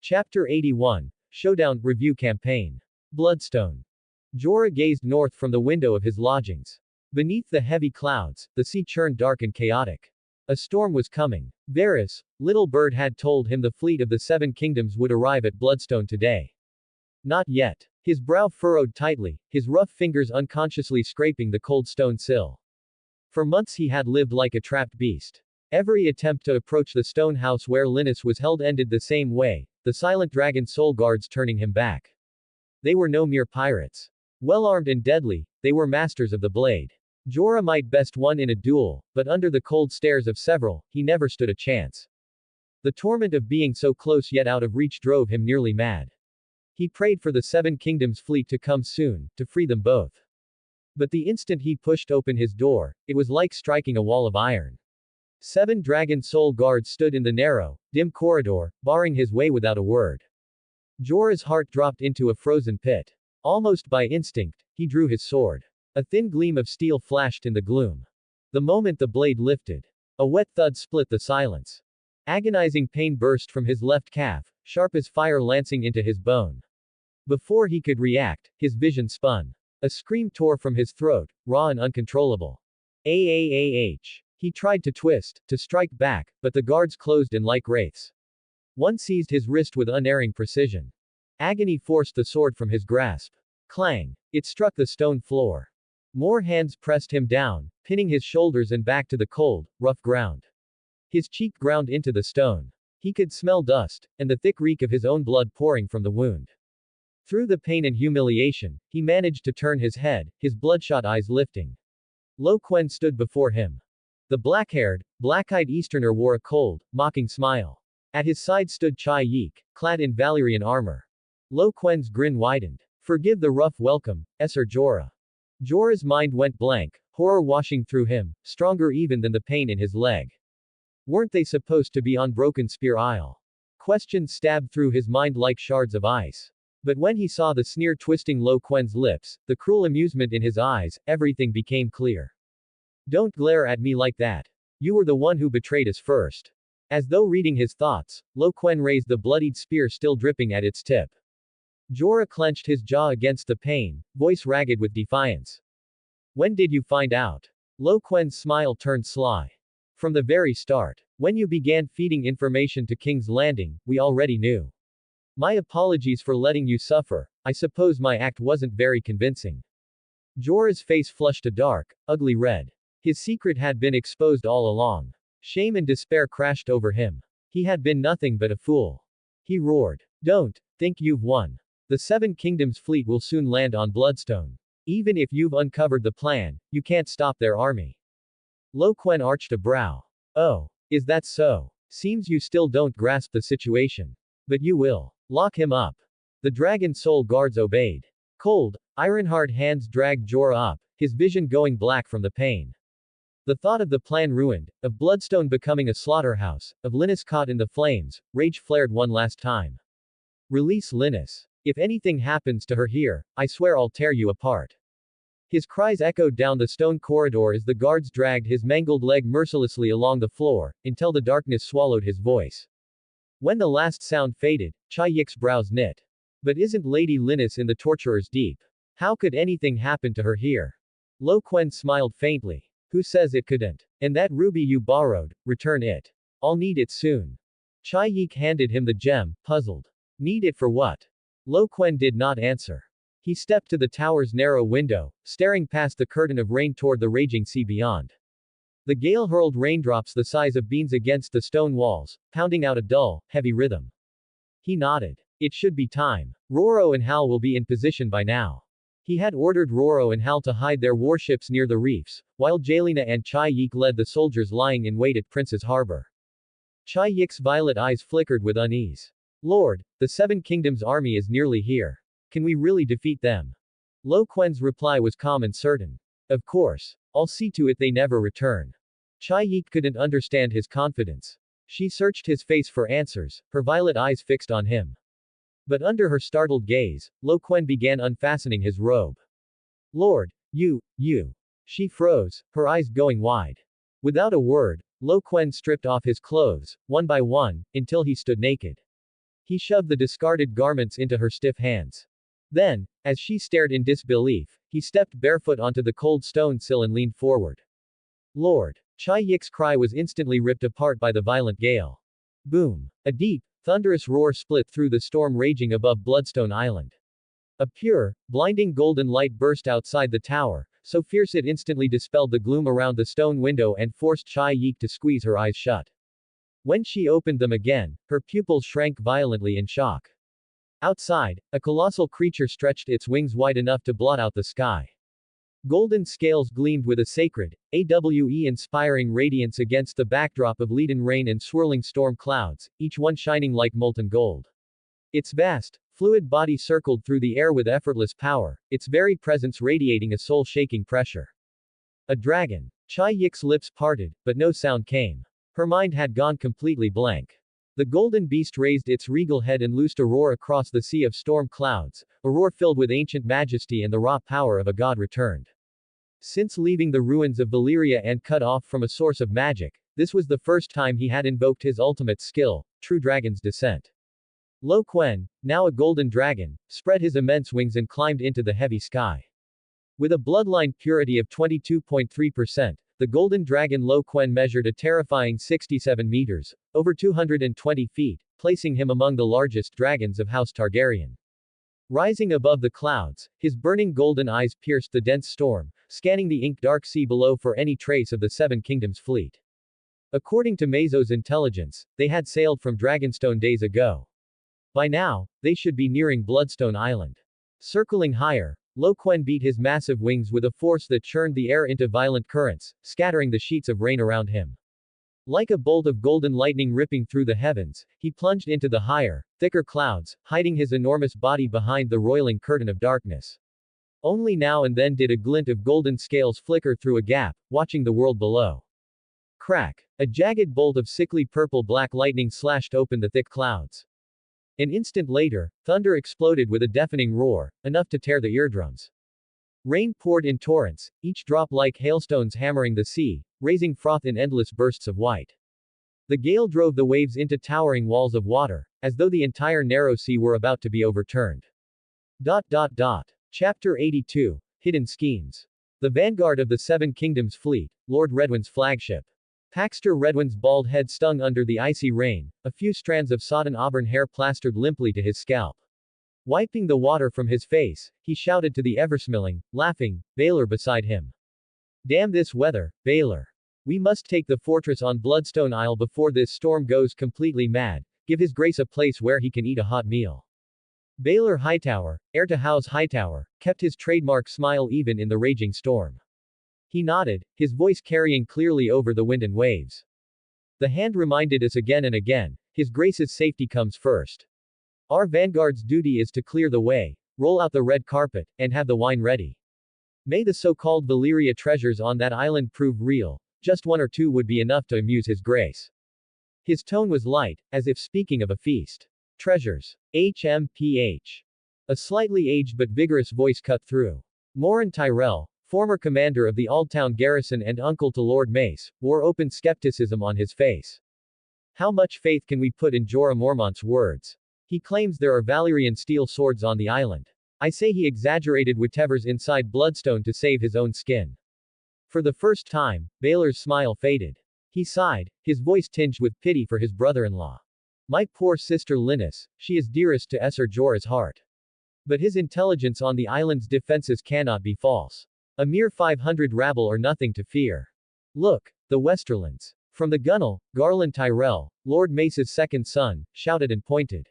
Chapter 81, Showdown Review Campaign. Bloodstone. Jorah gazed north from the window of his lodgings. Beneath the heavy clouds, the sea churned dark and chaotic. A storm was coming. Varys, Little Bird had told him the fleet of the Seven Kingdoms would arrive at Bloodstone today. Not yet. His brow furrowed tightly, his rough fingers unconsciously scraping the cold stone sill. For months he had lived like a trapped beast. Every attempt to approach the stone house where Linus was held ended the same way, the silent dragon soul guards turning him back. They were no mere pirates. Well armed and deadly, they were masters of the blade. Jorah might best won in a duel, but under the cold stares of several, he never stood a chance. The torment of being so close yet out of reach drove him nearly mad. He prayed for the Seven Kingdoms fleet to come soon, to free them both. But the instant he pushed open his door, it was like striking a wall of iron. 7 dragon soul guards stood in the narrow, dim corridor, barring his way without a word. Jorah's heart dropped into a frozen pit. Almost by instinct, he drew his sword. A thin gleam of steel flashed in the gloom. The moment the blade lifted, a wet thud split the silence. Agonizing pain burst from his left calf, sharp as fire lancing into his bone. Before he could react, his vision spun. A scream tore from his throat, raw and uncontrollable. Aah! He tried to twist, to strike back, but the guards closed in like wraiths. One seized his wrist with unerring precision. Agony forced the sword from his grasp. Clang! It struck the stone floor. More hands pressed him down, pinning his shoulders and back to the cold, rough ground. His cheek ground into the stone. He could smell dust, and the thick reek of his own blood pouring from the wound. Through the pain and humiliation, he managed to turn his head, his bloodshot eyes lifting. Quen stood before him. The black-haired, black-eyed Easterner wore a cold, mocking smile. At his side stood Yik, clad in Valyrian armor. Quen's grin widened. Forgive the rough welcome, Esser Jorah. Jorah's mind went blank, horror washing through him, stronger even than the pain in his leg. Weren't they supposed to be on Broken Spear Isle? Questions stabbed through his mind like shards of ice. But when he saw the sneer twisting Quen's lips, the cruel amusement in his eyes, everything became clear. Don't glare at me like that. You were the one who betrayed us first. As though reading his thoughts, Quen raised the bloodied spear still dripping at its tip. Jorah clenched his jaw against the pain, voice ragged with defiance. When did you find out? Quen's smile turned sly. From the very start. When you began feeding information to King's Landing, we already knew. My apologies for letting you suffer, I suppose my act wasn't very convincing. Jorah's face flushed a dark, ugly red. His secret had been exposed all along. Shame and despair crashed over him. He had been nothing but a fool. He roared. Don't think you've won. The Seven Kingdoms fleet will soon land on Bloodstone. Even if you've uncovered the plan, you can't stop their army. Quen arched a brow. Oh, is that so? Seems you still don't grasp the situation. But you will. Lock him up. The dragon soul guards obeyed. Cold, iron-hard hands dragged Jorah up, his vision going black from the pain. The thought of the plan ruined, of Bloodstone becoming a slaughterhouse, of Linus caught in the flames, rage flared one last time. Release Linus. If anything happens to her here, I swear I'll tear you apart. His cries echoed down the stone corridor as the guards dragged his mangled leg mercilessly along the floor, until the darkness swallowed his voice. When the last sound faded, Yik's brows knit. But isn't Lady Linus in the torturer's deep? How could anything happen to her here? Quen smiled faintly. Who says it couldn't? And that ruby you borrowed, return it. I'll need it soon. Yik handed him the gem, puzzled. Need it for what? Quen did not answer. He stepped to the tower's narrow window, staring past the curtain of rain toward the raging sea beyond. The gale hurled raindrops the size of beans against the stone walls, pounding out a dull, heavy rhythm. He nodded. It should be time. Roro and Hal will be in position by now. He had ordered Roro and Hal to hide their warships near the reefs, while Jelena and Yik led the soldiers lying in wait at Prince's Harbor. Yik's violet eyes flickered with unease. Lord, the Seven Kingdoms army is nearly here. Can we really defeat them? Quen's reply was calm and certain. Of course. I'll see to it they never return. Yik couldn't understand his confidence. She searched his face for answers, her violet eyes fixed on him. But under her startled gaze, Quen began unfastening his robe. Lord, you. She froze, her eyes going wide. Without a word, Quen stripped off his clothes, one by one, until he stood naked. He shoved the discarded garments into her stiff hands. Then, as she stared in disbelief, he stepped barefoot onto the cold stone sill and leaned forward. Lord! Chai Yik's cry was instantly ripped apart by the violent gale. Boom! A deep, thunderous roar split through the storm raging above Bloodstone Island. A pure, blinding golden light burst outside the tower, so fierce it instantly dispelled the gloom around the stone window and forced Chai Yik to squeeze her eyes shut. When she opened them again, her pupils shrank violently in shock. Outside, a colossal creature stretched its wings wide enough to blot out the sky. Golden scales gleamed with a sacred, AWE-inspiring radiance against the backdrop of leaden rain and swirling storm clouds, each one shining like molten gold. Its vast, fluid body circled through the air with effortless power, its very presence radiating a soul-shaking pressure. A dragon. Chai Yik's lips parted, but no sound came. Her mind had gone completely blank. The golden beast raised its regal head and loosed a roar across the sea of storm clouds, a roar filled with ancient majesty and the raw power of a god returned. Since leaving the ruins of Valyria and cut off from a source of magic, this was the first time he had invoked his ultimate skill, true dragon's descent. Quen, now a golden dragon, spread his immense wings and climbed into the heavy sky. With a bloodline purity of 22.3%, the golden dragon Quen measured a terrifying 67 meters, over 220 feet, placing him among the largest dragons of House Targaryen. Rising above the clouds, his burning golden eyes pierced the dense storm, scanning the ink-dark sea below for any trace of the Seven Kingdoms fleet. According to Mazo's intelligence, they had sailed from Dragonstone days ago. By now, they should be nearing Bloodstone Island. Circling higher, Quen beat his massive wings with a force that churned the air into violent currents, scattering the sheets of rain around him. Like a bolt of golden lightning ripping through the heavens, he plunged into the higher, thicker clouds, hiding his enormous body behind the roiling curtain of darkness. Only now and then did a glint of golden scales flicker through a gap, watching the world below. Crack! A jagged bolt of sickly purple-black lightning slashed open the thick clouds. An instant later, thunder exploded with a deafening roar, enough to tear the eardrums. Rain poured in torrents, each drop like hailstones hammering the sea, raising froth in endless bursts of white. The gale drove the waves into towering walls of water, as though the entire narrow sea were about to be overturned. Chapter 82, Hidden Schemes. The vanguard of the Seven Kingdoms fleet, Lord Redwyn's flagship. Paxter Redwyn's bald head stung under the icy rain, a few strands of sodden auburn hair plastered limply to his scalp. Wiping the water from his face, he shouted to the ever-smiling, laughing, Baelor beside him. Damn this weather, Baelor. We must take the fortress on Bloodstone Isle before this storm goes completely mad, give his grace a place where he can eat a hot meal. Baelor Hightower, heir to House Hightower, kept his trademark smile even in the raging storm. He nodded, his voice carrying clearly over the wind and waves. The hand reminded us again and again, His Grace's safety comes first. Our vanguard's duty is to clear the way, roll out the red carpet, and have the wine ready. May the so-called Valyria treasures on that island prove real, just one or two would be enough to amuse His Grace. His tone was light, as if speaking of a feast. Treasures. HMPH. A slightly aged but vigorous voice cut through. Morin Tyrell, former commander of the Aldtown garrison and uncle to Lord Mace, wore open skepticism on his face. How much faith can we put in Jorah Mormont's words? He claims there are Valyrian steel swords on the island. I say he exaggerated whatever's inside Bloodstone to save his own skin. For the first time, Baelor's smile faded. He sighed, his voice tinged with pity for his brother-in-law. My poor sister Linus, she is dearest to Ser Jorah's heart. But his intelligence on the island's defenses cannot be false. A mere 500 rabble are nothing to fear. Look, the Westerlands. From the gunwale, Garland Tyrell, Lord Mace's second son, shouted and pointed.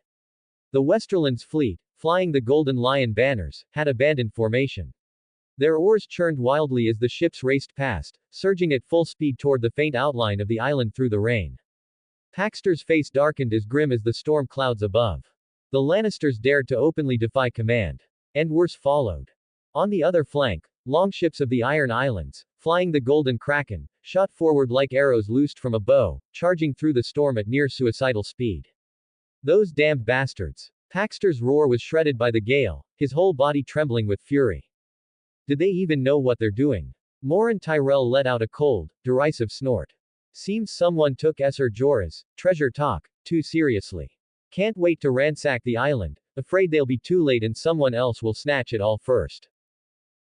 The Westerlands fleet, flying the Golden Lion banners, had abandoned formation. Their oars churned wildly as the ships raced past, surging at full speed toward the faint outline of the island through the rain. Paxter's face darkened as grim as the storm clouds above. The Lannisters dared to openly defy command. And worse followed. On the other flank, longships of the Iron Islands, flying the Golden Kraken, shot forward like arrows loosed from a bow, charging through the storm at near suicidal speed. Those damned bastards. Paxter's roar was shredded by the gale, his whole body trembling with fury. Did they even know what they're doing? Morin Tyrell let out a cold, derisive snort. Seems someone took Ser Jorah's treasure talk too seriously. Can't wait to ransack the island, afraid they'll be too late and someone else will snatch it all first.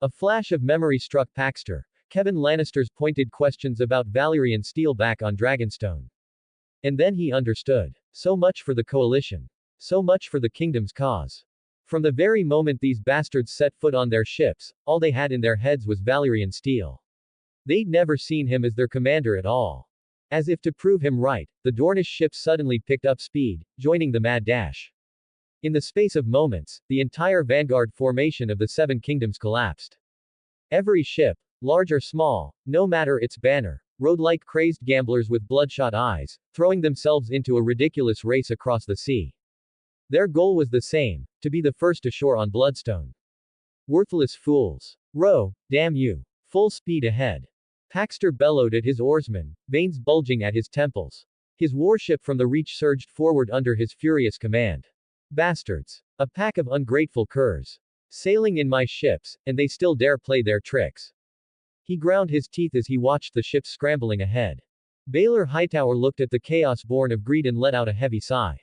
A flash of memory struck Paxter. Kevin Lannister's pointed questions about Valyrian steel back on Dragonstone. And then he understood. So much for the coalition. So much for the kingdom's cause. From the very moment these bastards set foot on their ships, all they had in their heads was Valyrian steel. They'd never seen him as their commander at all. As if to prove him right, the Dornish ships suddenly picked up speed, joining the mad dash. In the space of moments, the entire vanguard formation of the Seven Kingdoms collapsed. Every ship, large or small, no matter its banner, rode like crazed gamblers with bloodshot eyes, throwing themselves into a ridiculous race across the sea. Their goal was the same, to be the first ashore on Bloodstone. Worthless fools. Row, damn you. Full speed ahead. Paxter bellowed at his oarsmen, veins bulging at his temples. His warship from the Reach surged forward under his furious command. Bastards. A pack of ungrateful curs. Sailing in my ships, and they still dare play their tricks. He ground his teeth as he watched the ships scrambling ahead. Baelor Hightower looked at the chaos born of greed and let out a heavy sigh.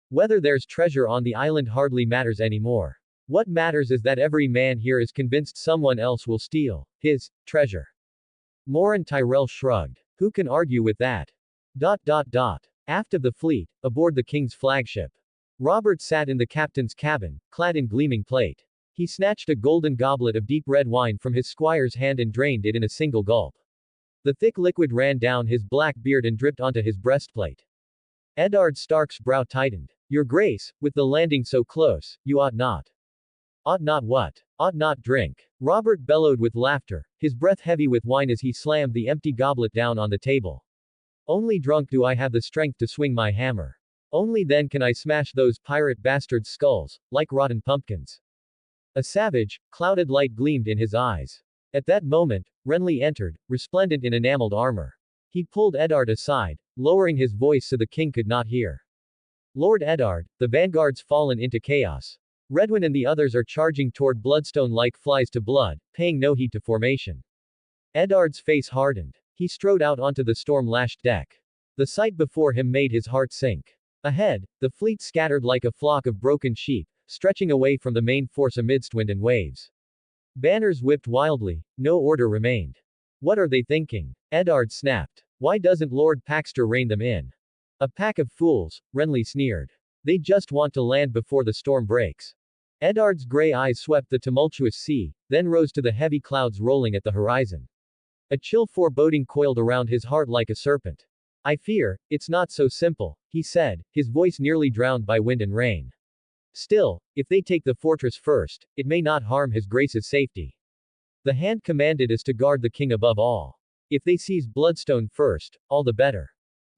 Whether there's treasure on the island hardly matters anymore. What matters is that every man here is convinced someone else will steal his treasure. Morin Tyrell shrugged. Who can argue with that? Aft of the fleet, aboard the king's flagship. Robert sat in the captain's cabin, clad in gleaming plate. He snatched a golden goblet of deep red wine from his squire's hand and drained it in a single gulp. The thick liquid ran down his black beard and dripped onto his breastplate. Eddard Stark's brow tightened. Your Grace, with the landing so close, you ought not. Ought not what? Ought not drink. Robert bellowed with laughter, his breath heavy with wine as he slammed the empty goblet down on the table. Only drunk do I have the strength to swing my hammer. Only then can I smash those pirate bastards' skulls, like rotten pumpkins. A savage, clouded light gleamed in his eyes. At that moment, Renly entered, resplendent in enameled armor. He pulled Eddard aside, lowering his voice so the king could not hear. Lord Eddard, the vanguard's fallen into chaos. Redwyn and the others are charging toward Bloodstone like flies to blood, paying no heed to formation. Eddard's face hardened. He strode out onto the storm-lashed deck. The sight before him made his heart sink. Ahead, the fleet scattered like a flock of broken sheep, stretching away from the main force amidst wind and waves. Banners whipped wildly, no order remained. What are they thinking? Eddard snapped. Why doesn't Lord Paxter rein them in? A pack of fools, Renly sneered. They just want to land before the storm breaks. Eddard's gray eyes swept the tumultuous sea, then rose to the heavy clouds rolling at the horizon. A chill foreboding coiled around his heart like a serpent. I fear, it's not so simple, he said, his voice nearly drowned by wind and rain. Still, if they take the fortress first, it may not harm his grace's safety. The hand commanded is to guard the king above all. If they seize Bloodstone first, all the better.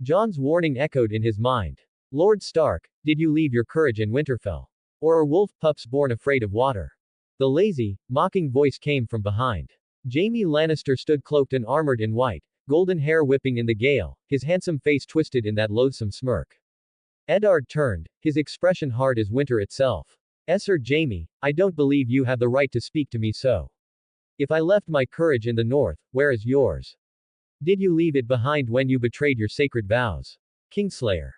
Jon's warning echoed in his mind. Lord Stark, did you leave your courage in Winterfell? Or are wolf pups born afraid of water? The lazy, mocking voice came from behind. Jaime Lannister stood cloaked and armored in white, golden hair whipping in the gale, his handsome face twisted in that loathsome smirk. Eddard turned, his expression hard as winter itself. Sir Jaime, I don't believe you have the right to speak to me so. If I left my courage in the north, where is yours? Did you leave it behind when you betrayed your sacred vows? Kingslayer.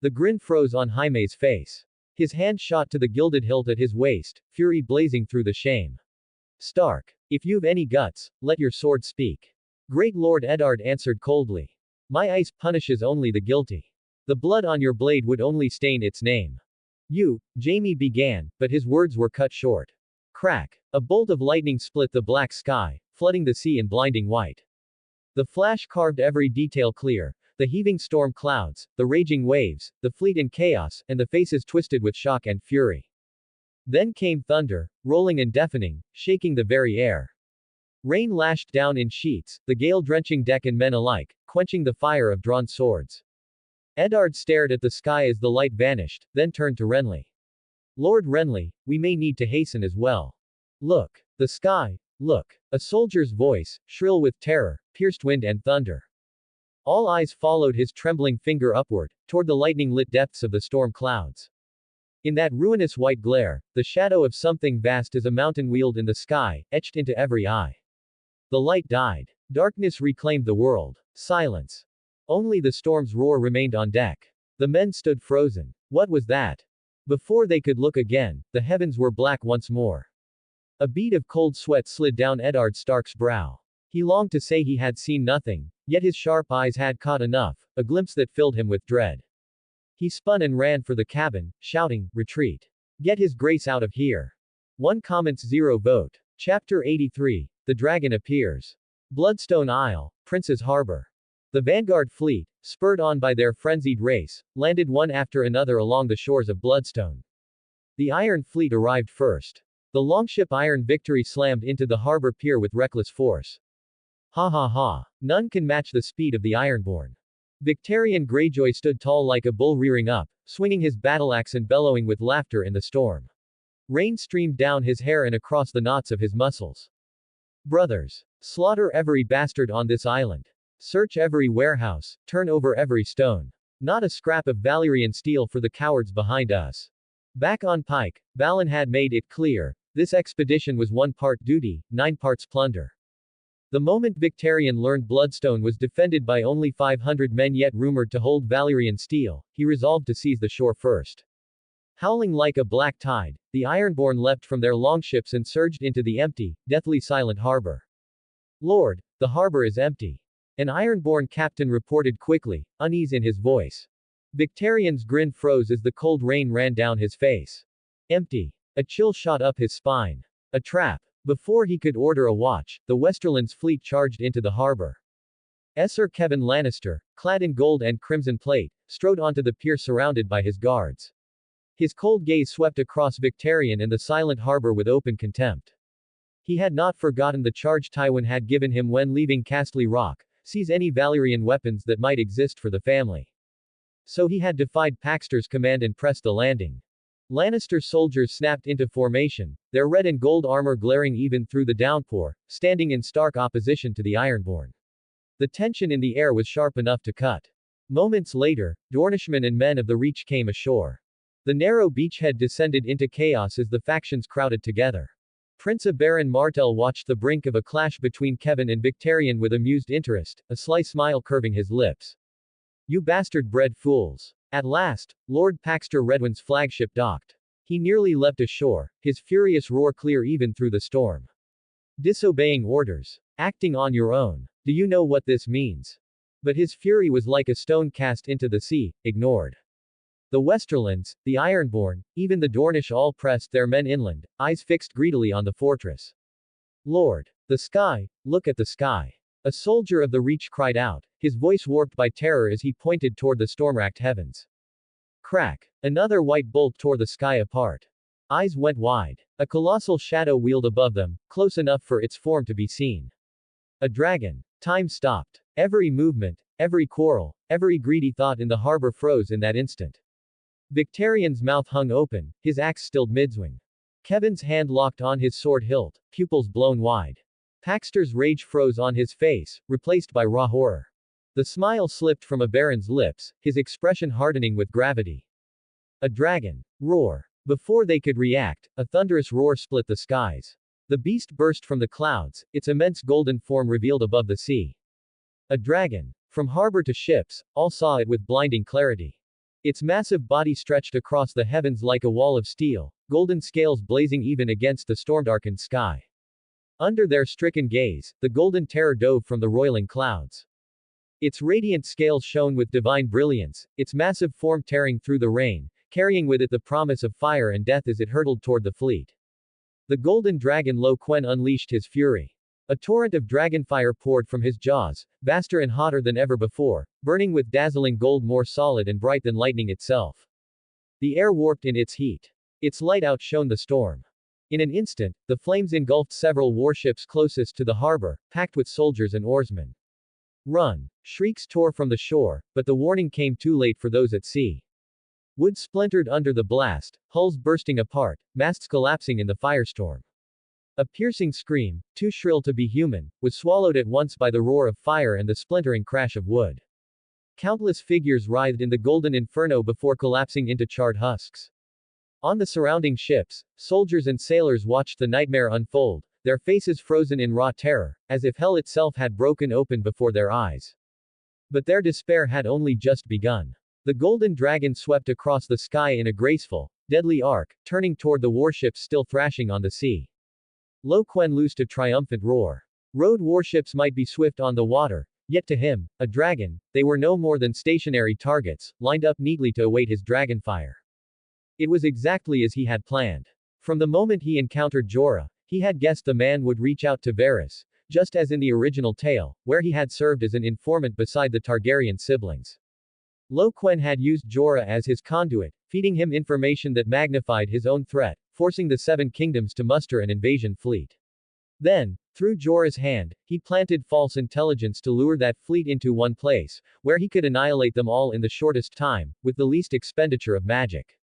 The grin froze on Jaime's face. His hand shot to the gilded hilt at his waist, fury blazing through the shame. Stark, if you've any guts, let your sword speak. Great Lord Eddard answered coldly. My ice punishes only the guilty. The blood on your blade would only stain its name. You, Jaime began, but his words were cut short. Crack. A bolt of lightning split the black sky, flooding the sea in blinding white. The flash carved every detail clear, the heaving storm clouds, the raging waves, the fleet in chaos, and the faces twisted with shock and fury. Then came thunder, rolling and deafening, shaking the very air. Rain lashed down in sheets, the gale drenching deck and men alike, quenching the fire of drawn swords. Eddard stared at the sky as the light vanished, then turned to Renly. Lord Renly, we may need to hasten as well. Look. The sky. Look. A soldier's voice, shrill with terror, pierced wind and thunder. All eyes followed his trembling finger upward, toward the lightning-lit depths of the storm clouds. In that ruinous white glare, the shadow of something vast as a mountain wheeled in the sky, etched into every eye. The light died. Darkness reclaimed the world. Silence. Only the storm's roar remained on deck. The men stood frozen. What was that? Before they could look again, the heavens were black once more. A bead of cold sweat slid down Eddard Stark's brow. He longed to say he had seen nothing, yet his sharp eyes had caught enough, a glimpse that filled him with dread. He spun and ran for the cabin, shouting, "Retreat! Get his grace out of here!" 1 comments 0 vote. Chapter 83. The Dragon Appears. Bloodstone Isle, Prince's Harbor. The vanguard fleet, spurred on by their frenzied race, landed one after another along the shores of Bloodstone. The Iron Fleet arrived first. The longship Iron Victory slammed into the harbor pier with reckless force. Ha ha ha. None can match the speed of the Ironborn. Victarion Greyjoy stood tall like a bull rearing up, swinging his battleaxe and bellowing with laughter in the storm. Rain streamed down his hair and across the knots of his muscles. Brothers, slaughter every bastard on this island. Search every warehouse, turn over every stone. Not a scrap of Valyrian steel for the cowards behind us. Back on Pike, Balin had made it clear, this expedition was 1 part duty, 9 parts plunder. The moment Victarion learned Bloodstone was defended by only 500 men yet rumored to hold Valyrian steel, he resolved to seize the shore first. Howling like a black tide, the Ironborn leapt from their longships and surged into the empty, deathly silent harbor. Lord, the harbor is empty. An Ironborn captain reported quickly, unease in his voice. Victarion's grin froze as the cold rain ran down his face. Empty. A chill shot up his spine. A trap. Before he could order a watch, the Westerland's fleet charged into the harbor. Sir Gerion Lannister, clad in gold and crimson plate, strode onto the pier surrounded by his guards. His cold gaze swept across Victarion and the silent harbor with open contempt. He had not forgotten the charge Tywin had given him when leaving Castle Rock, seize any Valyrian weapons that might exist for the family. So he had defied Paxter's command and pressed the landing. Lannister soldiers snapped into formation, their red and gold armor glaring even through the downpour, standing in stark opposition to the Ironborn. The tension in the air was sharp enough to cut. Moments later, Dornishmen and men of the Reach came ashore. The narrow beachhead descended into chaos as the factions crowded together. Prince Baron Martell watched the brink of a clash between Kevin and Victarion with amused interest, a sly smile curving his lips. You bastard-bred fools. At last, Lord Paxter Redwyn's flagship docked. He nearly leapt ashore, his furious roar clear even through the storm. Disobeying orders. Acting on your own. Do you know what this means? But his fury was like a stone cast into the sea, ignored. The Westerlands, the Ironborn, even the Dornish all pressed their men inland, eyes fixed greedily on the fortress. Lord. The sky, look at the sky. A soldier of the Reach cried out, his voice warped by terror as he pointed toward the storm-racked heavens. Crack. Another white bolt tore the sky apart. Eyes went wide. A colossal shadow wheeled above them, close enough for its form to be seen. A dragon. Time stopped. Every movement, every quarrel, every greedy thought in the harbor froze in that instant. Victarion's mouth hung open, his axe stilled midswing. Kevin's hand locked on his sword hilt, pupils blown wide. Paxter's rage froze on his face, replaced by raw horror. The smile slipped from a baron's lips, his expression hardening with gravity. A dragon. Roar. Before they could react, a thunderous roar split the skies. The beast burst from the clouds, its immense golden form revealed above the sea. A dragon. From harbor to ships, all saw it with blinding clarity. Its massive body stretched across the heavens like a wall of steel, golden scales blazing even against the storm-darkened sky. Under their stricken gaze, the golden terror dove from the roiling clouds. Its radiant scales shone with divine brilliance, its massive form tearing through the rain, carrying with it the promise of fire and death as it hurtled toward the fleet. The golden dragon Quen unleashed his fury. A torrent of dragonfire poured from his jaws, vaster and hotter than ever before, burning with dazzling gold more solid and bright than lightning itself. The air warped in its heat. Its light outshone the storm. In an instant, the flames engulfed several warships closest to the harbor, packed with soldiers and oarsmen. Run! Shrieks tore from the shore, but the warning came too late for those at sea. Wood splintered under the blast, hulls bursting apart, masts collapsing in the firestorm. A piercing scream, too shrill to be human, was swallowed at once by the roar of fire and the splintering crash of wood. Countless figures writhed in the golden inferno before collapsing into charred husks. On the surrounding ships, soldiers and sailors watched the nightmare unfold, their faces frozen in raw terror, as if hell itself had broken open before their eyes. But their despair had only just begun. The golden dragon swept across the sky in a graceful, deadly arc, turning toward the warships still thrashing on the sea. Quen loosed a triumphant roar. Road warships might be swift on the water, yet to him, a dragon, they were no more than stationary targets, lined up neatly to await his dragonfire. It was exactly as he had planned. From the moment he encountered Jorah, he had guessed the man would reach out to Varys, just as in the original tale, where he had served as an informant beside the Targaryen siblings. Quen had used Jorah as his conduit, feeding him information that magnified his own threat, forcing the Seven Kingdoms to muster an invasion fleet. Then, through Jorah's hand, he planted false intelligence to lure that fleet into one place, where he could annihilate them all in the shortest time, with the least expenditure of magic.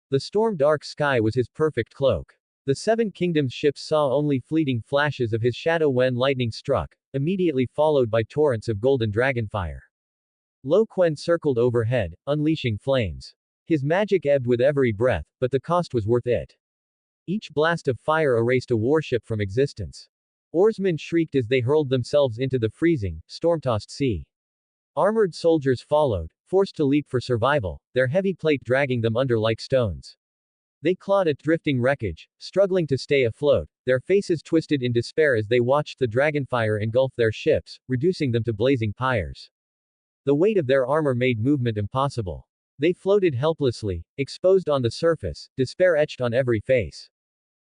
The storm-dark sky was his perfect cloak. The Seven Kingdoms ships saw only fleeting flashes of his shadow when lightning struck, immediately followed by torrents of golden dragonfire. Quen circled overhead, unleashing flames. His magic ebbed with every breath, but the cost was worth it. Each blast of fire erased a warship from existence. Oarsmen shrieked as they hurled themselves into the freezing, storm-tossed sea. Armored soldiers followed, forced to leap for survival, their heavy plate dragging them under like stones. They clawed at drifting wreckage, struggling to stay afloat, their faces twisted in despair as they watched the dragonfire engulf their ships, reducing them to blazing pyres. The weight of their armor made movement impossible. They floated helplessly, exposed on the surface, despair etched on every face.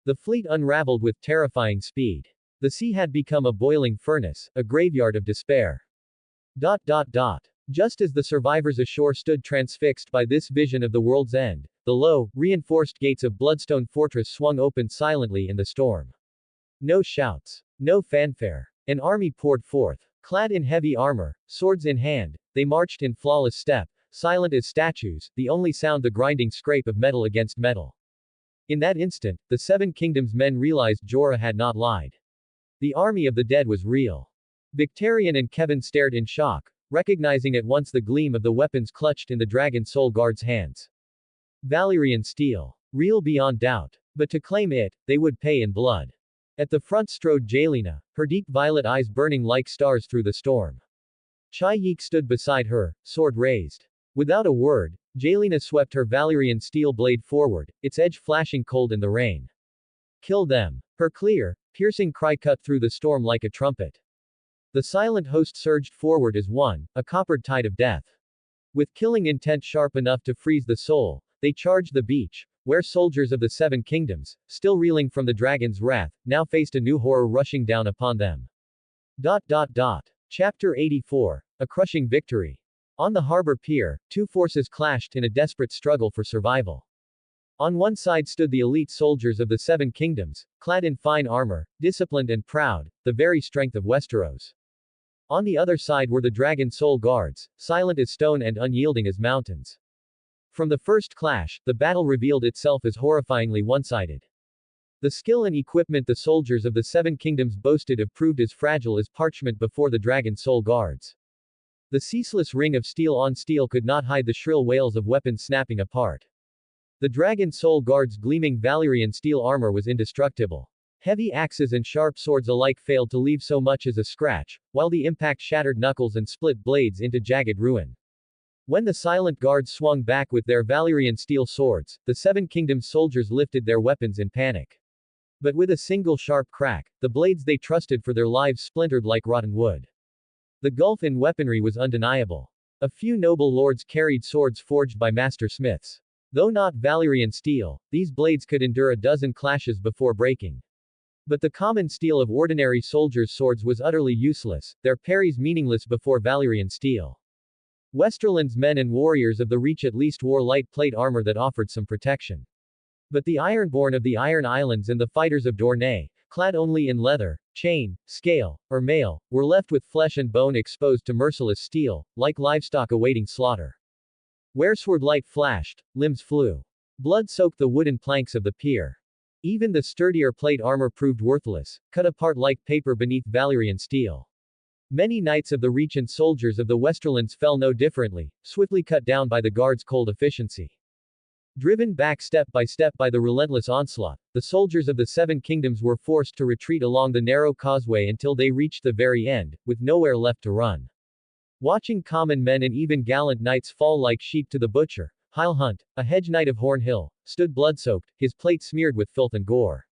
The fleet unraveled with terrifying speed. The sea had become a boiling furnace, a graveyard of despair. Just as the survivors ashore stood transfixed by this vision of the world's end, the low, reinforced gates of Bloodstone Fortress swung open silently in the storm. No shouts. No fanfare. An army poured forth. Clad in heavy armor, swords in hand, they marched in flawless step, silent as statues, the only sound the grinding scrape of metal against metal. In that instant, the Seven Kingdoms men realized Jorah had not lied. The army of the dead was real. Victarion and Quen stared in shock, recognizing at once the gleam of the weapons clutched in the Dragon Soul Guard's hands. Valyrian steel. Real beyond doubt. But to claim it, they would pay in blood. At the front strode Jelena, her deep violet eyes burning like stars through the storm. Chayik stood beside her, sword raised. Without a word, Jelena swept her Valyrian steel blade forward, its edge flashing cold in the rain. Kill them. Her clear, piercing cry cut through the storm like a trumpet. The silent host surged forward as one, a coppered tide of death. With killing intent sharp enough to freeze the soul, they charged the beach, where soldiers of the Seven Kingdoms, still reeling from the dragon's wrath, now faced a new horror rushing down upon them. Chapter 84, A Crushing Victory. On the harbor pier, two forces clashed in a desperate struggle for survival. On one side stood the elite soldiers of the Seven Kingdoms, clad in fine armor, disciplined and proud, the very strength of Westeros. On the other side were the Dragon Soul Guards, silent as stone and unyielding as mountains. From the first clash, the battle revealed itself as horrifyingly one-sided. The skill and equipment the soldiers of the Seven Kingdoms boasted have proved as fragile as parchment before the Dragon Soul Guards. The ceaseless ring of steel on steel could not hide the shrill wails of weapons snapping apart. The Dragon Soul Guard's gleaming Valyrian steel armor was indestructible. Heavy axes and sharp swords alike failed to leave so much as a scratch, while the impact shattered knuckles and split blades into jagged ruin. When the silent guards swung back with their Valyrian steel swords, the Seven Kingdoms soldiers lifted their weapons in panic. But with a single sharp crack, the blades they trusted for their lives splintered like rotten wood. The gulf in weaponry was undeniable. A few noble lords carried swords forged by master smiths. Though not Valyrian steel, these blades could endure a dozen clashes before breaking. But the common steel of ordinary soldiers' swords was utterly useless, their parries meaningless before Valyrian steel. Westerland's men and warriors of the Reach at least wore light plate armor that offered some protection. But the Ironborn of the Iron Islands and the fighters of Dorne, clad only in leather, chain, scale, or mail, were left with flesh and bone exposed to merciless steel, like livestock awaiting slaughter. Where sword light flashed, limbs flew. Blood soaked the wooden planks of the pier. Even the sturdier plate armor proved worthless, cut apart like paper beneath Valyrian steel. Many knights of the Reach and soldiers of the Westerlands fell no differently, swiftly cut down by the guards' cold efficiency. Driven back step by the relentless onslaught, the soldiers of the Seven Kingdoms were forced to retreat along the narrow causeway until they reached the very end, with nowhere left to run. Watching common men and even gallant knights fall like sheep to the butcher, Hyle Hunt, a hedge knight of Horn Hill, stood blood-soaked, his plate smeared with filth and gore.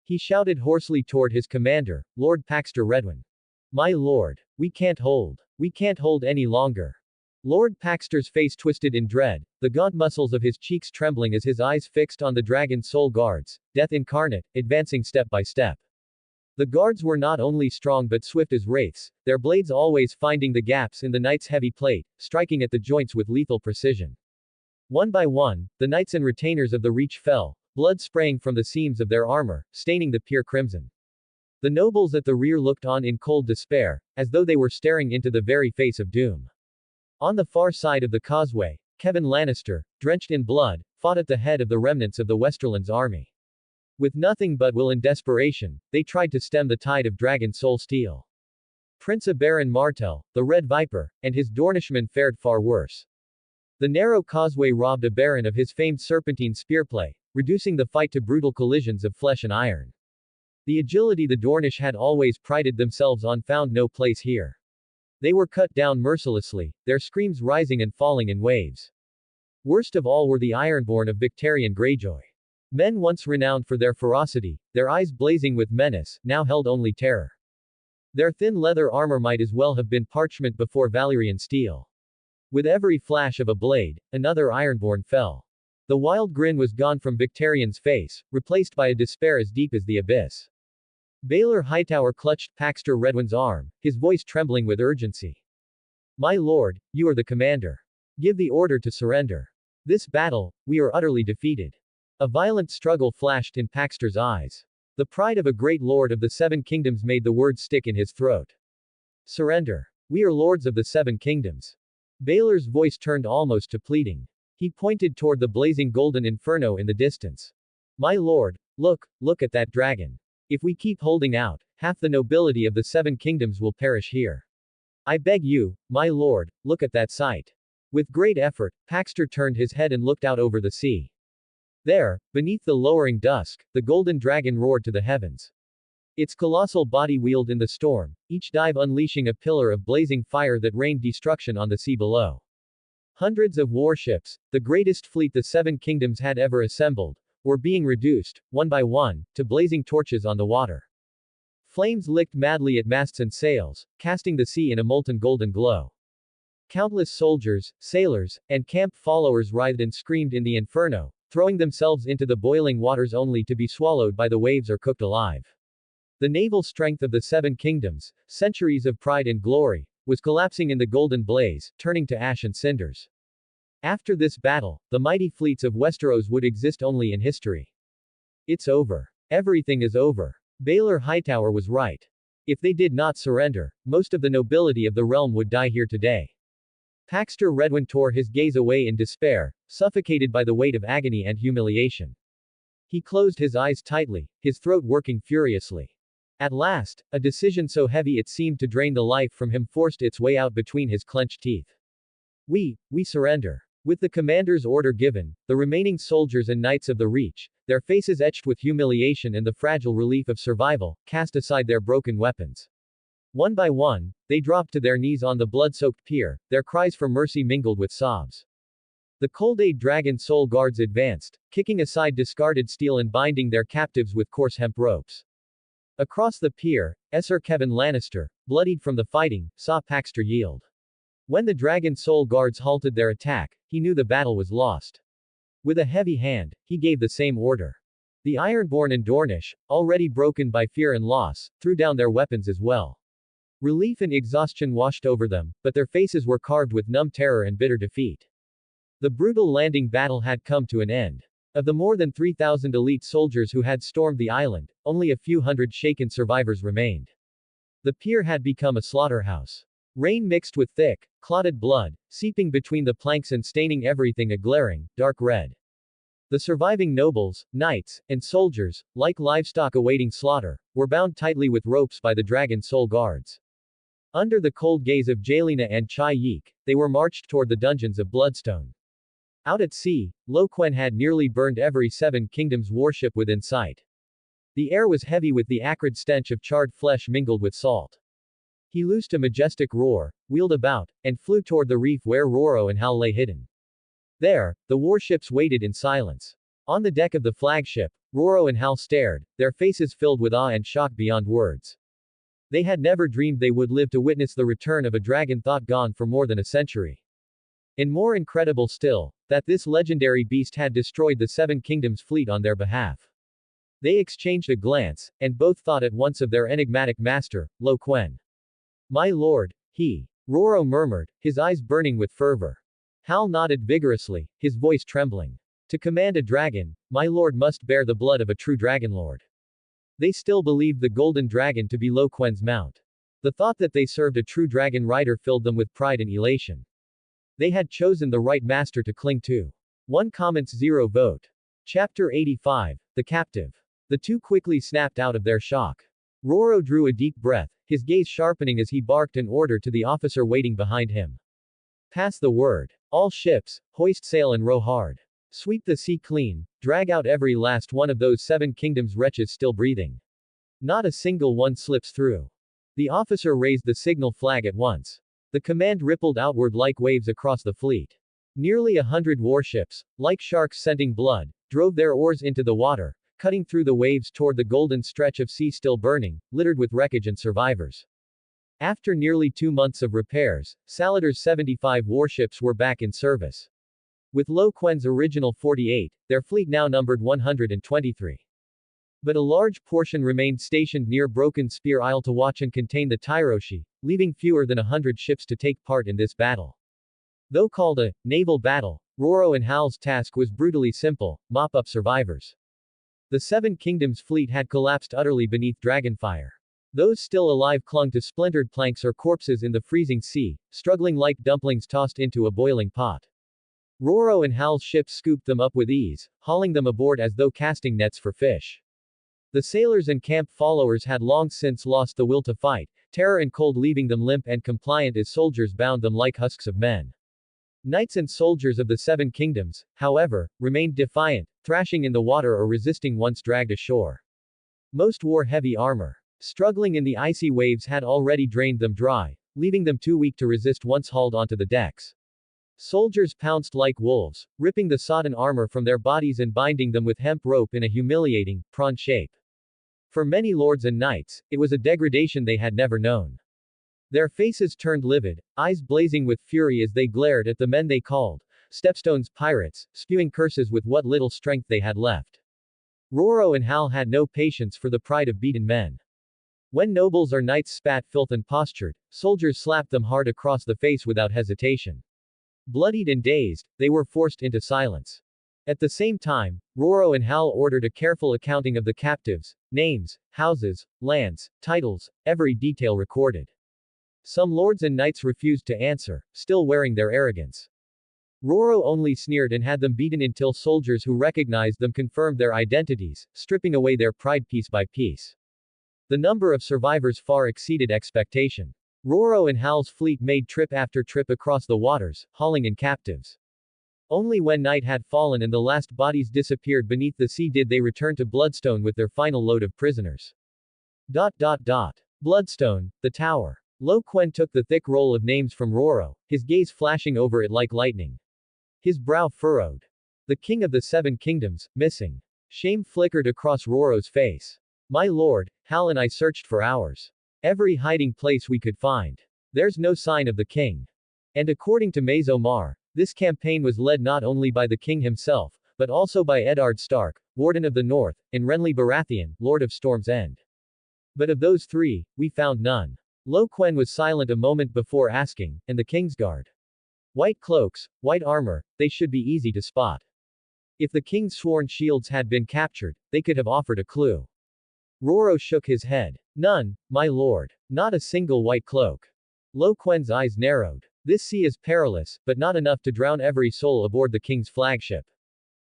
He shouted hoarsely toward his commander, Lord Paxter Redwyn. My lord, we can't hold. We can't hold any longer. Lord Paxter's face twisted in dread, the gaunt muscles of his cheeks trembling as his eyes fixed on the dragon soul guards, death incarnate, advancing step by step. The guards were not only strong but swift as wraiths, their blades always finding the gaps in the knight's heavy plate, striking at the joints with lethal precision. One by one, the knights and retainers of the Reach fell, blood spraying from the seams of their armor, staining the pure crimson. The nobles at the rear looked on in cold despair, as though they were staring into the very face of doom. On the far side of the causeway, Quen Lannister, drenched in blood, fought at the head of the remnants of the Westerlands army. With nothing but will and desperation, they tried to stem the tide of dragon soul steel. Prince Aberon Martell, the Red Viper, and his Dornishmen fared far worse. The narrow causeway robbed Aberon of his famed serpentine spearplay, reducing the fight to brutal collisions of flesh and iron. The agility the Dornish had always prided themselves on found no place here. They were cut down mercilessly, their screams rising and falling in waves. Worst of all were the Ironborn of Victarion Greyjoy. Men once renowned for their ferocity, their eyes blazing with menace, now held only terror. Their thin leather armor might as well have been parchment before Valyrian steel. With every flash of a blade, another Ironborn fell. The wild grin was gone from Victarion's face, replaced by a despair as deep as the abyss. Baelor Hightower clutched Paxter Redwyn's arm, his voice trembling with urgency. My lord, you are the commander. Give the order to surrender. This battle, we are utterly defeated. A violent struggle flashed in Paxter's eyes. The pride of a great lord of the Seven Kingdoms made the words stick in his throat. Surrender. We are lords of the Seven Kingdoms. Baelor's voice turned almost to pleading. He pointed toward the blazing golden inferno in the distance. My lord, look at that dragon. If we keep holding out, half the nobility of the Seven Kingdoms will perish here. I beg you, my lord, look at that sight. With great effort, Paxter turned his head and looked out over the sea. There, beneath the lowering dusk, the golden dragon roared to the heavens. Its colossal body wheeled in the storm, each dive unleashing a pillar of blazing fire that rained destruction on the sea below. Hundreds of warships, the greatest fleet the Seven Kingdoms had ever assembled, were being reduced, one by one, to blazing torches on the water. Flames licked madly at masts and sails, casting the sea in a molten golden glow. Countless soldiers, sailors, and camp followers writhed and screamed in the inferno, throwing themselves into the boiling waters only to be swallowed by the waves or cooked alive. The naval strength of the Seven Kingdoms, centuries of pride and glory, was collapsing in the golden blaze, turning to ash and cinders. After this battle, the mighty fleets of Westeros would exist only in history. It's over. Everything is over. Baelor Hightower was right. If they did not surrender, most of the nobility of the realm would die here today. Paxter Redwyn tore his gaze away in despair, suffocated by the weight of agony and humiliation. He closed his eyes tightly, his throat working furiously. At last, a decision so heavy it seemed to drain the life from him forced its way out between his clenched teeth. We surrender. With the commander's order given, the remaining soldiers and knights of the Reach, their faces etched with humiliation and the fragile relief of survival, cast aside their broken weapons. One by one, they dropped to their knees on the blood-soaked pier, their cries for mercy mingled with sobs. The Coldade Dragon Soul Guards advanced, kicking aside discarded steel and binding their captives with coarse hemp ropes. Across the pier, Essos Quen Lannister, bloodied from the fighting, saw Paxter yield. When the Dragon Soul Guards halted their attack, he knew the battle was lost. With a heavy hand, he gave the same order. The Ironborn and Dornish, already broken by fear and loss, threw down their weapons as well. Relief and exhaustion washed over them, but their faces were carved with numb terror and bitter defeat. The brutal landing battle had come to an end. Of the more than 3,000 elite soldiers who had stormed the island, only a few hundred shaken survivors remained. The pier had become a slaughterhouse. Rain mixed with thick, clotted blood, seeping between the planks and staining everything a glaring, dark red. The surviving nobles, knights, and soldiers, like livestock awaiting slaughter, were bound tightly with ropes by the Dragon Soul Guards. Under the cold gaze of Jelena and Chai Yeek, they were marched toward the dungeons of Bloodstone. Out at sea, Quen had nearly burned every Seven Kingdoms warship within sight. The air was heavy with the acrid stench of charred flesh mingled with salt. He loosed a majestic roar, wheeled about, and flew toward the reef where Roro and Hal lay hidden. There, the warships waited in silence. On the deck of the flagship, Roro and Hal stared, their faces filled with awe and shock beyond words. They had never dreamed they would live to witness the return of a dragon thought gone for more than a century. And more incredible still, that this legendary beast had destroyed the Seven Kingdoms fleet on their behalf. They exchanged a glance, and both thought at once of their enigmatic master, Quen. My lord, Roro murmured, his eyes burning with fervor. Hal nodded vigorously, his voice trembling. To command a dragon, my lord must bear the blood of a true Dragonlord. They still believed the golden dragon to be Quen's mount. The thought that they served a true dragon rider filled them with pride and elation. They had chosen the right master to cling to. 1 comments 0 vote. Chapter 85, The Captive. The two quickly snapped out of their shock. Roro drew a deep breath, his gaze sharpening as he barked an order to the officer waiting behind him. Pass the word. All ships, hoist sail and row hard. Sweep the sea clean, drag out every last one of those Seven Kingdoms wretches still breathing. Not a single one slips through. The officer raised the signal flag at once. The command rippled outward like waves across the fleet. Nearly 100 warships, like sharks scenting blood, drove their oars into the water, cutting through the waves toward the golden stretch of sea still burning, littered with wreckage and survivors. After nearly 2 months of repairs, Salador's 75 warships were back in service. With Quen's original 48, their fleet now numbered 123. But a large portion remained stationed near Broken Spear Isle to watch and contain the Tyroshi, leaving fewer than 100 ships to take part in this battle. Though called a naval battle, Roro and Hal's task was brutally simple: mop up survivors. The Seven Kingdoms fleet had collapsed utterly beneath dragonfire. Those still alive clung to splintered planks or corpses in the freezing sea, struggling like dumplings tossed into a boiling pot. Roro and Hal's ships scooped them up with ease, hauling them aboard as though casting nets for fish. The sailors and camp followers had long since lost the will to fight, terror and cold leaving them limp and compliant as soldiers bound them like husks of men. Knights and soldiers of the Seven Kingdoms, however, remained defiant, thrashing in the water or resisting once dragged ashore. Most wore heavy armor. Struggling in the icy waves had already drained them dry, leaving them too weak to resist once hauled onto the decks. Soldiers pounced like wolves, ripping the sodden armor from their bodies and binding them with hemp rope in a humiliating, prawn shape. For many lords and knights, it was a degradation they had never known. Their faces turned livid, eyes blazing with fury as they glared at the men they called Stepstone's pirates, spewing curses with what little strength they had left. Roro and Hal had no patience for the pride of beaten men. When nobles or knights spat filth and postured, soldiers slapped them hard across the face without hesitation. Bloodied and dazed, they were forced into silence. At the same time, Roro and Hal ordered a careful accounting of the captives, names, houses, lands, titles, every detail recorded. Some lords and knights refused to answer, still wearing their arrogance. Roro only sneered and had them beaten until soldiers who recognized them confirmed their identities, stripping away their pride piece by piece. The number of survivors far exceeded expectation. Roro and Hal's fleet made trip after trip across the waters, hauling in captives. Only when night had fallen and the last bodies disappeared beneath the sea did they return to Bloodstone with their final load of prisoners. Bloodstone, the tower. Quen took the thick roll of names from Roro, his gaze flashing over it like lightning. His brow furrowed. The king of the Seven Kingdoms, missing. Shame flickered across Roro's face. My lord, Hal and I searched for hours. Every hiding place we could find. There's no sign of the king. And according to Mazomar, this campaign was led not only by the king himself, but also by Eddard Stark, Warden of the North, and Renly Baratheon, Lord of Storm's End. But of those three, we found none. Quen was silent a moment before asking, and the Kingsguard? White cloaks, white armor, they should be easy to spot. If the king's sworn shields had been captured, they could have offered a clue. Roro shook his head. None, my lord. Not a single white cloak. Quen's eyes narrowed. This sea is perilous, but not enough to drown every soul aboard the king's flagship.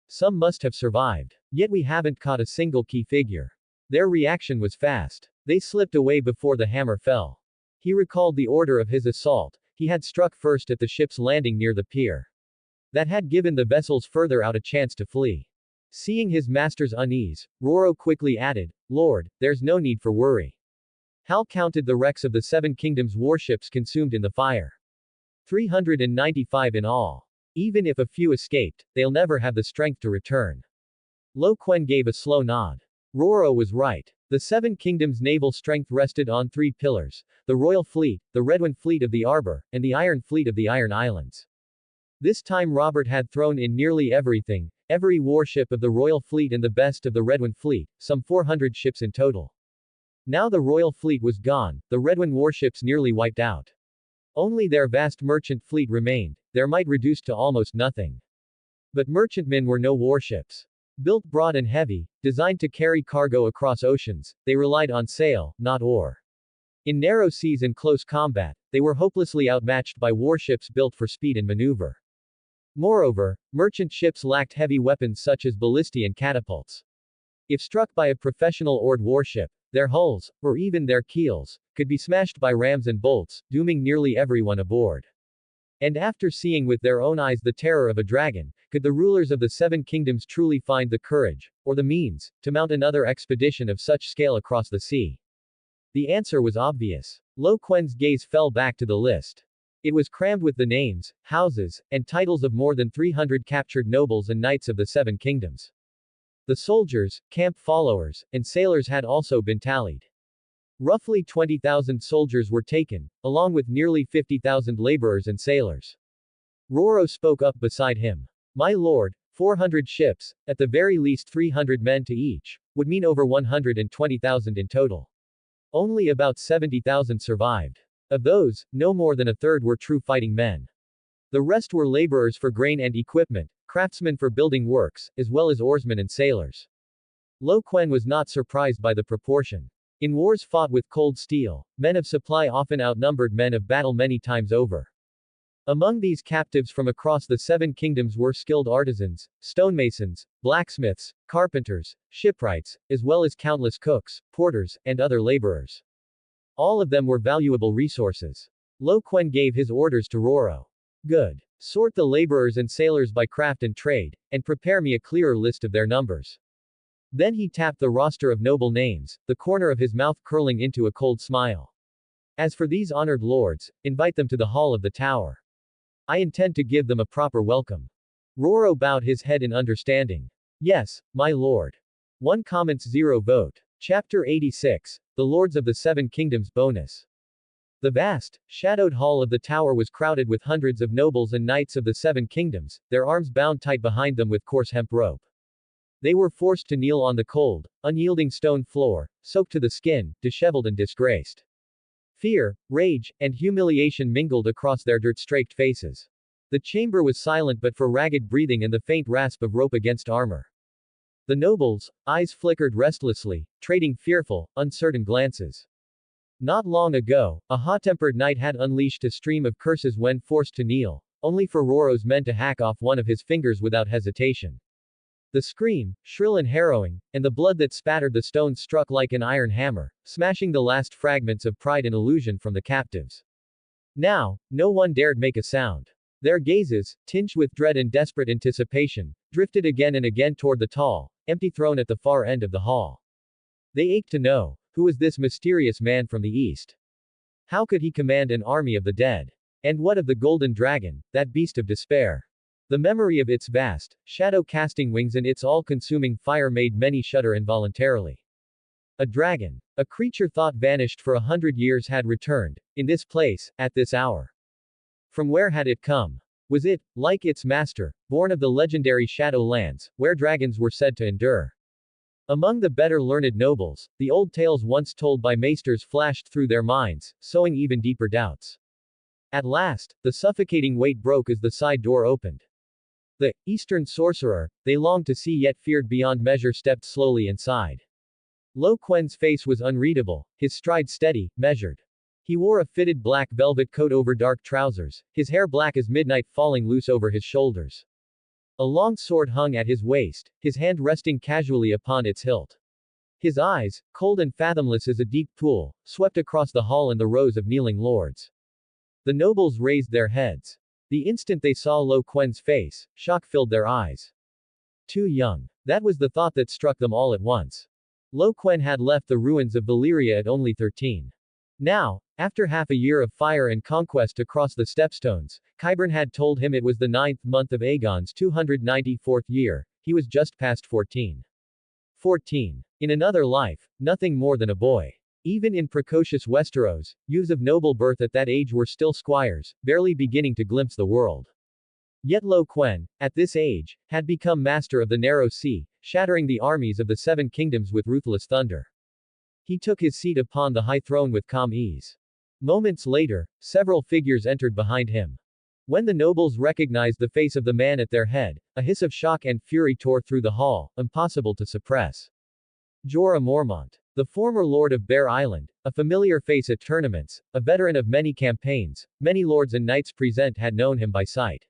Some must have survived. Yet we haven't caught a single key figure. Their reaction was fast. They slipped away before the hammer fell. He recalled the order of his assault. He had struck first at the ship's landing near the pier. That had given the vessels further out a chance to flee. Seeing his master's unease, Roro quickly added, Lord, there's no need for worry. Hal counted the wrecks of the Seven Kingdoms warships consumed in the fire. 395 in all. Even if a few escaped, they'll never have the strength to return. Quen gave a slow nod. Roro was right. The Seven Kingdoms' naval strength rested on three pillars: the Royal Fleet, the Redwyne Fleet of the Arbor, and the Iron Fleet of the Iron Islands. This time Robert had thrown in nearly everything, every warship of the Royal Fleet and the best of the Redwyne Fleet, some 400 ships in total. Now the Royal Fleet was gone, the Redwyne warships nearly wiped out. Only their vast merchant fleet remained, their might reduced to almost nothing. But merchantmen were no warships. Built broad and heavy, designed to carry cargo across oceans, they relied on sail, not oar. In narrow seas and close combat, they were hopelessly outmatched by warships built for speed and maneuver. Moreover, merchant ships lacked heavy weapons such as ballistae and catapults. If struck by a professional oared warship, their hulls, or even their keels, could be smashed by rams and bolts, dooming nearly everyone aboard. And after seeing with their own eyes the terror of a dragon, could the rulers of the Seven Kingdoms truly find the courage, or the means, to mount another expedition of such scale across the sea? The answer was obvious. Quen's gaze fell back to the list. It was crammed with the names, houses, and titles of more than 300 captured nobles and knights of the Seven Kingdoms. The soldiers, camp followers, and sailors had also been tallied. Roughly 20,000 soldiers were taken, along with nearly 50,000 laborers and sailors. Roro spoke up beside him. My lord, 400 ships, at the very least 300 men to each, would mean over 120,000 in total. Only about 70,000 survived. Of those, no more than a third were true fighting men. The rest were laborers for grain and equipment, craftsmen for building works, as well as oarsmen and sailors. Quen was not surprised by the proportion. In wars fought with cold steel, men of supply often outnumbered men of battle many times over. Among these captives from across the Seven Kingdoms were skilled artisans, stonemasons, blacksmiths, carpenters, shipwrights, as well as countless cooks, porters, and other laborers. All of them were valuable resources. Quen gave his orders to Roro. Good. Sort the laborers and sailors by craft and trade, and prepare me a clearer list of their numbers. Then he tapped the roster of noble names, the corner of his mouth curling into a cold smile. As for these honored lords, invite them to the hall of the tower. I intend to give them a proper welcome. Roro bowed his head in understanding. Yes, my lord. 1 comments 0 vote. Chapter 86, The Lords of the Seven Kingdoms bonus. The vast, shadowed hall of the tower was crowded with hundreds of nobles and knights of the Seven Kingdoms, their arms bound tight behind them with coarse hemp rope. They were forced to kneel on the cold, unyielding stone floor, soaked to the skin, disheveled and disgraced. Fear, rage, and humiliation mingled across their dirt-streaked faces. The chamber was silent but for ragged breathing and the faint rasp of rope against armor. The nobles' eyes flickered restlessly, trading fearful, uncertain glances. Not long ago, a hot-tempered knight had unleashed a stream of curses when forced to kneel, only for Roro's men to hack off one of his fingers without hesitation. The scream, shrill and harrowing, and the blood that spattered the stones struck like an iron hammer, smashing the last fragments of pride and illusion from the captives. Now, no one dared make a sound. Their gazes, tinged with dread and desperate anticipation, drifted again and again toward the tall, empty throne at the far end of the hall. They ached to know, who was this mysterious man from the east? How could he command an army of the dead? And what of the golden dragon, that beast of despair? The memory of its vast, shadow-casting wings and its all-consuming fire made many shudder involuntarily. A dragon. A creature thought vanished for 100 years had returned, in this place, at this hour. From where had it come? Was it, like its master, born of the legendary Shadow Lands, where dragons were said to endure? Among the better learned nobles, the old tales once told by maesters flashed through their minds, sowing even deeper doubts. At last, the suffocating weight broke as the side door opened. The Eastern sorcerer, they longed to see yet feared beyond measure, stepped slowly inside. Quen's face was unreadable, his stride steady, measured. He wore a fitted black velvet coat over dark trousers, his hair black as midnight falling loose over his shoulders. A long sword hung at his waist, his hand resting casually upon its hilt. His eyes, cold and fathomless as a deep pool, swept across the hall and the rows of kneeling lords. The nobles raised their heads. The instant they saw Quen's face, shock filled their eyes. Too young. That was the thought that struck them all at once. Quen had left the ruins of Valyria at only 13. Now, after half a year of fire and conquest across the Stepstones, Qyburn had told him it was the 9th month of Aegon's 294th year. He was just past 14. 14. In another life, nothing more than a boy. Even in precocious Westeros, youths of noble birth at that age were still squires, barely beginning to glimpse the world. Yet Quen, at this age, had become master of the narrow sea, shattering the armies of the Seven Kingdoms with ruthless thunder. He took his seat upon the high throne with calm ease. Moments later, several figures entered behind him. When the nobles recognized the face of the man at their head, a hiss of shock and fury tore through the hall, impossible to suppress. Jorah Mormont, the former lord of Bear Island, a familiar face at tournaments, a veteran of many campaigns, many lords and knights present had known him by sight.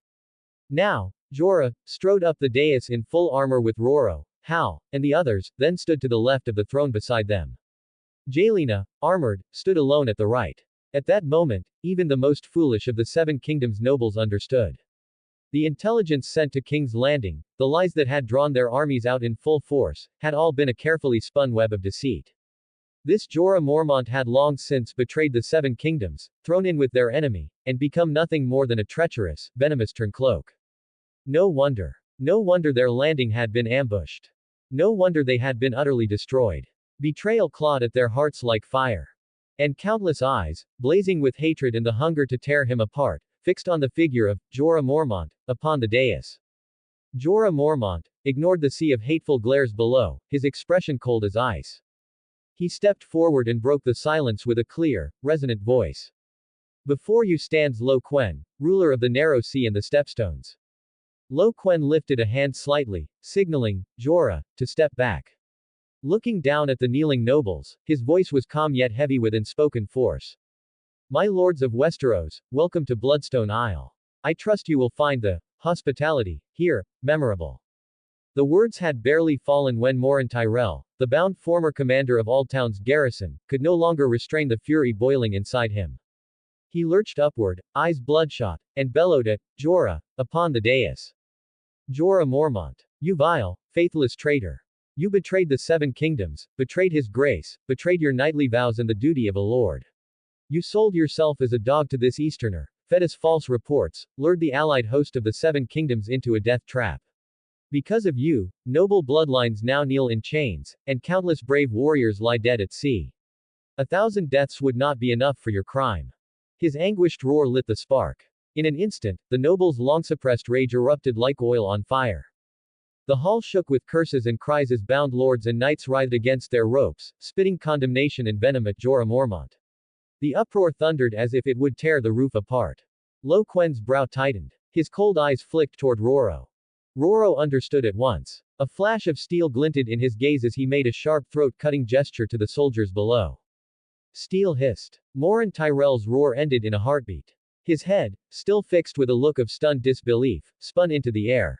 Now, Jorah strode up the dais in full armor with Roro, Hal, and the others, then stood to the left of the throne beside them. Jaelena, armored, stood alone at the right. At that moment, even the most foolish of the Seven Kingdoms nobles understood. The intelligence sent to King's Landing, the lies that had drawn their armies out in full force, had all been a carefully spun web of deceit. This Jorah Mormont had long since betrayed the Seven Kingdoms, thrown in with their enemy, and become nothing more than a treacherous, venomous turncloak. No wonder. No wonder their landing had been ambushed. No wonder they had been utterly destroyed. Betrayal clawed at their hearts like fire. And countless eyes, blazing with hatred and the hunger to tear him apart, fixed on the figure of Jorah Mormont, upon the dais. Jorah Mormont ignored the sea of hateful glares below, his expression cold as ice. He stepped forward and broke the silence with a clear, resonant voice. Before you stands Quen, ruler of the narrow sea and the stepstones. Quen lifted a hand slightly, signaling Jorah to step back. Looking down at the kneeling nobles, his voice was calm yet heavy with unspoken force. My lords of Westeros, welcome to Bloodstone Isle. I trust you will find the hospitality here memorable. The words had barely fallen when Morin Tyrell, the bound former commander of Aldtown's garrison, could no longer restrain the fury boiling inside him. He lurched upward, eyes bloodshot, and bellowed at Jorah upon the dais. Jorah Mormont, you vile, faithless traitor. You betrayed the Seven Kingdoms, betrayed his grace, betrayed your knightly vows and the duty of a lord. You sold yourself as a dog to this Easterner, fed us false reports, lured the allied host of the Seven Kingdoms into a death trap. Because of you, noble bloodlines now kneel in chains, and countless brave warriors lie dead at sea. 1,000 deaths would not be enough for your crime. His anguished roar lit the spark. In an instant, the noble's long-suppressed rage erupted like oil on fire. The hall shook with curses and cries as bound lords and knights writhed against their ropes, spitting condemnation and venom at Jorah Mormont. The uproar thundered as if it would tear the roof apart. Quen's brow tightened. His cold eyes flicked toward Roro. Roro understood at once. A flash of steel glinted in his gaze as he made a sharp throat-cutting gesture to the soldiers below. Steel hissed. Morin Tyrell's roar ended in a heartbeat. His head, still fixed with a look of stunned disbelief, spun into the air.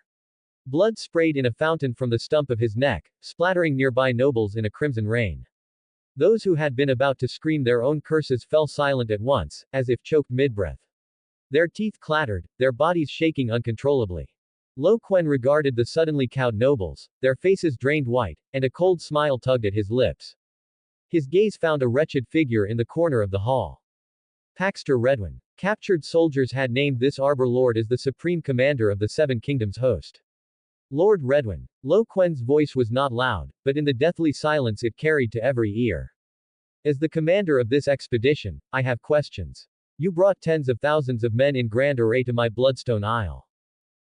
Blood sprayed in a fountain from the stump of his neck, splattering nearby nobles in a crimson rain. Those who had been about to scream their own curses fell silent at once, as if choked mid-breath. Their teeth clattered, their bodies shaking uncontrollably. Quen regarded the suddenly cowed nobles, their faces drained white, and a cold smile tugged at his lips. His gaze found a wretched figure in the corner of the hall. Paxter Redwyn. Captured soldiers had named this Arbor Lord as the supreme commander of the Seven Kingdoms host. Lord Redwyn. Quen's voice was not loud, but in the deathly silence it carried to every ear. As the commander of this expedition, I have questions. You brought tens of thousands of men in grand array to my Bloodstone Isle.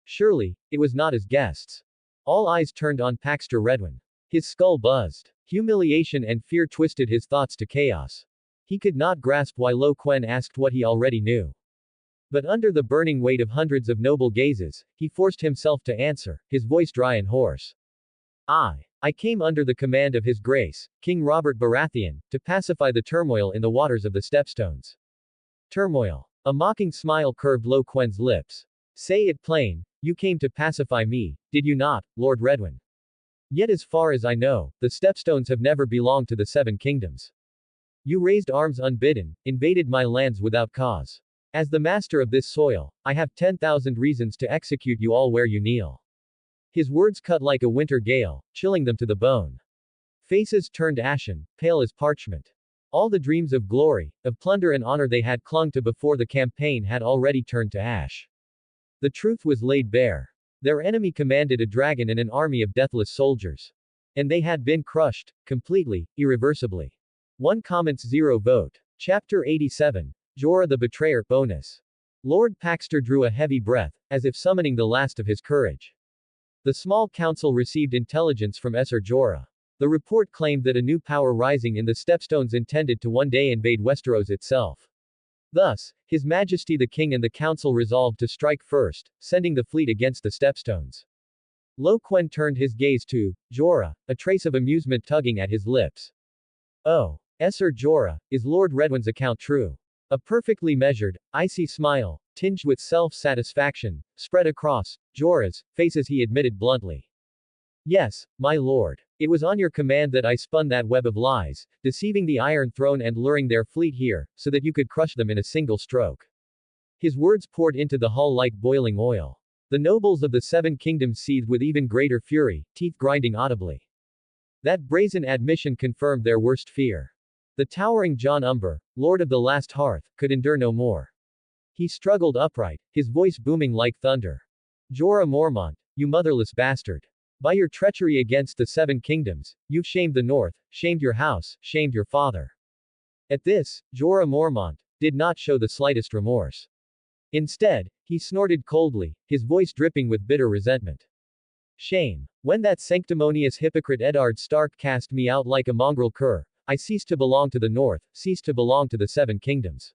Surely, it was not as guests. All eyes turned on Paxter Redwyn. His skull buzzed. Humiliation and fear twisted his thoughts to chaos. He could not grasp why Quen asked what he already knew. But under the burning weight of hundreds of noble gazes, he forced himself to answer, his voice dry and hoarse. I came under the command of His Grace, King Robert Baratheon, to pacify the turmoil in the waters of the Stepstones. Turmoil. A mocking smile curved Quen's lips. Say it plain, you came to pacify me, did you not, Lord Redwyn? Yet as far as I know, the Stepstones have never belonged to the Seven Kingdoms. You raised arms unbidden, invaded my lands without cause. As the master of this soil, I have 10,000 reasons to execute you all where you kneel. His words cut like a winter gale, chilling them to the bone. Faces turned ashen, pale as parchment. All the dreams of glory, of plunder and honor they had clung to before the campaign had already turned to ash. The truth was laid bare. Their enemy commanded a dragon and an army of deathless soldiers. And they had been crushed, completely, irreversibly. 1 comments 0 vote. Chapter 87. Jorah the Betrayer, bonus. Lord Paxter drew a heavy breath, as if summoning the last of his courage. The small council received intelligence from Essos Jorah. The report claimed that a new power rising in the Stepstones intended to one day invade Westeros itself. Thus, His Majesty the King and the Council resolved to strike first, sending the fleet against the Stepstones. Quen turned his gaze to Jorah, a trace of amusement tugging at his lips. Oh, Essos Jorah, is Lord Redwyne's account true? A perfectly measured, icy smile, tinged with self-satisfaction, spread across Jorah's face as he admitted bluntly. Yes, my lord. It was on your command that I spun that web of lies, deceiving the Iron Throne and luring their fleet here, so that you could crush them in a single stroke. His words poured into the hall like boiling oil. The nobles of the Seven Kingdoms seethed with even greater fury, teeth grinding audibly. That brazen admission confirmed their worst fear. The towering Jon Umber, Lord of the Last Hearth, could endure no more. He struggled upright, his voice booming like thunder. Jorah Mormont, you motherless bastard. By your treachery against the Seven Kingdoms, you've shamed the North, shamed your house, shamed your father. At this, Jorah Mormont did not show the slightest remorse. Instead, he snorted coldly, his voice dripping with bitter resentment. Shame. When that sanctimonious hypocrite Eddard Stark cast me out like a mongrel cur, I ceased to belong to the North, ceased to belong to the Seven Kingdoms.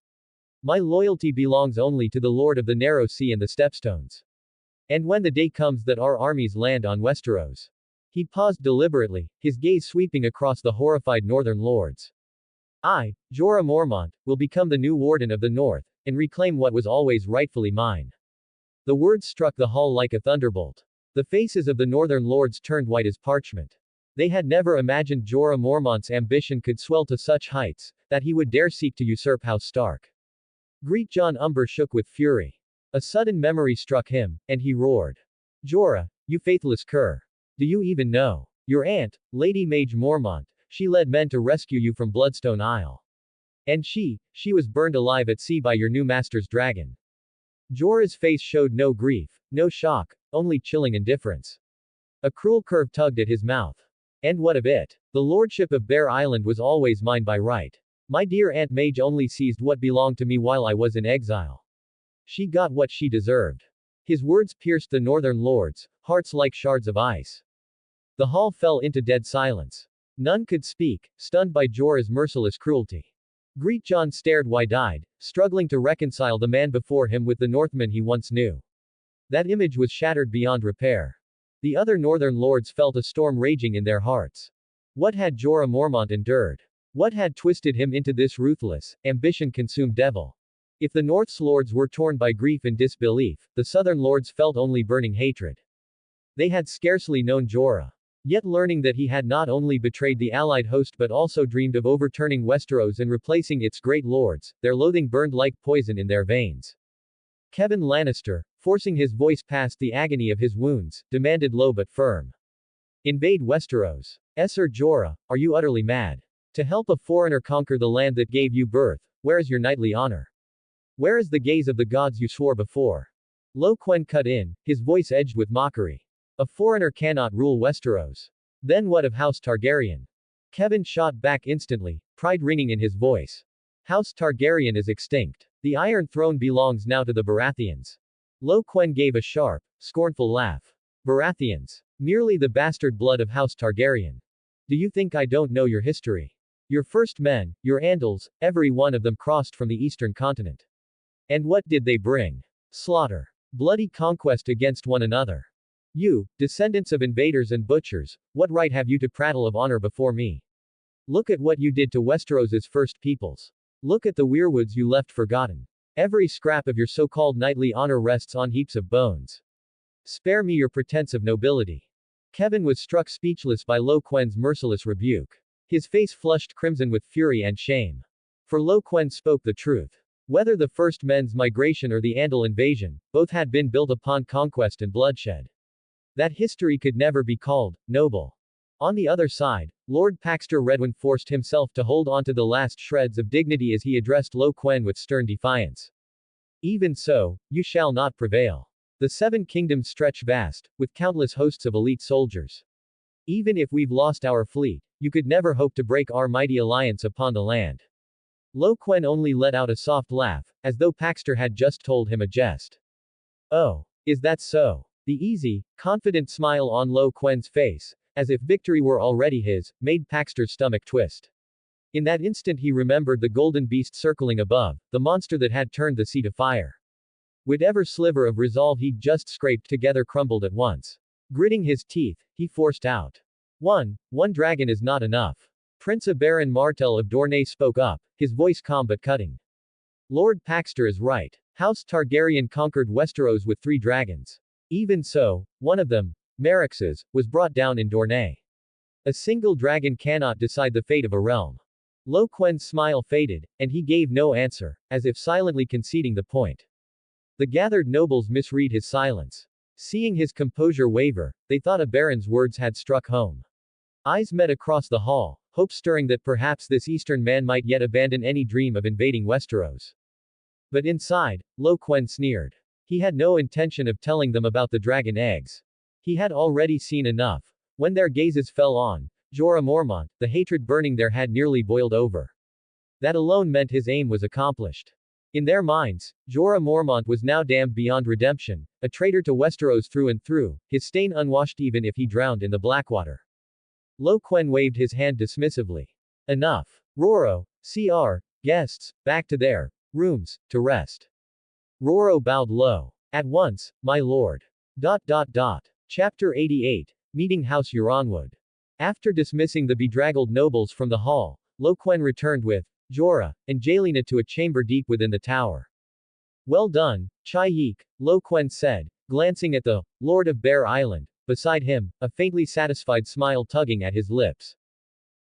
My loyalty belongs only to the Lord of the Narrow Sea and the Stepstones. And when the day comes that our armies land on Westeros. He paused deliberately, his gaze sweeping across the horrified northern lords. I, Jorah Mormont, will become the new warden of the North, and reclaim what was always rightfully mine. The words struck the hall like a thunderbolt. The faces of the northern lords turned white as parchment. They had never imagined Jorah Mormont's ambition could swell to such heights, that he would dare seek to usurp House Stark. Great Jon Umber shook with fury. A sudden memory struck him, and he roared. Jorah, you faithless cur. Do you even know? Your aunt, Lady Mage Mormont, she led men to rescue you from Bloodstone Isle. And she was burned alive at sea by your new master's dragon. Jorah's face showed no grief, no shock, only chilling indifference. A cruel curve tugged at his mouth. And what of it? The lordship of Bear Island was always mine by right. My dear Aunt Mage only seized what belonged to me while I was in exile. She got what she deserved. His words pierced the northern lords, hearts like shards of ice. The hall fell into dead silence. None could speak, stunned by Jorah's merciless cruelty. Great Jon stared wide-eyed, struggling to reconcile the man before him with the Northman he once knew. That image was shattered beyond repair. The other northern lords felt a storm raging in their hearts. What had Jorah Mormont endured? What had twisted him into this ruthless, ambition-consumed devil? If the North's lords were torn by grief and disbelief, the Southern lords felt only burning hatred. They had scarcely known Jorah. Yet learning that he had not only betrayed the allied host but also dreamed of overturning Westeros and replacing its great lords, their loathing burned like poison in their veins. Quen Lannister, forcing his voice past the agony of his wounds, demanded low but firm. Invade Westeros. Essos Jorah, are you utterly mad? To help a foreigner conquer the land that gave you birth, where is your knightly honor? Where is the gaze of the gods you swore before? Quen cut in, his voice edged with mockery. A foreigner cannot rule Westeros. Then what of House Targaryen? Quen shot back instantly, pride ringing in his voice. House Targaryen is extinct. The Iron Throne belongs now to the Baratheons. Quen gave a sharp, scornful laugh. Baratheons. Merely the bastard blood of House Targaryen. Do you think I don't know your history? Your first men, your Andals, every one of them crossed from the eastern continent. And what did they bring? Slaughter. Bloody conquest against one another. You, descendants of invaders and butchers, what right have you to prattle of honor before me? Look at what you did to Westeros's first peoples. Look at the weirwoods you left forgotten. Every scrap of your so-called knightly honor rests on heaps of bones. Spare me your pretense of nobility. Quen was struck speechless by Quen's merciless rebuke. His face flushed crimson with fury and shame. For Quen spoke the truth. Whether the first men's migration or the Andal invasion, both had been built upon conquest and bloodshed. That history could never be called noble. On the other side, Lord Paxter Redwyn forced himself to hold onto the last shreds of dignity as he addressed Lo Quen with stern defiance. Even so, you shall not prevail. The Seven Kingdoms stretch vast, with countless hosts of elite soldiers. Even if we've lost our fleet, you could never hope to break our mighty alliance upon the land. Lo Quen only let out a soft laugh, as though Paxter had just told him a jest. Oh, is that so? The easy, confident smile on Lo Quen's face, as if victory were already his, made Paxter's stomach twist. In that instant he remembered the golden beast circling above, the monster that had turned the sea to fire. Whatever sliver of resolve he'd just scraped together crumbled at once. Gritting his teeth, he forced out. One dragon is not enough. Prince Baron Martell of Dorne spoke up, his voice calm but cutting. Lord Paxter is right. House Targaryen conquered Westeros with 3 dragons. Even so, one of them, Merryx's, was brought down in Dorne. A single dragon cannot decide the fate of a realm. Lo Quen's smile faded, and he gave no answer, as if silently conceding the point. The gathered nobles misread his silence. Seeing his composure waver, they thought a baron's words had struck home. Eyes met across the hall, hope stirring that perhaps this eastern man might yet abandon any dream of invading Westeros. But inside, Lo Quen sneered. He had no intention of telling them about the dragon eggs. He had already seen enough. When their gazes fell on Jorah Mormont, the hatred burning there had nearly boiled over. That alone meant his aim was accomplished. In their minds, Jorah Mormont was now damned beyond redemption, a traitor to Westeros through and through, his stain unwashed even if he drowned in the Blackwater. Lo Quen waved his hand dismissively. Enough. Roro, Cr. Guests, back to their rooms, to rest. Roro bowed low. At once, my lord. Chapter 88, Meeting House Euronwood. After dismissing the bedraggled nobles from the hall, Lo Quen returned with Jorah and Jaelina to a chamber deep within the tower. Well done, Chayik, Lo Quen said, glancing at the Lord of Bear Island, beside him, a faintly satisfied smile tugging at his lips.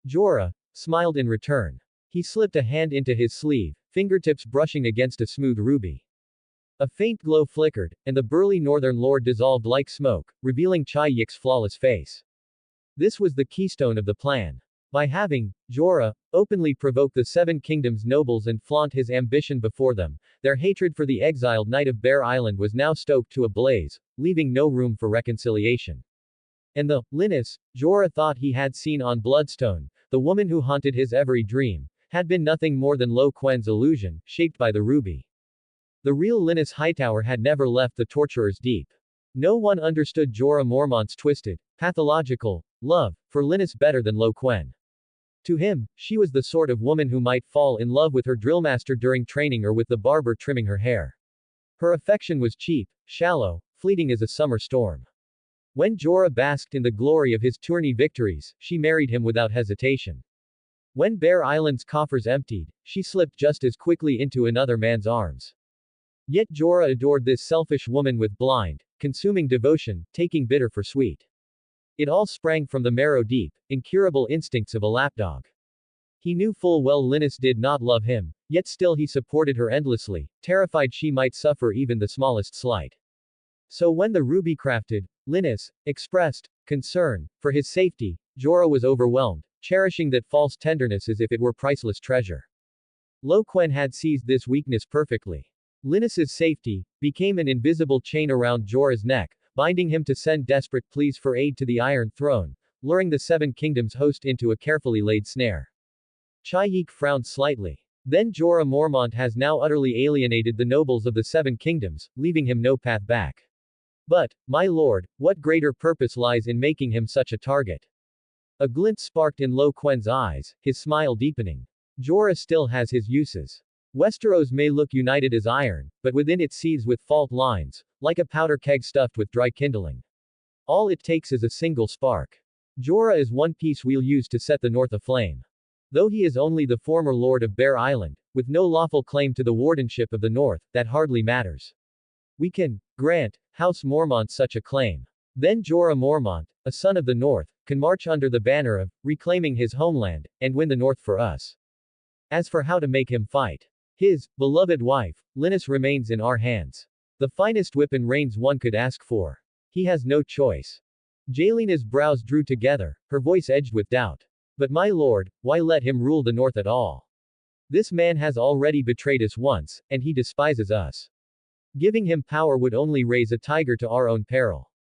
Jorah smiled in return. He slipped a hand into his sleeve, fingertips brushing against a smooth ruby. A faint glow flickered, and the burly northern lord dissolved like smoke, revealing Chayik's flawless face. This was the keystone of the plan. By having Jorah openly provoke the Seven Kingdoms nobles and flaunt his ambition before them, their hatred for the exiled knight of Bear Island was now stoked to a blaze, leaving no room for reconciliation. And the Linnis Jorah thought he had seen on Bloodstone, the woman who haunted his every dream, had been nothing more than Lo Quen's illusion, shaped by the ruby. The real Linnis Hightower had never left the torturer's deep. No one understood Jorah Mormont's twisted, pathological love for Linnis better than Lo Quen. To him, she was the sort of woman who might fall in love with her drillmaster during training or with the barber trimming her hair. Her affection was cheap, shallow, fleeting as a summer storm. When Jorah basked in the glory of his tourney victories, she married him without hesitation. When Bear Island's coffers emptied, she slipped just as quickly into another man's arms. Yet Jorah adored this selfish woman with blind, consuming devotion, taking bitter for sweet. It all sprang from the marrow deep, incurable instincts of a lapdog. He knew full well Linnis did not love him, yet still he supported her endlessly, terrified she might suffer even the smallest slight. So when the ruby-crafted Linnis expressed concern for his safety, Jorah was overwhelmed, cherishing that false tenderness as if it were priceless treasure. Lo Quen had seized this weakness perfectly. Linnis's safety became an invisible chain around Jorah's neck, binding him to send desperate pleas for aid to the Iron Throne, luring the Seven Kingdoms host into a carefully laid snare. Chayik frowned slightly. Then Jorah Mormont has now utterly alienated the nobles of the Seven Kingdoms, leaving him no path back. But, my lord, what greater purpose lies in making him such a target? A glint sparked in Lo Quen's eyes, his smile deepening. Jorah still has his uses. Westeros may look united as iron, but within it seethes with fault lines, like a powder keg stuffed with dry kindling. All it takes is a single spark. Jorah is one piece we'll use to set the north aflame. Though he is only the former lord of Bear Island, with no lawful claim to the wardenship of the north, that hardly matters. We can grant House Mormont such a claim. Then Jorah Mormont, a son of the north, can march under the banner of reclaiming his homeland, and win the north for us. As for how to make him fight, his beloved wife, Linnis remains in our hands. The finest whip and reins one could ask for. He has no choice. Jaelina's brows drew together, her voice edged with doubt. But my lord, why let him rule the north at all? This man has already betrayed us once, and he despises us. Giving him power would only raise a tiger to our own peril.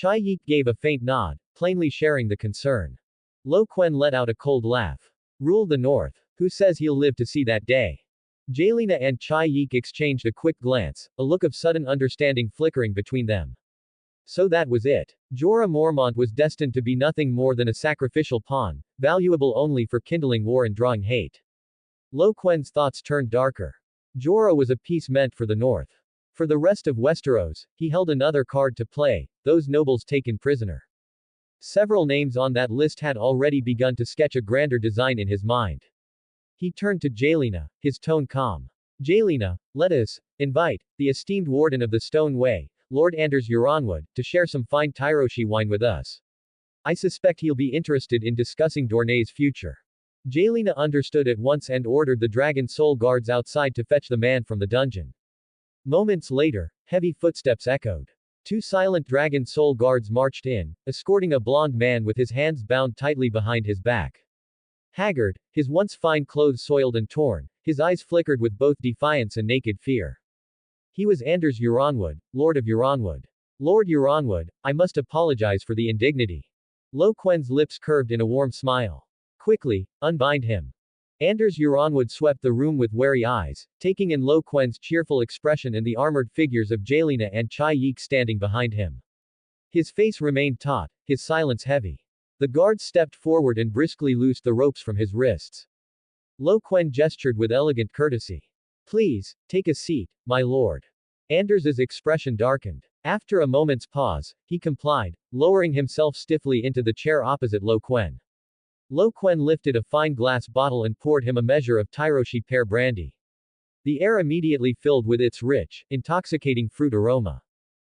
Yi gave a faint nod, plainly sharing the concern. Quen let out a cold laugh. Rule the north. Who says he'll live to see that day? Jaelina and Yi exchanged a quick glance, a look of sudden understanding flickering between them. So that was it. Jorah Mormont was destined to be nothing more than a sacrificial pawn, valuable only for kindling war and drawing hate. Quen's thoughts turned darker. Jorah was a piece meant for the north. For the rest of Westeros, he held another card to play, those nobles taken prisoner. Several names on that list had already begun to sketch a grander design in his mind. He turned to Jaelina, his tone calm. Jaelina, let us invite the esteemed warden of the Stone Way, Lord Anders Euronwood, to share some fine Tyroshi wine with us. I suspect he'll be interested in discussing Dorne's future. Jaelina understood at once and ordered the Dragon Soul guards outside to fetch the man from the dungeon. Moments later, heavy footsteps echoed. Two silent Dragon Soul guards marched in, escorting a blond man with his hands bound tightly behind his back. Haggard, his once fine clothes soiled and torn, his eyes flickered with both defiance and naked fear. He was Anders Euronwood, Lord of Euronwood. Lord Euronwood, I must apologize for the indignity. Quen's lips curved in a warm smile. Quickly, unbind him. Anders Euronwood swept the room with wary eyes, taking in Quen's cheerful expression and the armored figures of Jaelina and Yi standing behind him. His face remained taut, his silence heavy. The guards stepped forward and briskly loosed the ropes from his wrists. Quen gestured with elegant courtesy. Please, take a seat, my lord. Anders's expression darkened. After a moment's pause, he complied, lowering himself stiffly into the chair opposite Quen. Quen lifted a fine glass bottle and poured him a measure of Tyroshi pear brandy. The air immediately filled with its rich, intoxicating fruit aroma.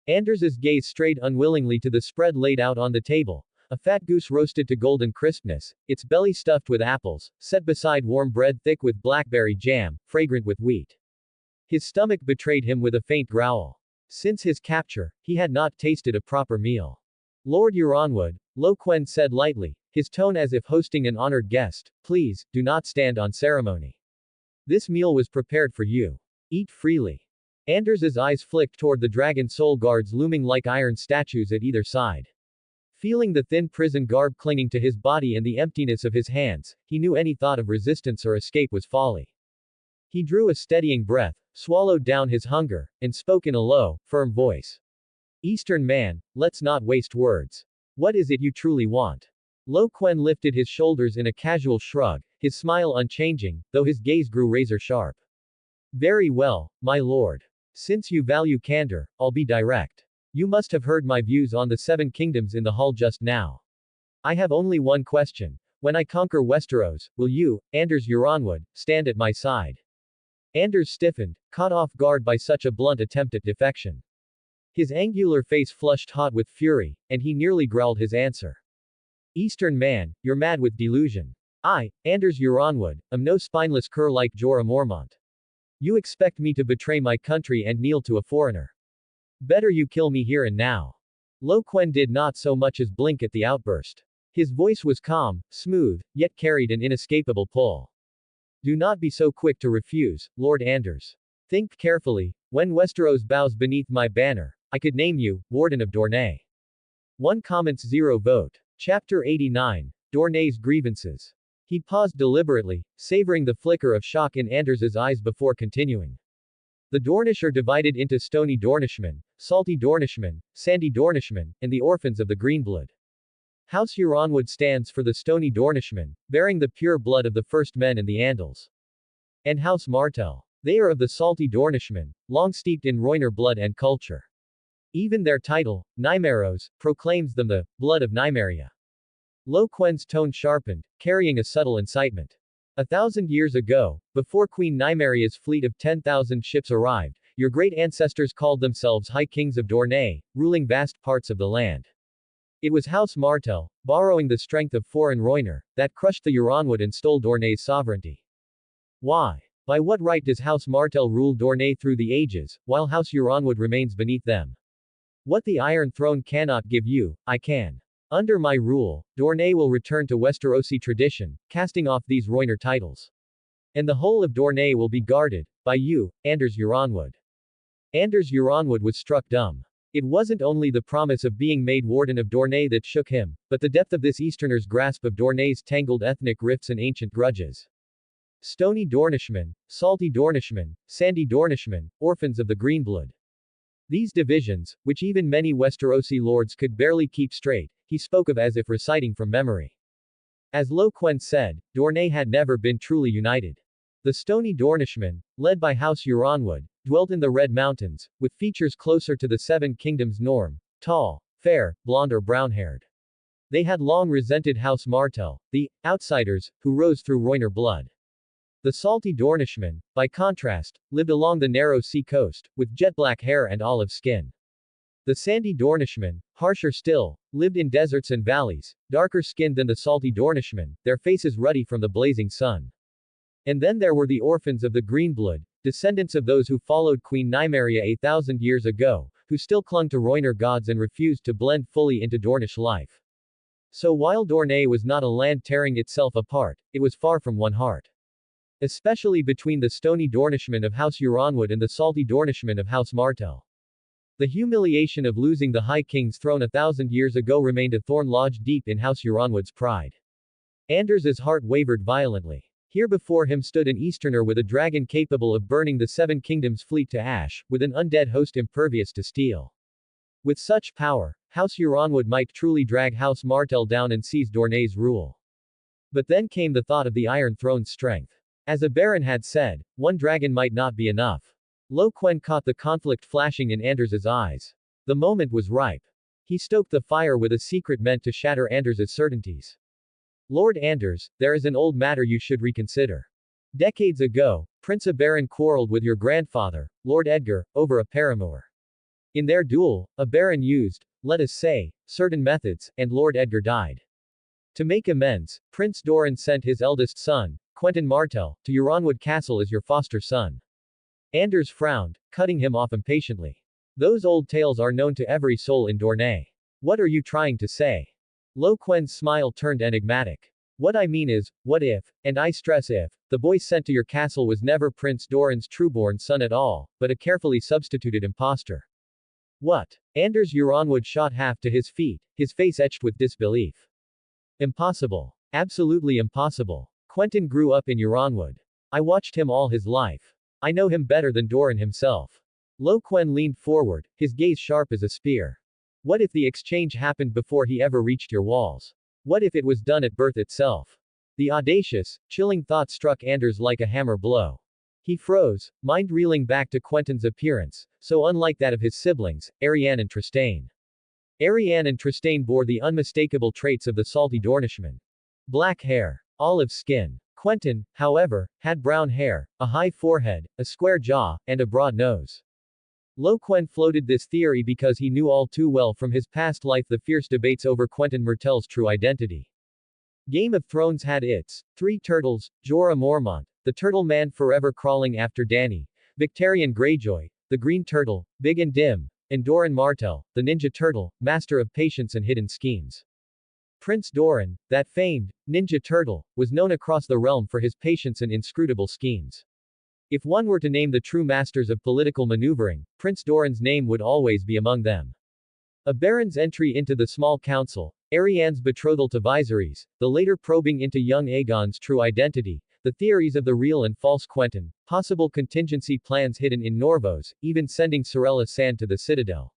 Anders's gaze strayed unwillingly to the spread laid out on the table, a fat goose roasted to golden crispness, its belly stuffed with apples, set beside warm bread thick with blackberry jam, fragrant with wheat. His stomach betrayed him with a faint growl. Since his capture, he had not tasted a proper meal. Lord Euronwood, Quen said lightly, his tone as if hosting an honored guest, please, do not stand on ceremony. This meal was prepared for you. Eat freely. Anders's eyes flicked toward the Dragon Soul guards looming like iron statues at either side. Feeling the thin prison garb clinging to his body and the emptiness of his hands, he knew any thought of resistance or escape was folly. He drew a steadying breath, swallowed down his hunger, and spoke in a low, firm voice. Eastern man, let's not waste words. What is it you truly want? Quen lifted his shoulders in a casual shrug, his smile unchanging, though his gaze grew razor sharp. Very well, my lord. Since you value candor, I'll be direct. You must have heard my views on the Seven Kingdoms in the hall just now. I have only one question. When I conquer Westeros, will you, Anders Euronwood, stand at my side? Anders stiffened, caught off guard by such a blunt attempt at defection. His angular face flushed hot with fury, and he nearly growled his answer. Eastern man, you're mad with delusion. I, Anders Euronwood, am no spineless cur like Jorah Mormont. You expect me to betray my country and kneel to a foreigner. Better you kill me here and now. Quen did not so much as blink at the outburst. His voice was calm, smooth, yet carried an inescapable pull. Do not be so quick to refuse, Lord Anders. Think carefully. When Westeros bows beneath my banner, I could name you, Warden of Dorne. 1 comments 0 vote. Chapter 89. Dorne's grievances. He paused deliberately, savoring the flicker of shock in Anders's eyes before continuing. The Dornish are divided into stony Dornishmen, salty Dornishmen, sandy Dornishmen, and the orphans of the Greenblood. House Euronwood stands for the stony Dornishmen, bearing the pure blood of the first men in the Andals. And House Martell. They are of the salty Dornishmen, long steeped in Rhoynar blood and culture. Even their title, Nymeros, proclaims them the blood of Nymeria. Quen's tone sharpened, carrying a subtle incitement. 1,000 years ago, before Queen Nymeria's fleet of 10,000 ships arrived, your great ancestors called themselves High Kings of Dorne, ruling vast parts of the land. It was House Martell, borrowing the strength of foreign Rhoynar, that crushed the Euronwood and stole Dorne's sovereignty. Why? By what right does House Martell rule Dorne through the ages, while House Euronwood remains beneath them? What the Iron Throne cannot give you, I can. Under my rule, Dorne will return to Westerosi tradition, casting off these Rhoynar titles. And the whole of Dorne will be guarded, by you, Anders Euronwood. Anders Euronwood was struck dumb. It wasn't only the promise of being made Warden of Dorne that shook him, but the depth of this Easterner's grasp of Dorne's tangled ethnic rifts and ancient grudges. Stony Dornishmen, salty Dornishmen, sandy Dornishmen, orphans of the Greenblood. These divisions, which even many Westerosi lords could barely keep straight, he spoke of as if reciting from memory. As Quen said, Dorne had never been truly united. The Stony Dornishmen, led by House Euronwood, dwelt in the Red Mountains, with features closer to the Seven Kingdoms norm, tall, fair, blonde or brown-haired. They had long resented House Martell, the outsiders, who rose through Rhoynar blood. The salty Dornishmen, by contrast, lived along the narrow sea coast, with jet-black hair and olive skin. The sandy Dornishmen, harsher still, lived in deserts and valleys, darker skinned than the salty Dornishmen, their faces ruddy from the blazing sun. And then there were the orphans of the Greenblood, descendants of those who followed Queen Nymeria 1,000 years ago, who still clung to Rhoynar gods and refused to blend fully into Dornish life. So while Dorne was not a land tearing itself apart, it was far from one heart. Especially between the stony Dornishmen of House Euronwood and the salty Dornishmen of House Martell. The humiliation of losing the High King's throne 1,000 years ago remained a thorn lodged deep in House Euronwood's pride. Anders's heart wavered violently. Here before him stood an Easterner with a dragon capable of burning the Seven Kingdoms fleet to ash, with an undead host impervious to steel. With such power, House Euronwood might truly drag House Martell down and seize Dorne's rule. But then came the thought of the Iron Throne's strength. As a baron had said, one dragon might not be enough. Quen caught the conflict flashing in Anders's eyes. The moment was ripe. He stoked the fire with a secret meant to shatter Anders's certainties. Lord Anders, there is an old matter you should reconsider. Decades ago, Prince Aberon quarreled with your grandfather, Lord Edgar, over a paramour. In their duel, Aberon used, let us say, certain methods, and Lord Edgar died. To make amends, Prince Doran sent his eldest son, Quentyn Martell, to Euronwood Castle as your foster son. Anders frowned, cutting him off impatiently. Those old tales are known to every soul in Dorne. What are you trying to say? Quen's smile turned enigmatic. What I mean is, what if, and I stress if, the boy sent to your castle was never Prince Doran's trueborn son at all, but a carefully substituted impostor? What? Anders Euronwood shot half to his feet, his face etched with disbelief. Impossible. Absolutely impossible. Quentyn grew up in Euronwood. I watched him all his life. I know him better than Doran himself. Quen leaned forward, his gaze sharp as a spear. What if the exchange happened before he ever reached your walls? What if it was done at birth itself? The audacious, chilling thought struck Anders like a hammer blow. He froze, mind reeling back to Quentyn's appearance, so unlike that of his siblings, Arianne and Trystane. Arianne and Trystane bore the unmistakable traits of the salty Dornishman. Black hair, olive skin. Quentyn, however, had brown hair, a high forehead, a square jaw, and a broad nose. Quen floated this theory because he knew all too well from his past life the fierce debates over Quentyn Martell's true identity. Game of Thrones had its three turtles, Jorah Mormont, the turtle man forever crawling after Dany, Victarion Greyjoy, the green turtle, big and dim, and Doran Martell, the ninja turtle, master of patience and hidden schemes. Prince Doran, that famed ninja turtle, was known across the realm for his patience and inscrutable schemes. If one were to name the true masters of political maneuvering, Prince Doran's name would always be among them. Aberon's entry into the small council, Arianne's betrothal to Viserys, the later probing into young Aegon's true identity, the theories of the real and false Quentyn, possible contingency plans hidden in Norvos, even sending Sorella Sand to the Citadel.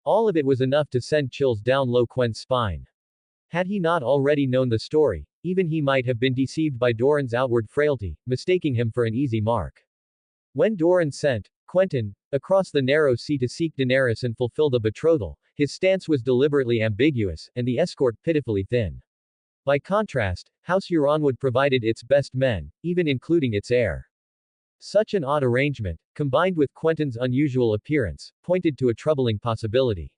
All of it was enough to send chills down Quen's spine. Had he not already known the story, even he might have been deceived by Doran's outward frailty, mistaking him for an easy mark. When Doran sent Quentyn across the narrow sea to seek Daenerys and fulfill the betrothal, his stance was deliberately ambiguous, and the escort pitifully thin. By contrast, House Euronwood provided its best men, even including its heir. Such an odd arrangement, combined with Quentyn's unusual appearance, pointed to a troubling possibility.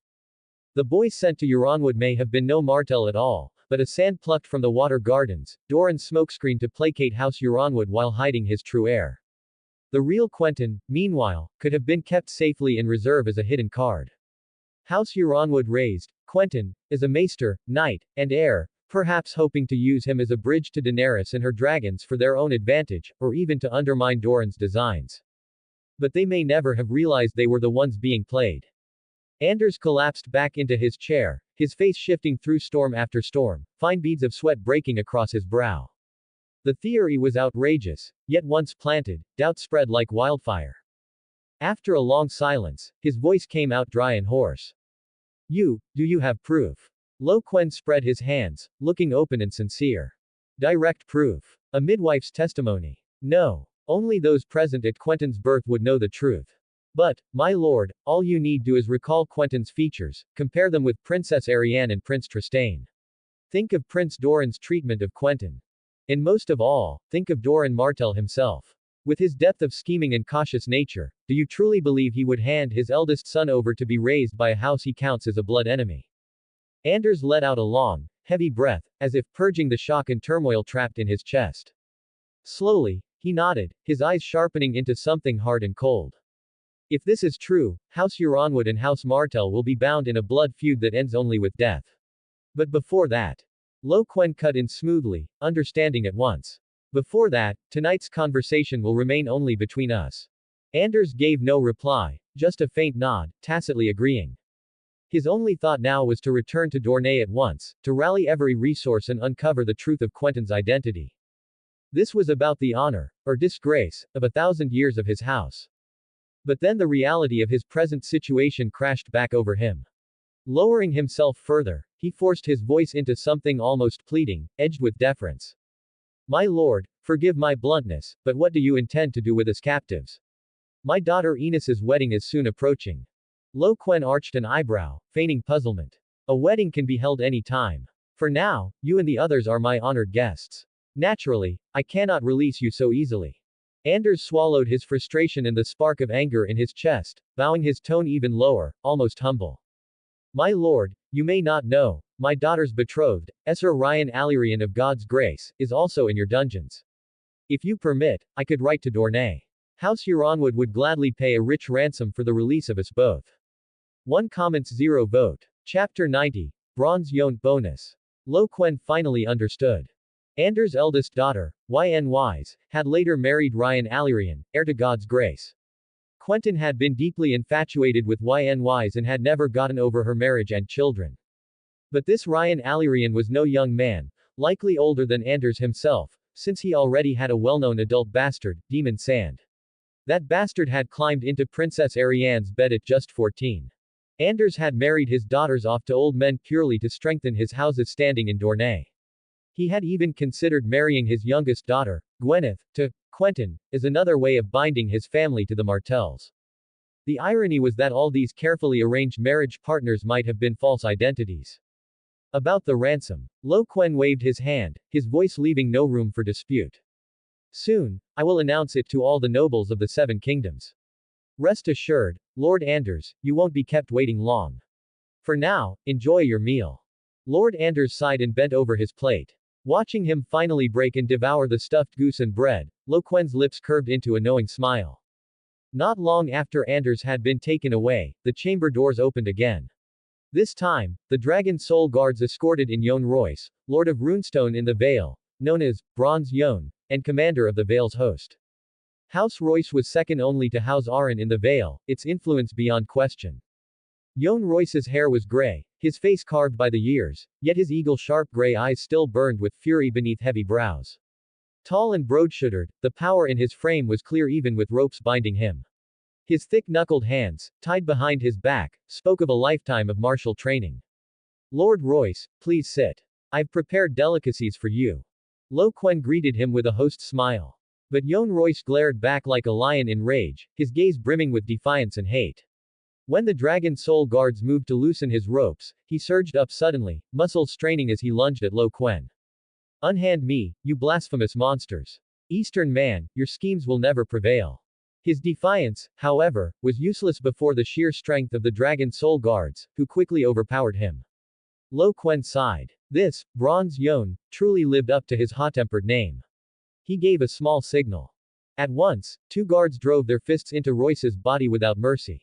The boy sent to Euronwood may have been no Martell at all, but a sand plucked from the water gardens, Doran's smokescreen to placate House Euronwood while hiding his true heir. The real Quentyn, meanwhile, could have been kept safely in reserve as a hidden card. House Huronwood raised Quentyn as a maester, knight, and heir, perhaps hoping to use him as a bridge to Daenerys and her dragons for their own advantage, or even to undermine Doran's designs. But they may never have realized they were the ones being played. Anders collapsed back into his chair, his face shifting through storm after storm, fine beads of sweat breaking across his brow. The theory was outrageous, yet once planted, doubt spread like wildfire. After a long silence, his voice came out dry and hoarse. Do you have proof? Quen spread his hands, looking open and sincere. Direct proof. A midwife's testimony. No. Only those present at Quentyn's birth would know the truth. But, my lord, all you need do is recall Quentyn's features, compare them with Princess Arianne and Prince Trystane. Think of Prince Doran's treatment of Quentyn. And most of all, think of Doran Martell himself. With his depth of scheming and cautious nature, do you truly believe he would hand his eldest son over to be raised by a house he counts as a blood enemy? Anders let out a long, heavy breath, as if purging the shock and turmoil trapped in his chest. Slowly, he nodded, his eyes sharpening into something hard and cold. If this is true, House Huronwood and House Martell will be bound in a blood feud that ends only with death. But before that, Quen cut in smoothly, understanding at once. Before that, tonight's conversation will remain only between us. Anders gave no reply, just a faint nod, tacitly agreeing. His only thought now was to return to Dorne at once, to rally every resource and uncover the truth of Quentyn's identity. This was about the honor, or disgrace, of 1,000 years of his house. But then the reality of his present situation crashed back over him. Lowering himself further, he forced his voice into something almost pleading, edged with deference. My lord, forgive my bluntness, but what do you intend to do with us captives? My daughter Enos's wedding is soon approaching. Quen arched an eyebrow, feigning puzzlement. A wedding can be held any time. For now, you and the others are my honored guests. Naturally, I cannot release you so easily. Anders swallowed his frustration and the spark of anger in his chest, bowing his tone even lower, almost humble. My lord, you may not know, my daughter's betrothed, Essos Ryan Valyrian of God's grace, is also in your dungeons. If you permit, I could write to Dorne. House Huronwood would gladly pay a rich ransom for the release of us both. 1 comments 0 vote. Chapter 90. Bronze Yone Bonus. Quen finally understood. Anders' eldest daughter, Yn Wise, had later married Ryan Valyrian, heir to God's grace. Quentyn had been deeply infatuated with Yn Wise and had never gotten over her marriage and children. But this Ryan Valyrian was no young man, likely older than Anders himself, since he already had a well-known adult bastard, Demon Sand. That bastard had climbed into Princess Arianne's bed at just 14. Anders had married his daughters off to old men purely to strengthen his house's standing in Dorne. He had even considered marrying his youngest daughter, Gwyneth, to Quentyn, as another way of binding his family to the Martells. The irony was that all these carefully arranged marriage partners might have been false identities. About the ransom, Quen waved his hand, his voice leaving no room for dispute. Soon, I will announce it to all the nobles of the 7 kingdoms. Rest assured, Lord Anders, you won't be kept waiting long. For now, enjoy your meal. Lord Anders sighed and bent over his plate. Watching him finally break and devour the stuffed goose and bread, Quen's lips curved into a knowing smile. Not long after Anders had been taken away, the chamber doors opened again. This time, the Dragon Soul Guards escorted in Yone Royce, Lord of Runestone in the Vale, known as Bronze Yone, and commander of the Vale's host. House Royce was second only to House Aran in the Vale, its influence beyond question. Yone Royce's hair was gray, his face carved by the years, yet his eagle-sharp gray eyes still burned with fury beneath heavy brows. Tall and broad-shouldered, the power in his frame was clear even with ropes binding him. His thick-knuckled hands, tied behind his back, spoke of a lifetime of martial training. Lord Royce, please sit. I've prepared delicacies for you. Quen greeted him with a host's smile. But Yone Royce glared back like a lion in rage, his gaze brimming with defiance and hate. When the Dragon Soul Guards moved to loosen his ropes, he surged up suddenly, muscles straining as he lunged at Quen. Unhand me, you blasphemous monsters. Eastern man, your schemes will never prevail. His defiance, however, was useless before the sheer strength of the Dragon Soul Guards, who quickly overpowered him. Quen sighed. This, Bronze Yone, truly lived up to his hot-tempered name. He gave a small signal. At once, 2 guards drove their fists into Royce's body without mercy.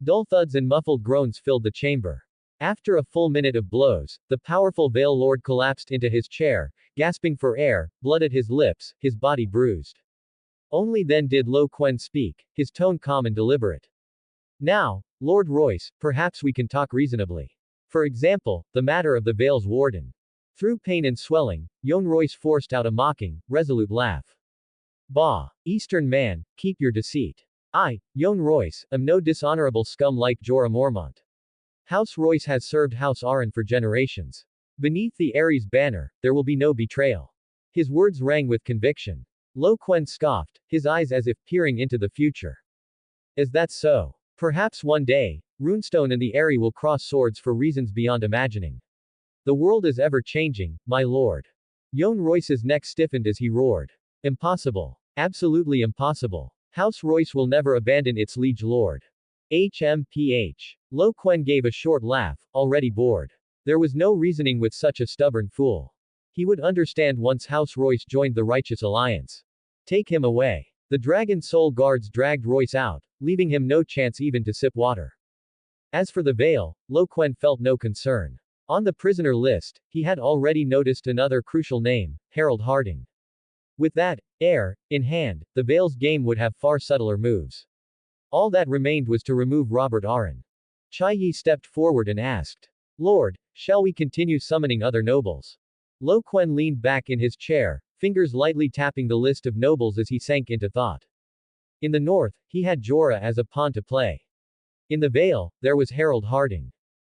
Dull thuds and muffled groans filled the chamber. After a full minute of blows, the powerful Vale Lord collapsed into his chair, gasping for air, blood at his lips, his body bruised. Only then did Quen speak, his tone calm and deliberate. Now, Lord Royce, perhaps we can talk reasonably. For example, the matter of the Vale's warden. Through pain and swelling, Yohn Royce forced out a mocking, resolute laugh. Bah! Eastern man, keep your deceit. I, Yohn Royce, am no dishonorable scum like Jorah Mormont. House Royce has served House Arryn for generations. Beneath the Ares banner, there will be no betrayal. His words rang with conviction. Quen scoffed, his eyes as if peering into the future. Is that so? Perhaps one day, Runestone and the Aerie will cross swords for reasons beyond imagining. The world is ever changing, my lord. Yohn Royce's neck stiffened as he roared. Impossible. Absolutely impossible. House Royce will never abandon its liege lord. HMPH. Quen gave a short laugh, already bored. There was no reasoning with such a stubborn fool. He would understand once House Royce joined the righteous alliance. Take him away. The Dragon Soul guards dragged Royce out, leaving him no chance even to sip water. As for the Vale, Quen felt no concern. On the prisoner list, he had already noticed another crucial name, Harold Harding. With that, heir, in hand, the Vale's game would have far subtler moves. All that remained was to remove Robert Arryn. Yi stepped forward and asked. Lord, shall we continue summoning other nobles? Quen leaned back in his chair, fingers lightly tapping the list of nobles as he sank into thought. In the north, he had Jorah as a pawn to play. In the Vale, there was Harold Harding.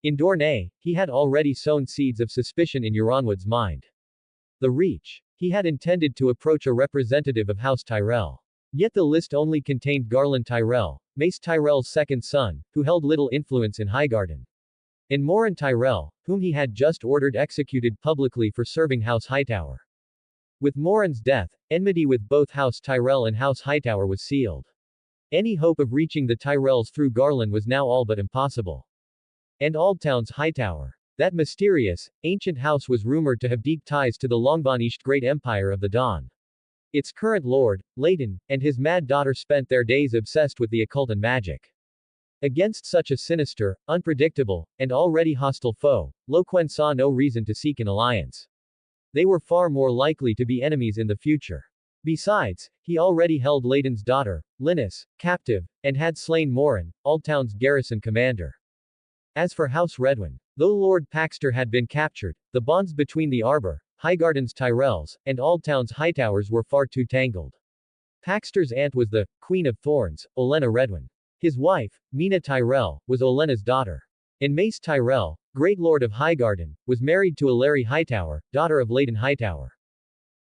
In Dorne, he had already sown seeds of suspicion in Euronwood's mind. The Reach. He had intended to approach a representative of House Tyrell. Yet the list only contained Garland Tyrell, Mace Tyrell's second son, who held little influence in Highgarden. And Morin Tyrell, whom he had just ordered executed publicly for serving House Hightower. With Morin's death, enmity with both House Tyrell and House Hightower was sealed. Any hope of reaching the Tyrells through Garland was now all but impossible. And Aldtown's Hightower. That mysterious, ancient house was rumored to have deep ties to the Longvanished great empire of the Dawn. Its current lord, Leighton, and his mad daughter spent their days obsessed with the occult and magic. Against such a sinister, unpredictable, and already hostile foe, Quen saw no reason to seek an alliance. They were far more likely to be enemies in the future. Besides, he already held Leighton's daughter, Linnis, captive, and had slain Morin, Aldtown's garrison commander. As for House Redwyn, though Lord Paxter had been captured, the bonds between the Arbor, Highgarden's Tyrells, and Aldtown's Hightowers were far too tangled. Paxter's aunt was the Queen of Thorns, Olenna Redwyn. His wife, Mina Tyrell, was Olenna's daughter. And Mace Tyrell, Great Lord of Highgarden, was married to Alary Hightower, daughter of Leighton Hightower.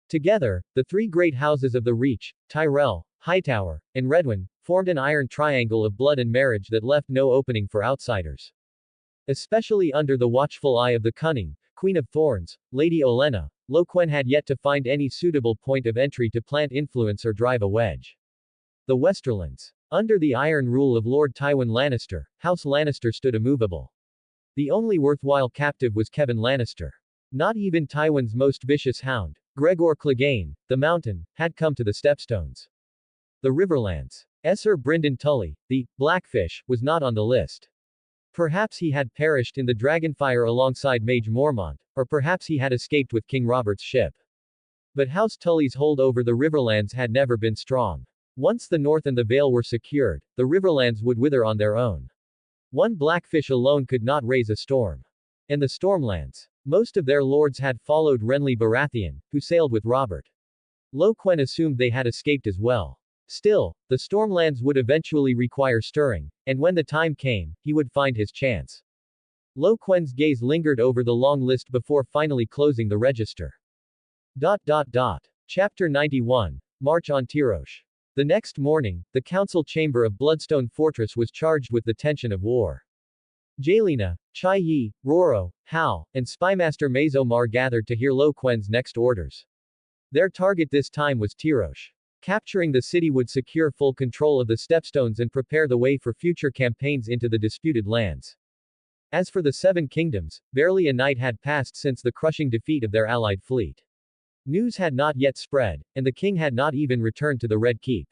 Together, the three great houses of the Reach, Tyrell, Hightower, and Redwyn, formed an iron triangle of blood and marriage that left no opening for outsiders. Especially under the watchful eye of the cunning Queen of Thorns, Lady Olenna, Quen had yet to find any suitable point of entry to plant influence or drive a wedge. The Westerlands. Under the iron rule of Lord Tywin Lannister, House Lannister stood immovable. The only worthwhile captive was Kevan Lannister. Not even Tywin's most vicious hound, Gregor Clegane, the Mountain, had come to the Stepstones. The Riverlands. Esser Brynden Tully, the Blackfish, was not on the list. Perhaps he had perished in the Dragonfire alongside Mage Mormont, or perhaps he had escaped with King Robert's ship. But House Tully's hold over the Riverlands had never been strong. Once the North and the Vale were secured, the Riverlands would wither on their own. One Blackfish alone could not raise a storm. And the Stormlands. Most of their lords had followed Renly Baratheon, who sailed with Robert. Quen assumed they had escaped as well. Still, the Stormlands would eventually require stirring, and when the time came, he would find his chance. Quen's gaze lingered over the long list before finally closing the register. Chapter 91. March on Tyrosh. The next morning, the council chamber of Bloodstone Fortress was charged with the tension of war. Jaelina, Yi, Roro, Hal, and Spymaster Mazo Mar gathered to hear Quen's next orders. Their target this time was Tyrosh. Capturing the city would secure full control of the Stepstones and prepare the way for future campaigns into the disputed lands. As for the Seven Kingdoms, barely a night had passed since the crushing defeat of their allied fleet. News had not yet spread, and the king had not even returned to the Red Keep.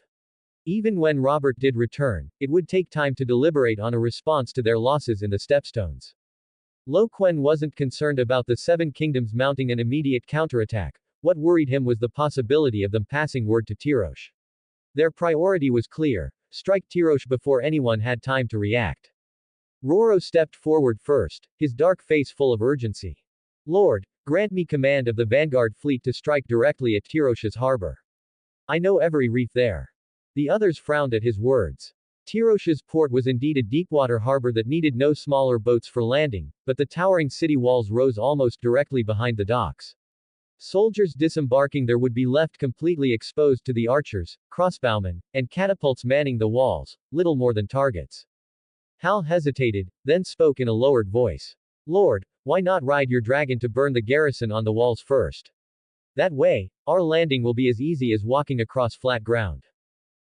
Even when Robert did return, it would take time to deliberate on a response to their losses in the Stepstones. Quen wasn't concerned about the Seven Kingdoms mounting an immediate counterattack. What worried him was the possibility of them passing word to Tyrosh. Their priority was clear: strike Tyrosh before anyone had time to react. Roro stepped forward first, his dark face full of urgency. Lord, grant me command of the vanguard fleet to strike directly at Tyrosh's harbor. I know every reef there. The others frowned at his words. Tyrosh's port was indeed a deepwater harbor that needed no smaller boats for landing, but the towering city walls rose almost directly behind the docks. Soldiers disembarking there would be left completely exposed to the archers, crossbowmen, and catapults manning the walls, little more than targets. Hal hesitated, then spoke in a lowered voice. Lord, why not ride your dragon to burn the garrison on the walls first? That way, our landing will be as easy as walking across flat ground.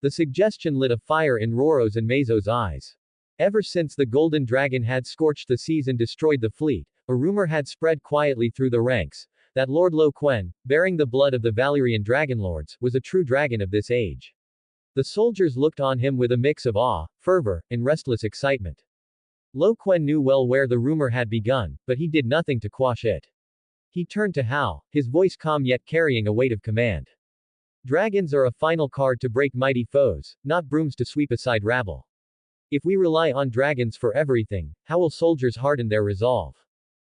The suggestion lit a fire in Roro's and Mazo's eyes. Ever since the Golden Dragon had scorched the seas and destroyed the fleet, a rumor had spread quietly through the ranks, that Lord Quen, bearing the blood of the Valyrian Dragonlords, was a true dragon of this age. The soldiers looked on him with a mix of awe, fervor, and restless excitement. Quen knew well where the rumor had begun, but he did nothing to quash it. He turned to Hal, his voice calm yet carrying a weight of command. Dragons are a final card to break mighty foes, not brooms to sweep aside rabble. If we rely on dragons for everything, how will soldiers harden their resolve?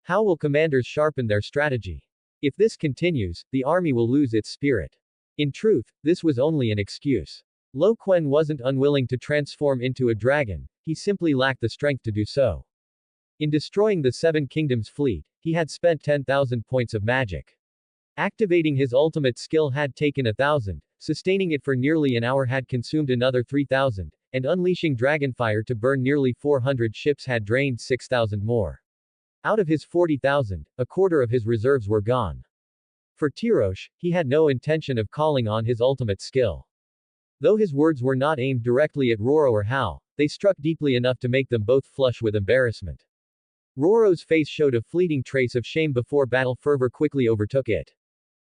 How will commanders sharpen their strategy? If this continues, the army will lose its spirit. In truth, this was only an excuse. Quen wasn't unwilling to transform into a dragon, he simply lacked the strength to do so. In destroying the Seven Kingdoms fleet, he had spent 10,000 points of magic. Activating his ultimate skill had taken 1,000, sustaining it for nearly an hour had consumed another 3,000, and unleashing dragonfire to burn nearly 400 ships had drained 6,000 more. Out of his 40,000, a quarter of his reserves were gone. For Tyrosh, he had no intention of calling on his ultimate skill. Though his words were not aimed directly at Roro or Hal, they struck deeply enough to make them both flush with embarrassment. Roro's face showed a fleeting trace of shame before battle fervor quickly overtook it.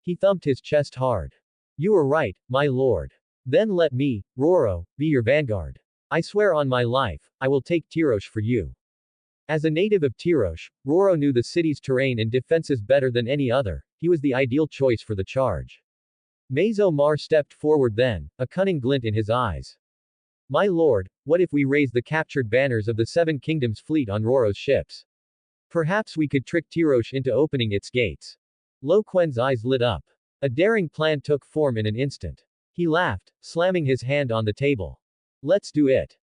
He thumped his chest hard. You are right, my lord. Then let me, Roro, be your vanguard. I swear on my life, I will take Tyrosh for you. As a native of Tyrosh, Roro knew the city's terrain and defenses better than any other. He was the ideal choice for the charge. Mazo Mar stepped forward then, a cunning glint in his eyes. My lord, what if we raise the captured banners of the Seven Kingdoms fleet on Roro's ships? Perhaps we could trick Tyrosh into opening its gates. Quen's eyes lit up. A daring plan took form in an instant. He laughed, slamming his hand on the table. Let's do it.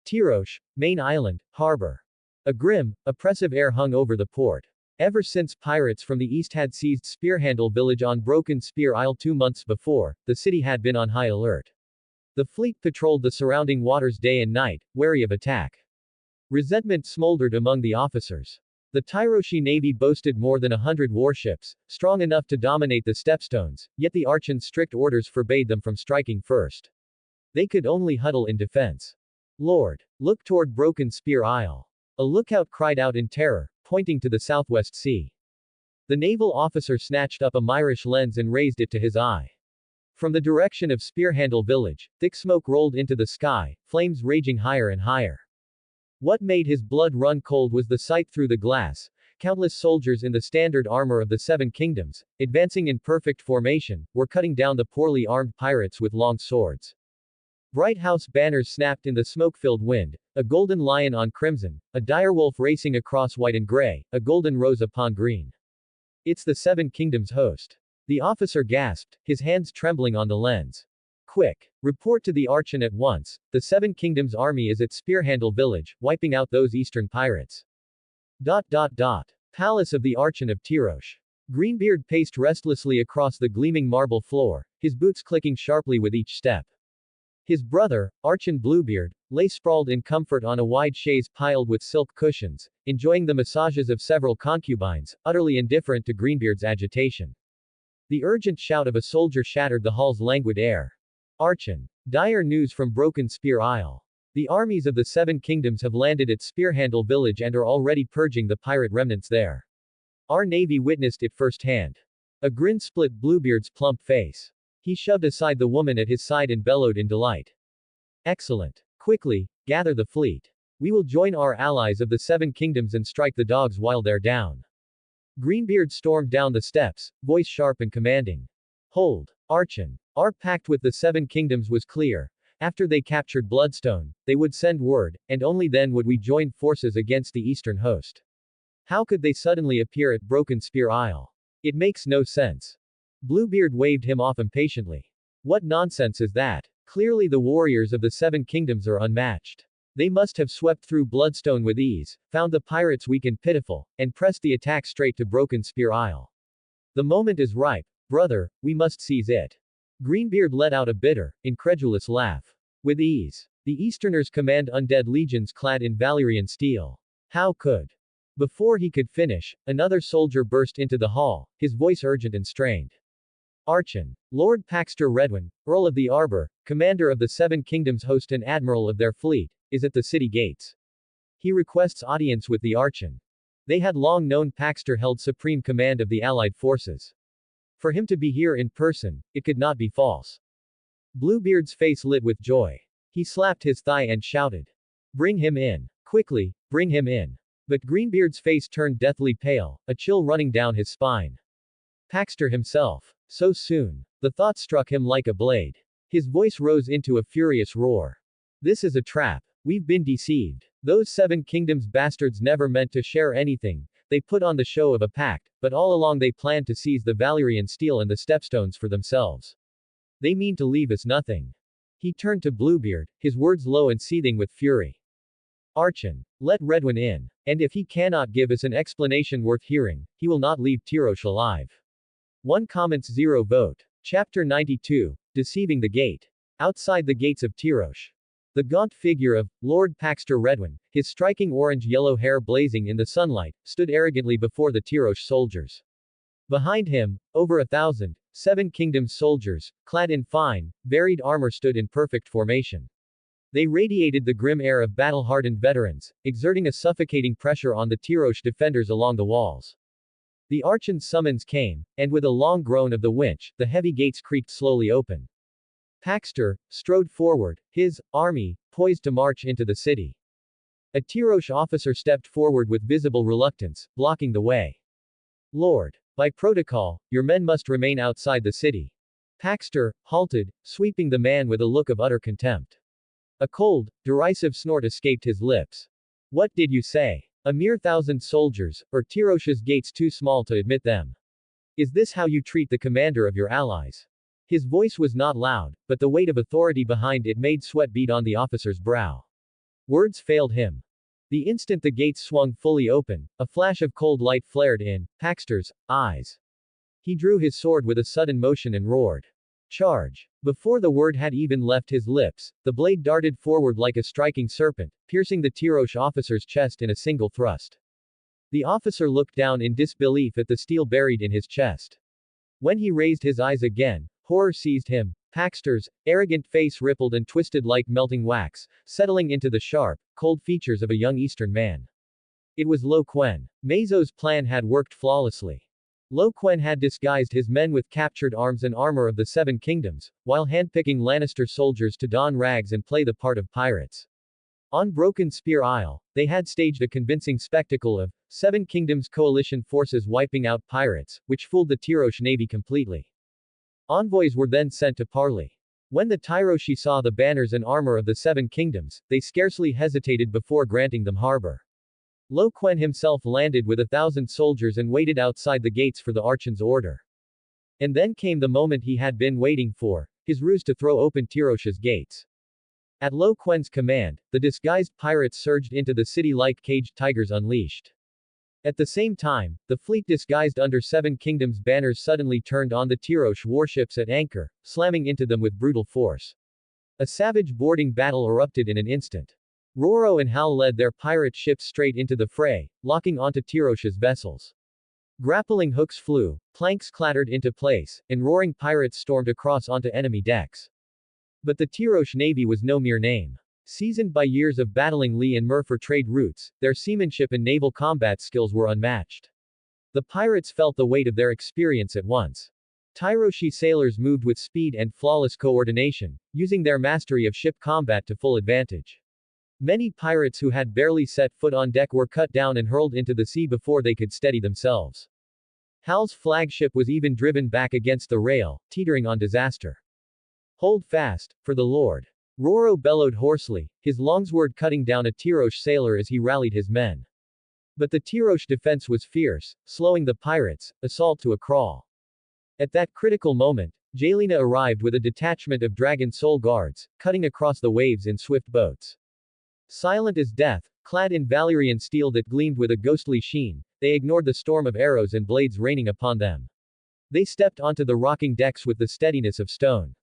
Tyrosh, main island, harbor. A grim, oppressive air hung over the port. Ever since pirates from the east had seized Spearhandle village on Broken Spear Isle 2 months before, the city had been on high alert. The fleet patrolled the surrounding waters day and night, wary of attack. Resentment smoldered among the officers. The Tyroshi navy boasted more than 100 warships, strong enough to dominate the Stepstones, yet the Archon's strict orders forbade them from striking first. They could only huddle in defense. Lord, look toward Broken Spear Isle. A lookout cried out in terror, pointing to the southwest sea. The naval officer snatched up a Myrish lens and raised it to his eye. From the direction of Spearhandle village, thick smoke rolled into the sky, flames raging higher and higher. What made his blood run cold was the sight through the glass. Countless soldiers in the standard armor of the Seven Kingdoms, advancing in perfect formation, were cutting down the poorly armed pirates with long swords. Bright house banners snapped in the smoke-filled wind, a golden lion on crimson, a direwolf racing across white and gray, a golden rose upon green. It's the Seven Kingdoms host. The officer gasped, his hands trembling on the lens. Quick! Report to the Archon at once, the Seven Kingdoms army is at Spearhandle village, wiping out those eastern pirates. Palace of the Archon of Tyrosh. Greenbeard paced restlessly across the gleaming marble floor, his boots clicking sharply with each step. His brother, Archon Bluebeard, lay sprawled in comfort on a wide chaise piled with silk cushions, enjoying the massages of several concubines, utterly indifferent to Greenbeard's agitation. The urgent shout of a soldier shattered the hall's languid air. Archon. Dire news from Broken Spear Isle. The armies of the Seven Kingdoms have landed at Spearhandle village and are already purging the pirate remnants there. Our navy witnessed it firsthand. A grin split Bluebeard's plump face. He shoved aside the woman at his side and bellowed in delight. Excellent. Quickly, gather the fleet. We will join our allies of the Seven Kingdoms and strike the dogs while they're down. Greenbeard stormed down the steps, voice sharp and commanding. Hold, Archon. Our pact with the Seven Kingdoms was clear. After they captured Bloodstone, they would send word, and only then would we join forces against the eastern host. How could they suddenly appear at Broken Spear Isle? It makes no sense. Bluebeard waved him off impatiently. What nonsense is that? Clearly the warriors of the Seven Kingdoms are unmatched. They must have swept through Bloodstone with ease, found the pirates weak and pitiful, and pressed the attack straight to Broken Spear Isle. The moment is ripe, brother, we must seize it. Greenbeard let out a bitter, incredulous laugh. With ease. The Easterners command undead legions clad in Valyrian steel. How could? Before he could finish, another soldier burst into the hall, his voice urgent and strained. Archon. Lord Paxter Redwyn, Earl of the Arbor, commander of the Seven Kingdoms host and admiral of their fleet, is at the city gates. He requests audience with the Archon. They had long known Paxter held supreme command of the allied forces. For him to be here in person, it could not be false. Bluebeard's face lit with joy. He slapped his thigh and shouted. Bring him in. Quickly, bring him in. But Greenbeard's face turned deathly pale, a chill running down his spine. Paxter himself. So soon. The thought struck him like a blade. His voice rose into a furious roar. This is a trap. We've been deceived. Those Seven Kingdoms bastards never meant to share anything. They put on the show of a pact, but all along they planned to seize the Valyrian steel and the stepstones for themselves. They mean to leave us nothing. He turned to Bluebeard, his words low and seething with fury. Archon. Let Redwyn in. And if he cannot give us an explanation worth hearing, he will not leave Tyrosh alive. 1 comments 0 vote. Chapter 92. Deceiving the Gate. Outside the gates of Tyrosh. The gaunt figure of Lord Paxter Redwyn, his striking orange-yellow hair blazing in the sunlight, stood arrogantly before the Tyrosh soldiers. Behind him, over 1,000, Seven Kingdoms soldiers, clad in fine, varied armor stood in perfect formation. They radiated the grim air of battle-hardened veterans, exerting a suffocating pressure on the Tyrosh defenders along the walls. The Archon's summons came, and with a long groan of the winch, the heavy gates creaked slowly open. Paxter strode forward, his army poised to march into the city. A Tyrosh officer stepped forward with visible reluctance, blocking the way. Lord, by protocol, your men must remain outside the city. Paxter halted, sweeping the man with a look of utter contempt. A cold, derisive snort escaped his lips. What did you say? A mere 1,000 soldiers, or Tyrosh's gates too small to admit them? Is this how you treat the commander of your allies? His voice was not loud, but the weight of authority behind it made sweat bead on the officer's brow. Words failed him. The instant the gates swung fully open, a flash of cold light flared in Paxter's eyes. He drew his sword with a sudden motion and roared. Charge! Before the word had even left his lips, the blade darted forward like a striking serpent, piercing the Tyrosh officer's chest in a single thrust. The officer looked down in disbelief at the steel buried in his chest. When he raised his eyes again, horror seized him. Paxter's arrogant face rippled and twisted like melting wax, settling into the sharp, cold features of a young Eastern man. It was Quen. Mazo's plan had worked flawlessly. Quen had disguised his men with captured arms and armor of the Seven Kingdoms, while handpicking Lannister soldiers to don rags and play the part of pirates. On Broken Spear Isle, they had staged a convincing spectacle of Seven Kingdoms coalition forces wiping out pirates, which fooled the Tyrosh navy completely. Envoys were then sent to parley. When the Tyroshi saw the banners and armor of the Seven Kingdoms, they scarcely hesitated before granting them harbor. Quen himself landed with 1,000 soldiers and waited outside the gates for the Archon's order. And then came the moment he had been waiting for, his ruse to throw open Tyrosh's gates. At Quen's command, the disguised pirates surged into the city like caged tigers unleashed. At the same time, the fleet disguised under Seven Kingdoms banners suddenly turned on the Tyrosh warships at anchor, slamming into them with brutal force. A savage boarding battle erupted in an instant. Roro and Hal led their pirate ships straight into the fray, locking onto Tyrosh's vessels. Grappling hooks flew, planks clattered into place, and roaring pirates stormed across onto enemy decks. But the Tyrosh navy was no mere name. Seasoned by years of battling Lee and Mer for trade routes, their seamanship and naval combat skills were unmatched. The pirates felt the weight of their experience at once. Tyroshi sailors moved with speed and flawless coordination, using their mastery of ship combat to full advantage. Many pirates who had barely set foot on deck were cut down and hurled into the sea before they could steady themselves. Hal's flagship was even driven back against the rail, teetering on disaster. Hold fast, for the Lord. Roro bellowed hoarsely, his longsword cutting down a Tyrosh sailor as he rallied his men. But the Tyrosh defense was fierce, slowing the pirates' assault to a crawl. At that critical moment, Jelena arrived with a detachment of Dragon Soul Guards, cutting across the waves in swift boats. Silent as death, clad in Valyrian steel that gleamed with a ghostly sheen, they ignored the storm of arrows and blades raining upon them. They stepped onto the rocking decks with the steadiness of stone.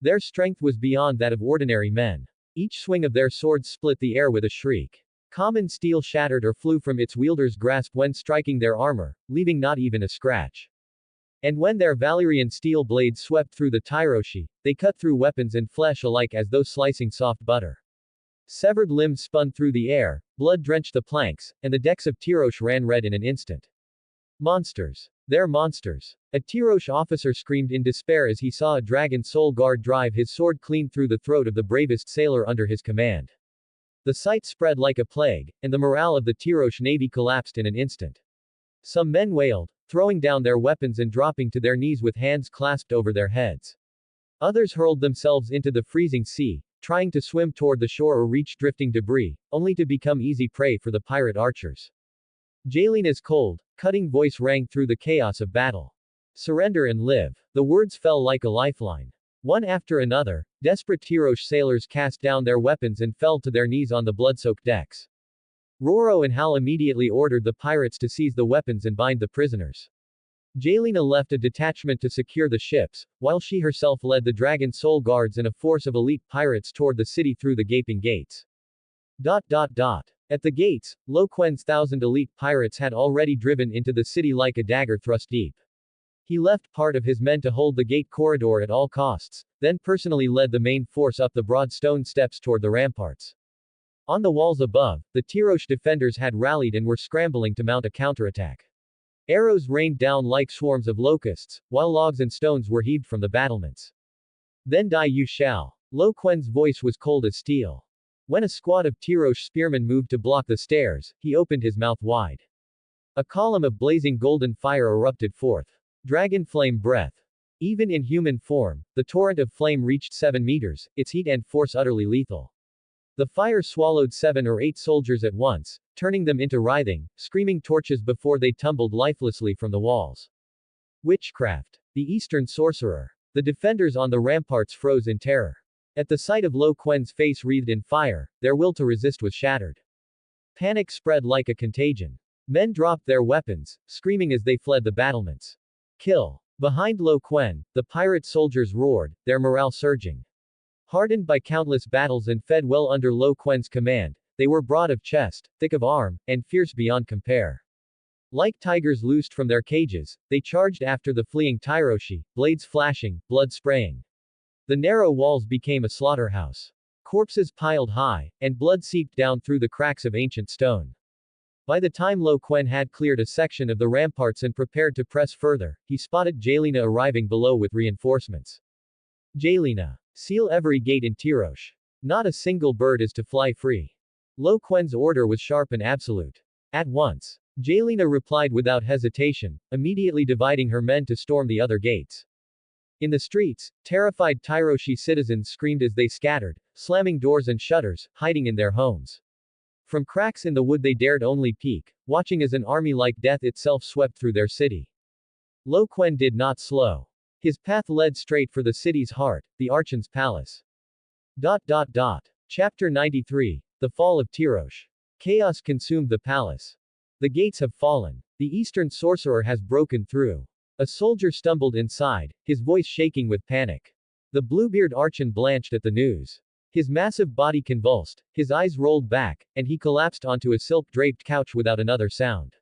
Their strength was beyond that of ordinary men. Each swing of their swords split the air with a shriek. Common steel shattered or flew from its wielder's grasp when striking their armor, leaving not even a scratch. And when their Valyrian steel blades swept through the Tyroshi, they cut through weapons and flesh alike as though slicing soft butter. Severed limbs spun through the air, blood drenched the planks, and the decks of Tyrosh ran red in an instant. Monsters. They're monsters. A Tyrosh officer screamed in despair as he saw a Dragon Soul Guard drive his sword clean through the throat of the bravest sailor under his command. The sight spread like a plague, and the morale of the Tyrosh navy collapsed in an instant. Some men wailed, throwing down their weapons and dropping to their knees with hands clasped over their heads. Others hurled themselves into the freezing sea, trying to swim toward the shore or reach drifting debris, only to become easy prey for the pirate archers. Jelena's cold, cutting voice rang through the chaos of battle. Surrender and live. The words fell like a lifeline. One after another, desperate Tyrosh sailors cast down their weapons and fell to their knees on the blood-soaked decks. Roro and Hal immediately ordered the pirates to seize the weapons and bind the prisoners. Jelena left a detachment to secure the ships, while she herself led the Dragon Soul Guards and a force of elite pirates toward the city through the gaping gates. At the gates, Quen's 1,000 elite pirates had already driven into the city like a dagger thrust deep. He left part of his men to hold the gate corridor at all costs, then personally led the main force up the broad stone steps toward the ramparts. On the walls above, the Tyrosh defenders had rallied and were scrambling to mount a counterattack. Arrows rained down like swarms of locusts, while logs and stones were heaved from the battlements. Then die you shall. Quen's voice was cold as steel. When a squad of Tyrosh spearmen moved to block the stairs, he opened his mouth wide. A column of blazing golden fire erupted forth. Dragon flame breath. Even in human form, the torrent of flame reached 7 meters, its heat and force utterly lethal. The fire swallowed 7 or 8 soldiers at once, turning them into writhing, screaming torches before they tumbled lifelessly from the walls. Witchcraft. The Eastern sorcerer. The defenders on the ramparts froze in terror. At the sight of Quen's face wreathed in fire, their will to resist was shattered. Panic spread like a contagion. Men dropped their weapons, screaming as they fled the battlements. Kill. Behind Quen, the pirate soldiers roared, their morale surging. Hardened by countless battles and fed well under Quen's command, they were broad of chest, thick of arm, and fierce beyond compare. Like tigers loosed from their cages, they charged after the fleeing Tyroshi, blades flashing, blood spraying. The narrow walls became a slaughterhouse. Corpses piled high, and blood seeped down through the cracks of ancient stone. By the time Quen had cleared a section of the ramparts and prepared to press further, he spotted Jelena arriving below with reinforcements. Jelena. Seal every gate in Tyrosh. Not a single bird is to fly free. Quen's order was sharp and absolute. At once. Jelena replied without hesitation, immediately dividing her men to storm the other gates. In the streets, terrified Tyroshi citizens screamed as they scattered, slamming doors and shutters, hiding in their homes. From cracks in the wood they dared only peek, watching as an army like death itself swept through their city. Quen did not slow. His path led straight for the city's heart, the Archon's palace. Chapter 93. The Fall of Tyrosh. Chaos consumed the palace. The gates have fallen. The Eastern sorcerer has broken through. A soldier stumbled inside, his voice shaking with panic. The Bluebeard Archon blanched at the news. His massive body convulsed, his eyes rolled back, and he collapsed onto a silk-draped couch without another sound.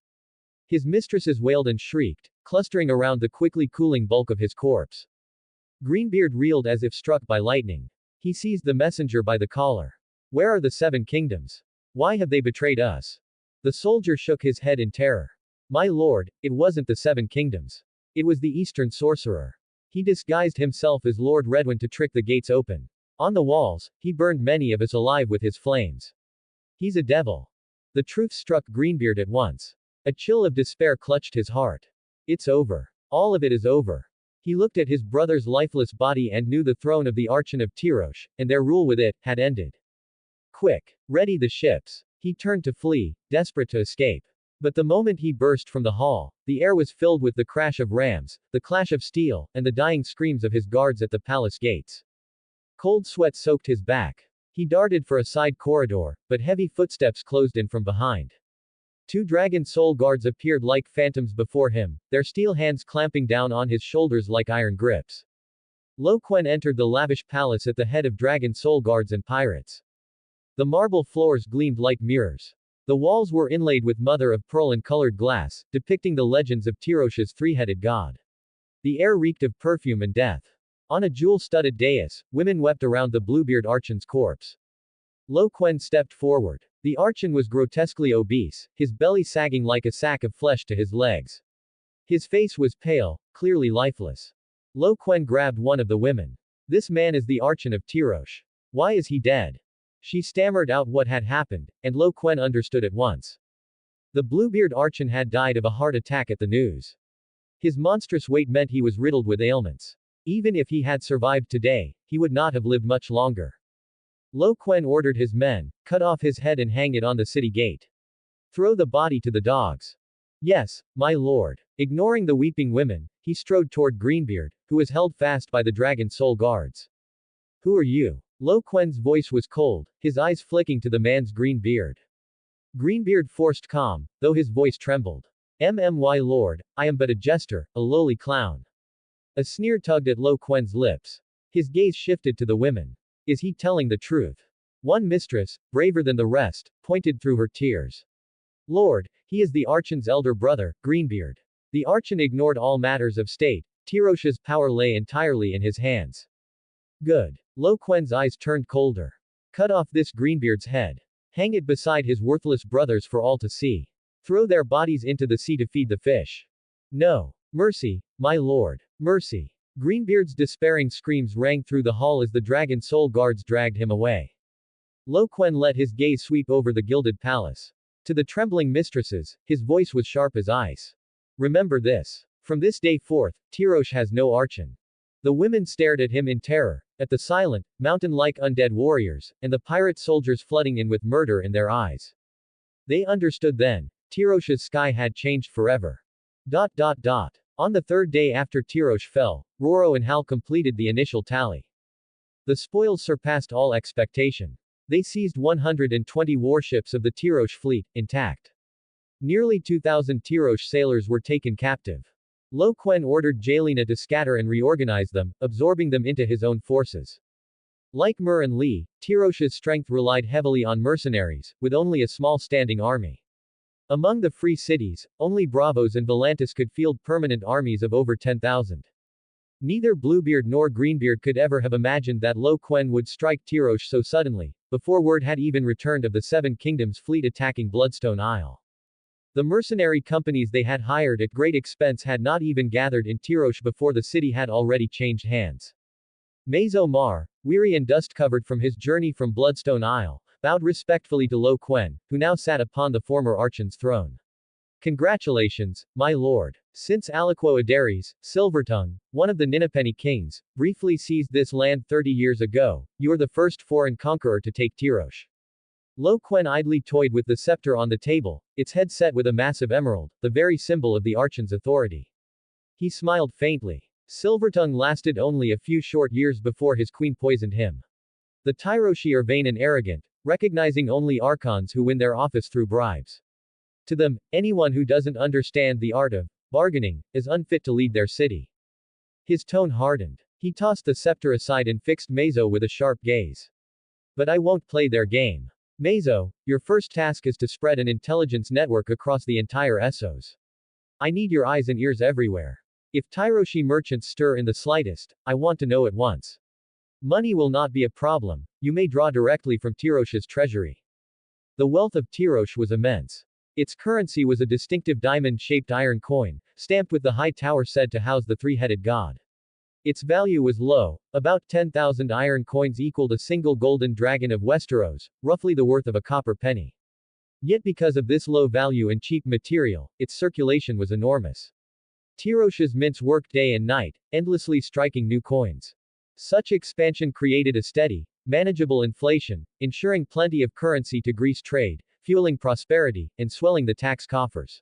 His mistresses wailed and shrieked, clustering around the quickly cooling bulk of his corpse. Greenbeard reeled as if struck by lightning. He seized the messenger by the collar. Where are the 7 kingdoms? Why have they betrayed us? The soldier shook his head in terror. My lord, it wasn't the 7 kingdoms. It was the Eastern sorcerer. He disguised himself as Lord Redwyn to trick the gates open. On the walls, he burned many of us alive with his flames. He's a devil. The truth struck Greenbeard at once. A chill of despair clutched his heart. It's over. All of it is over. He looked at his brother's lifeless body and knew the throne of the Archon of Tyrosh, and their rule with it, had ended. Quick! Ready the ships! He turned to flee, desperate to escape. But the moment he burst from the hall, the air was filled with the crash of rams, the clash of steel, and the dying screams of his guards at the palace gates. Cold sweat soaked his back. He darted for a side corridor, but heavy footsteps closed in from behind. Two dragon soul guards appeared like phantoms before him, their steel hands clamping down on his shoulders like iron grips. Quen entered the lavish palace at the head of dragon soul guards and pirates. The marble floors gleamed like mirrors. The walls were inlaid with mother-of-pearl and colored glass, depicting the legends of Tyrosh's three-headed god. The air reeked of perfume and death. On a jewel-studded dais, women wept around the Bluebeard Archon's corpse. Quen stepped forward. The Archon was grotesquely obese, his belly sagging like a sack of flesh to his legs. His face was pale, clearly lifeless. Quen grabbed one of the women. This man is the Archon of Tyrosh. Why is he dead? She stammered out what had happened, and Quen understood at once. The Bluebeard Archon had died of a heart attack at the news. His monstrous weight meant he was riddled with ailments. Even if he had survived today, he would not have lived much longer. Quen ordered his men, cut off his head and hang it on the city gate. Throw the body to the dogs. Yes, my lord. Ignoring the weeping women, he strode toward Greenbeard, who was held fast by the dragon soul guards. Who are you? Quen's voice was cold, his eyes flicking to the man's green beard. Greenbeard forced calm, though his voice trembled. My lord, I am but a jester, a lowly clown. A sneer tugged at Quen's lips. His gaze shifted to the women. Is he telling the truth? One mistress, braver than the rest, pointed through her tears. Lord, he is the Archon's elder brother, Greenbeard. The Archon ignored all matters of state. Tyrosh's power lay entirely in his hands. Good. Quen's eyes turned colder. Cut off this Greenbeard's head. Hang it beside his worthless brothers for all to see. Throw their bodies into the sea to feed the fish. No. Mercy, my lord. Mercy. Greenbeard's despairing screams rang through the hall as the dragon soul guards dragged him away. Quen let his gaze sweep over the gilded palace. To the trembling mistresses, his voice was sharp as ice. Remember this. From this day forth, Tyrosh has no Archon. The women stared at him in terror, at the silent, mountain-like undead warriors, and the pirate soldiers flooding in with murder in their eyes. They understood then. Tyrosh's sky had changed forever. On the third day after Tyrosh fell, Roro and Hal completed the initial tally. The spoils surpassed all expectation. They seized 120 warships of the Tyrosh fleet, intact. Nearly 2,000 Tyrosh sailors were taken captive. Quen ordered Jelena to scatter and reorganize them, absorbing them into his own forces. Like Mur and Lee, Tyrosh's strength relied heavily on mercenaries, with only a small standing army. Among the free cities, only Bravos and Volantis could field permanent armies of over 10,000. Neither Bluebeard nor Greenbeard could ever have imagined that Quen would strike Tyrosh so suddenly, before word had even returned of the Seven Kingdoms fleet attacking Bloodstone Isle. The mercenary companies they had hired at great expense had not even gathered in Tyrosh before the city had already changed hands. Mazo Mar, weary and dust-covered from his journey from Bloodstone Isle, bowed respectfully to Quen, who now sat upon the former Archon's throne. Congratulations, my lord. Since Aliquo Adares, Silvertongue, one of the Ninipeni kings, briefly seized this land 30 years ago, you are the first foreign conqueror to take Tyrosh. Quen idly toyed with the scepter on the table, its head set with a massive emerald, the very symbol of the Archon's authority. He smiled faintly. Silvertongue lasted only a few short years before his queen poisoned him. The Tyroshi are vain and arrogant, recognizing only Archons who win their office through bribes. To them, anyone who doesn't understand the art of bargaining is unfit to lead their city. His tone hardened. He tossed the scepter aside and fixed Mazo with a sharp gaze. But I won't play their game. Mazo, your first task is to spread an intelligence network across the entire Essos. I need your eyes and ears everywhere. If Tyroshi merchants stir in the slightest, I want to know at once. Money will not be a problem, you may draw directly from Tyrosh's treasury. The wealth of Tyrosh was immense. Its currency was a distinctive diamond-shaped iron coin, stamped with the high tower said to house the three-headed god. Its value was low, about 10,000 iron coins equaled a single golden dragon of Westeros, roughly the worth of a copper penny. Yet because of this low value and cheap material, its circulation was enormous. Tyros's mints worked day and night, endlessly striking new coins. Such expansion created a steady, manageable inflation, ensuring plenty of currency to grease trade, fueling prosperity, and swelling the tax coffers.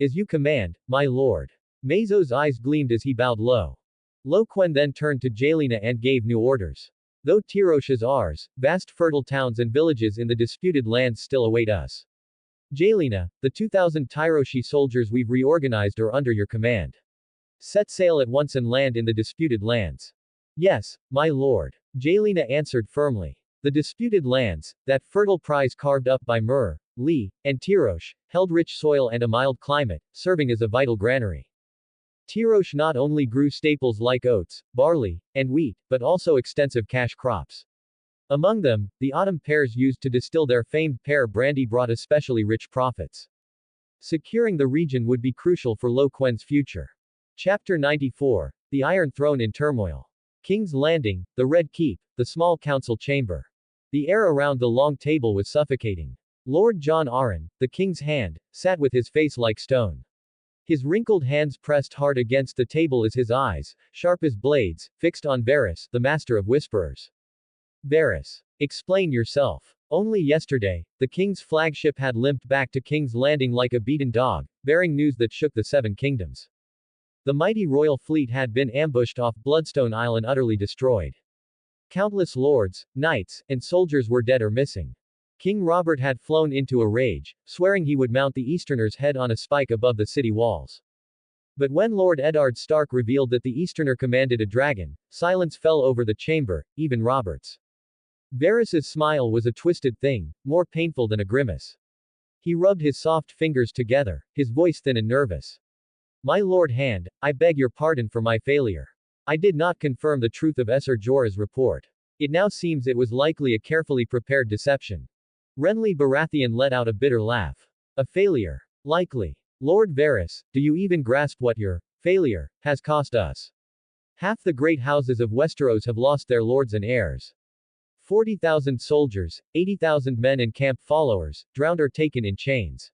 As you command, my lord. Mazo's eyes gleamed as he bowed low. Quen then turned to Jelena and gave new orders. Though Tyros is ours, vast fertile towns and villages in the disputed lands still await us. Jelena, the 2,000 Tyroshi soldiers we've reorganized are under your command. Set sail at once and land in the disputed lands. Yes, my lord. Jelena answered firmly. The disputed lands, that fertile prize carved up by Mur, Lee, and Tyrosh, held rich soil and a mild climate, serving as a vital granary. Tyrosh not only grew staples like oats, barley, and wheat, but also extensive cash crops. Among them, the autumn pears used to distill their famed pear brandy brought especially rich profits. Securing the region would be crucial for Quen's future. Chapter 94, The Iron Throne in Turmoil. King's Landing, the Red Keep, the small council chamber. The air around the long table was suffocating. Lord John Arryn, the king's hand, sat with his face like stone. His wrinkled hands pressed hard against the table as his eyes, sharp as blades, fixed on Varys, the master of whisperers. Varys. Explain yourself. Only yesterday, the king's flagship had limped back to King's Landing like a beaten dog, bearing news that shook the Seven Kingdoms. The mighty royal fleet had been ambushed off Bloodstone Isle and utterly destroyed. Countless lords, knights, and soldiers were dead or missing. King Robert had flown into a rage, swearing he would mount the Easterner's head on a spike above the city walls. But when Lord Eddard Stark revealed that the Easterner commanded a dragon, silence fell over the chamber, even Robert's. Varys's smile was a twisted thing, more painful than a grimace. He rubbed his soft fingers together, his voice thin and nervous. My Lord Hand, I beg your pardon for my failure. I did not confirm the truth of Ser Jorah's report. It now seems it was likely a carefully prepared deception. Renly Baratheon let out a bitter laugh. A failure. Likely. Lord Varys, do you even grasp what your failure has cost us? Half the great houses of Westeros have lost their lords and heirs. 40,000 soldiers, 80,000 men and camp followers, drowned or taken in chains.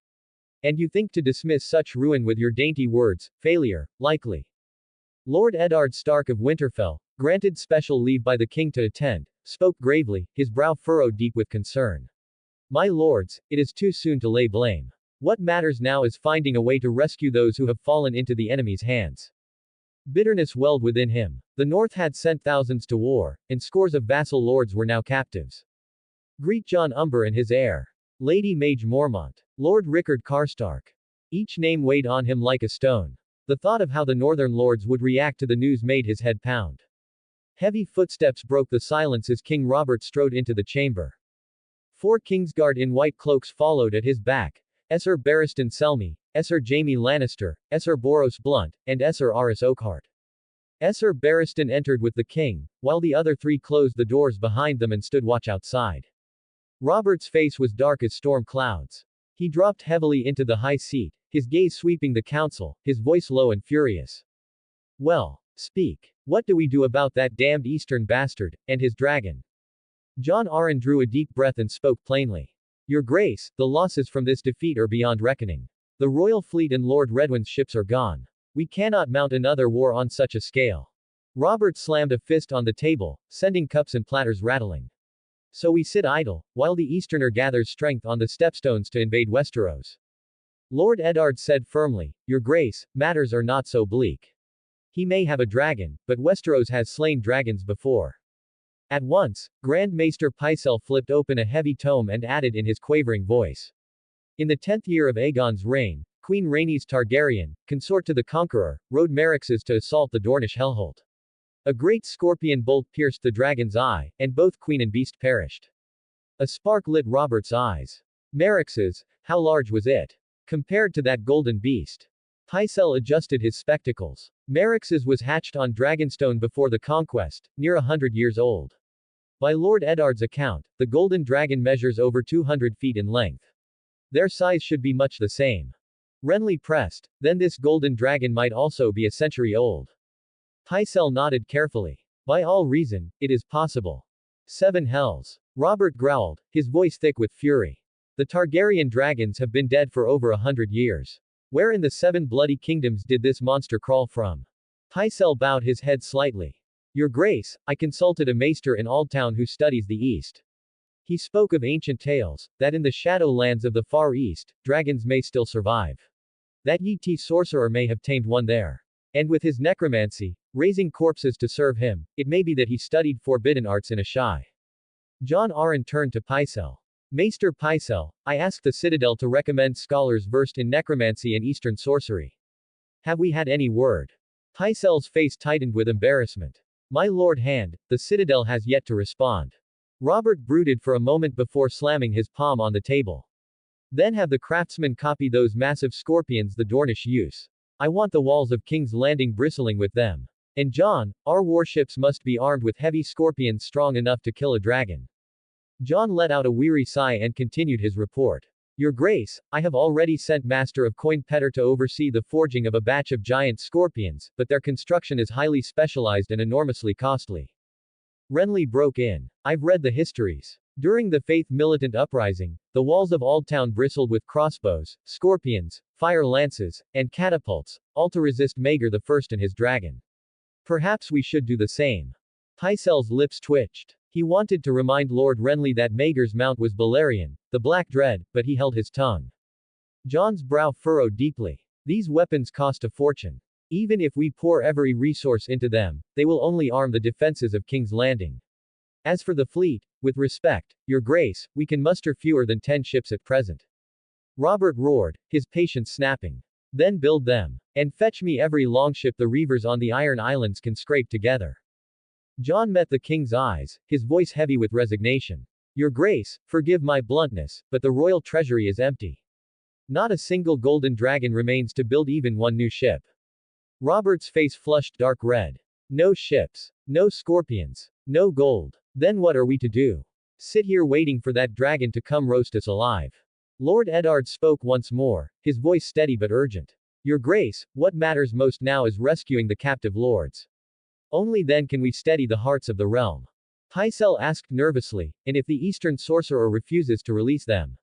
And you think to dismiss such ruin with your dainty words, failure, likely. Lord Eddard Stark of Winterfell, granted special leave by the king to attend, spoke gravely, his brow furrowed deep with concern. My lords, it is too soon to lay blame. What matters now is finding a way to rescue those who have fallen into the enemy's hands. Bitterness welled within him. The North had sent thousands to war, and scores of vassal lords were now captives. Greet John Umber and his heir. Lady Mage Mormont. Lord Rickard Karstark. Each name weighed on him like a stone. The thought of how the northern lords would react to the news made his head pound. Heavy footsteps broke the silence as King Robert strode into the chamber. 4 Kingsguard in white cloaks followed at his back. Ser Barristan Selmy, Ser Jaime Lannister, Ser Boros Blunt, and Ser Aris Oakhart. Ser Barristan entered with the king, while the other 3 closed the doors behind them and stood watch outside. Robert's face was dark as storm clouds. He dropped heavily into the high seat, his gaze sweeping the council, his voice low and furious. Well, speak. What do we do about that damned Eastern bastard, and his dragon? John Arryn drew a deep breath and spoke plainly. Your Grace, the losses from this defeat are beyond reckoning. The royal fleet and Lord Redwyn's ships are gone. We cannot mount another war on such a scale. Robert slammed a fist on the table, sending cups and platters rattling. So we sit idle, while the Easterner gathers strength on the stepstones to invade Westeros. Lord Eddard said firmly, Your Grace, matters are not so bleak. He may have a dragon, but Westeros has slain dragons before. At once, Grand Maester Pycelle flipped open a heavy tome and added in his quavering voice. In the 10th year of Aegon's reign, Queen Rhaenys Targaryen, consort to the Conqueror, rode Meryxes to assault the Dornish Hellholt. A great scorpion bolt pierced the dragon's eye, and both queen and beast perished. A spark lit Robert's eyes. Meryxes, how large was it? Compared to that golden beast. Pycelle adjusted his spectacles. Meryxes was hatched on Dragonstone before the conquest, near 100 years old. By Lord Eddard's account, the golden dragon measures over 200 feet in length. Their size should be much the same. Renly pressed, then this golden dragon might also be a century old. Pycelle nodded carefully. By all reason, it is possible. 7 hells. Robert growled, his voice thick with fury. The Targaryen dragons have been dead for over 100 years. Where in the 7 bloody kingdoms did this monster crawl from? Pycelle bowed his head slightly. Your Grace, I consulted a maester in Aldtown who studies the East. He spoke of ancient tales, that in the Shadowlands of the Far East, dragons may still survive. That Yiti sorcerer may have tamed one there. And with his necromancy, raising corpses to serve him, it may be that he studied forbidden arts in a shy. Jon Arryn turned to Pycelle. Maester Pycelle, I asked the Citadel to recommend scholars versed in necromancy and Eastern sorcery. Have we had any word? Pycelle's face tightened with embarrassment. My Lord Hand, the Citadel has yet to respond. Robert brooded for a moment before slamming his palm on the table. Then have the craftsmen copy those massive scorpions the Dornish use. I want the walls of King's Landing bristling with them. And Jon, our warships must be armed with heavy scorpions strong enough to kill a dragon. Jon let out a weary sigh and continued his report. Your Grace, I have already sent Master of Coin Petter to oversee the forging of a batch of giant scorpions, but their construction is highly specialized and enormously costly. Renly broke in. I've read the histories. During the Faith militant uprising, the walls of Aldtown bristled with crossbows, scorpions, fire lances, and catapults, all to resist Maegor I and his dragon. Perhaps we should do the same. Pycelle's lips twitched. He wanted to remind Lord Renly that Maegor's mount was Valyrian, the Black Dread, but he held his tongue. Jon's brow furrowed deeply. These weapons cost a fortune. Even if we pour every resource into them, they will only arm the defenses of King's Landing. As for the fleet, with respect, Your Grace, we can muster fewer than 10 ships at present. Robert roared, his patience snapping. Then build them. And fetch me every longship the reavers on the Iron Islands can scrape together. Jon met the king's eyes, his voice heavy with resignation. Your Grace, forgive my bluntness, but the royal treasury is empty. Not a single golden dragon remains to build even one new ship. Robert's face flushed dark red. No ships. No scorpions. No gold. Then what are we to do? Sit here waiting for that dragon to come roast us alive. Lord Eddard spoke once more, his voice steady but urgent. Your Grace, what matters most now is rescuing the captive lords. Only then can we steady the hearts of the realm. Pycelle asked nervously, and if the Eastern sorcerer refuses to release them?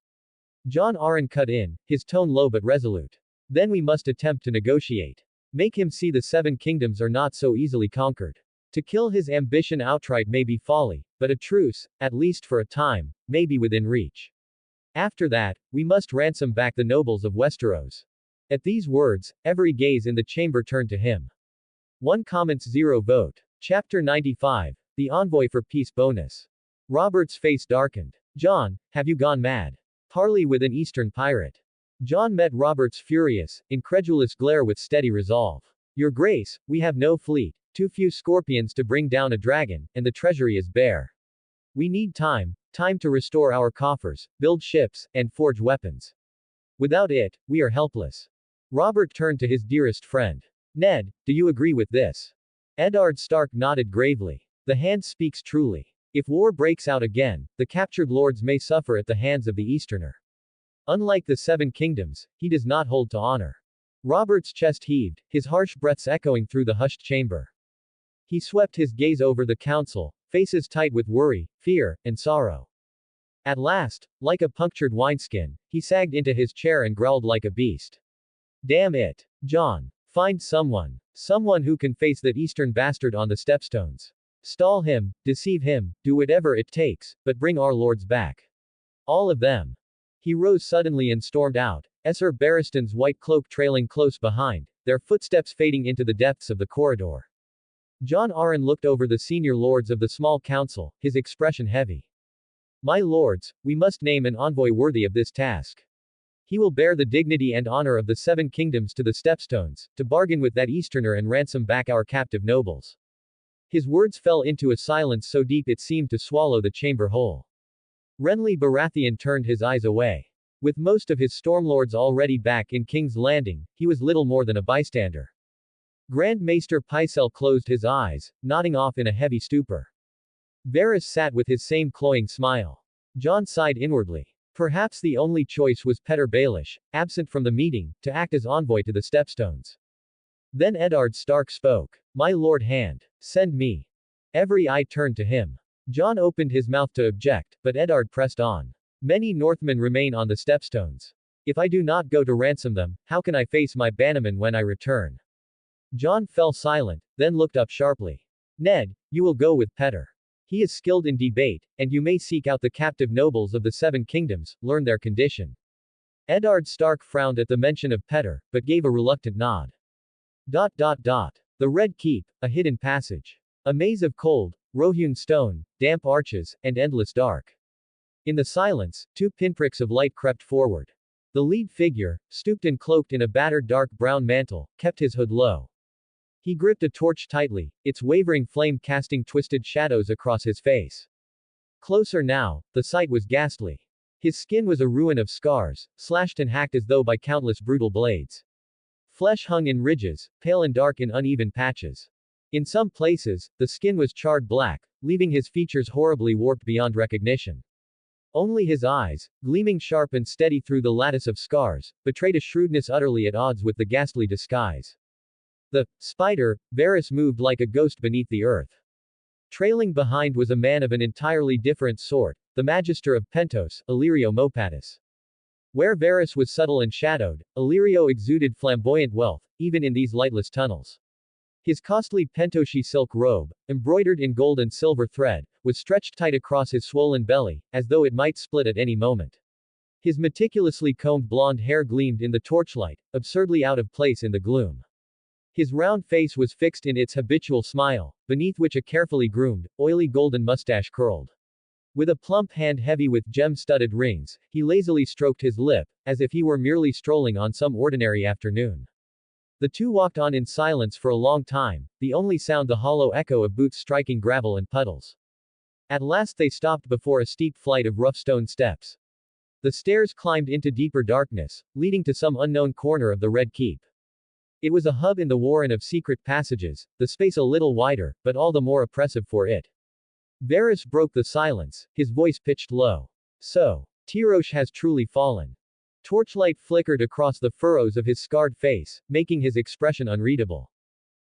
Jon Arryn cut in, his tone low but resolute. Then we must attempt to negotiate. Make him see the 7 kingdoms are not so easily conquered. To kill his ambition outright may be folly, but a truce, at least for a time, may be within reach. After that, we must ransom back the nobles of Westeros. At these words, every gaze in the chamber turned to him. 1 comments 0 vote. Chapter 95. The Envoy for Peace bonus. Robert's face darkened. Jon, have you gone mad? Parley with an Eastern pirate. Jon met Robert's furious, incredulous glare with steady resolve. Your Grace, we have no fleet, too few scorpions to bring down a dragon, and the treasury is bare. We need time to restore our coffers, build ships, and forge weapons. Without it, we are helpless. Robert turned to his dearest friend. Ned, do you agree with this? Eddard Stark nodded gravely. The hand speaks truly. If war breaks out again, the captured lords may suffer at the hands of the Easterner. Unlike the 7 kingdoms, he does not hold to honor. Robert's chest heaved, his harsh breaths echoing through the hushed chamber. He swept his gaze over the council, faces tight with worry, fear, and sorrow. At last, like a punctured wineskin, he sagged into his chair and growled like a beast. Damn it. Jon. Find someone. Someone who can face that Eastern bastard on the stepstones. Stall him, deceive him, do whatever it takes, but bring our lords back. All of them. He rose suddenly and stormed out, Esser Barristan's white cloak trailing close behind, their footsteps fading into the depths of the corridor. Jon Arryn looked over the senior lords of the small council, his expression heavy. My lords, we must name an envoy worthy of this task. He will bear the dignity and honor of the 7 kingdoms to the stepstones, to bargain with that Easterner and ransom back our captive nobles. His words fell into a silence so deep it seemed to swallow the chamber whole. Renly Baratheon turned his eyes away. With most of his stormlords already back in King's Landing, he was little more than a bystander. Grand Maester Pycelle closed his eyes, nodding off in a heavy stupor. Varys sat with his same cloying smile. Jon sighed inwardly. Perhaps the only choice was Petter Baelish, absent from the meeting, to act as envoy to the stepstones. Then Eddard Stark spoke. My lord Hand. Send me. Every eye turned to him. Jon opened his mouth to object, but Eddard pressed on. Many Northmen remain on the stepstones. If I do not go to ransom them, how can I face my bannermen when I return? Jon fell silent, then looked up sharply. Ned, you will go with Petter. He is skilled in debate, and you may seek out the captive nobles of the Seven Kingdoms, learn their condition. Eddard Stark frowned at the mention of Petter, but gave a reluctant nod. The Red Keep, a hidden passage. A maze of cold, rohewn stone, damp arches, and endless dark. In the silence, two pinpricks of light crept forward. The lead figure, stooped and cloaked in a battered dark brown mantle, kept his hood low. He gripped a torch tightly, its wavering flame casting twisted shadows across his face. Closer now, the sight was ghastly. His skin was a ruin of scars, slashed and hacked as though by countless brutal blades. Flesh hung in ridges, pale and dark in uneven patches. In some places, the skin was charred black, leaving his features horribly warped beyond recognition. Only his eyes, gleaming sharp and steady through the lattice of scars, betrayed a shrewdness utterly at odds with the ghastly disguise. The spider, Varys moved like a ghost beneath the earth. Trailing behind was a man of an entirely different sort, the Magister of Pentos, Illyrio Mopatis. Where Varys was subtle and shadowed, Illyrio exuded flamboyant wealth, even in these lightless tunnels. His costly Pentoshi silk robe, embroidered in gold and silver thread, was stretched tight across his swollen belly, as though it might split at any moment. His meticulously combed blonde hair gleamed in the torchlight, absurdly out of place in the gloom. His round face was fixed in its habitual smile, beneath which a carefully groomed, oily golden mustache curled. With a plump hand heavy with gem-studded rings, he lazily stroked his lip, as if he were merely strolling on some ordinary afternoon. The two walked on in silence for a long time, the only sound the hollow echo of boots striking gravel and puddles. At last they stopped before a steep flight of rough stone steps. The stairs climbed into deeper darkness, leading to some unknown corner of the Red Keep. It was a hub in the warren of secret passages, the space a little wider, but all the more oppressive for it. Varys broke the silence, his voice pitched low. So, Tyrosh has truly fallen. Torchlight flickered across the furrows of his scarred face, making his expression unreadable.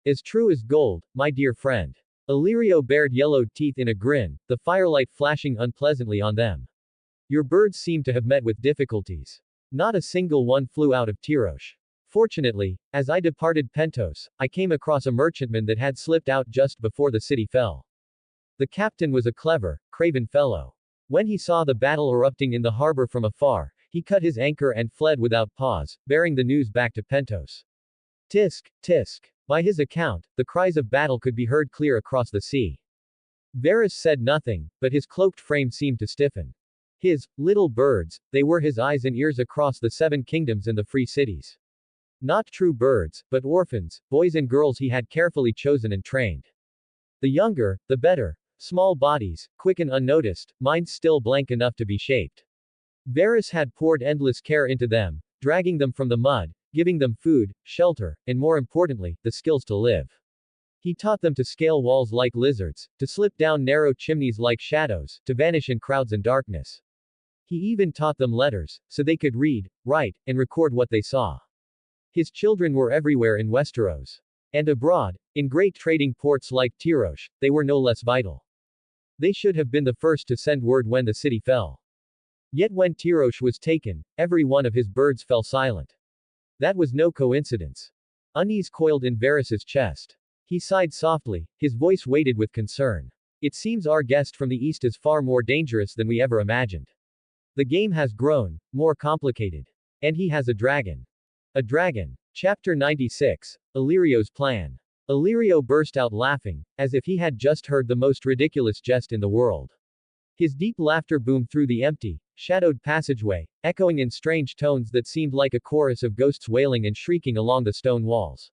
As true as gold, my dear friend. Illyrio bared yellowed teeth in a grin, the firelight flashing unpleasantly on them. Your birds seem to have met with difficulties. Not a single one flew out of Tyrosh. Fortunately, as I departed Pentos, I came across a merchantman that had slipped out just before the city fell. The captain was a clever, craven fellow. When he saw the battle erupting in the harbor from afar, he cut his anchor and fled without pause, bearing the news back to Pentos. Tisk, tisk. By his account, the cries of battle could be heard clear across the sea. Varys said nothing, but his cloaked frame seemed to stiffen. His little birds, they were his eyes and ears across the Seven Kingdoms and the free cities. Not true birds, but orphans, boys and girls he had carefully chosen and trained. The younger, the better. Small bodies, quick and unnoticed, minds still blank enough to be shaped. Varys had poured endless care into them, dragging them from the mud, giving them food, shelter, and more importantly, the skills to live. He taught them to scale walls like lizards, to slip down narrow chimneys like shadows, to vanish in crowds and darkness. He even taught them letters, so they could read, write, and record what they saw. His children were everywhere in Westeros. And abroad, in great trading ports like Tyrosh, they were no less vital. They should have been the first to send word when the city fell. Yet when Tyrosh was taken, every one of his birds fell silent. That was no coincidence. Unease coiled in Varys's chest. He sighed softly, his voice weighted with concern. It seems our guest from the east is far more dangerous than we ever imagined. The game has grown, more complicated. And he has a dragon. A dragon. Chapter 96. Illyrio's Plan. Illyrio burst out laughing, as if he had just heard the most ridiculous jest in the world. His deep laughter boomed through the empty, shadowed passageway, echoing in strange tones that seemed like a chorus of ghosts wailing and shrieking along the stone walls.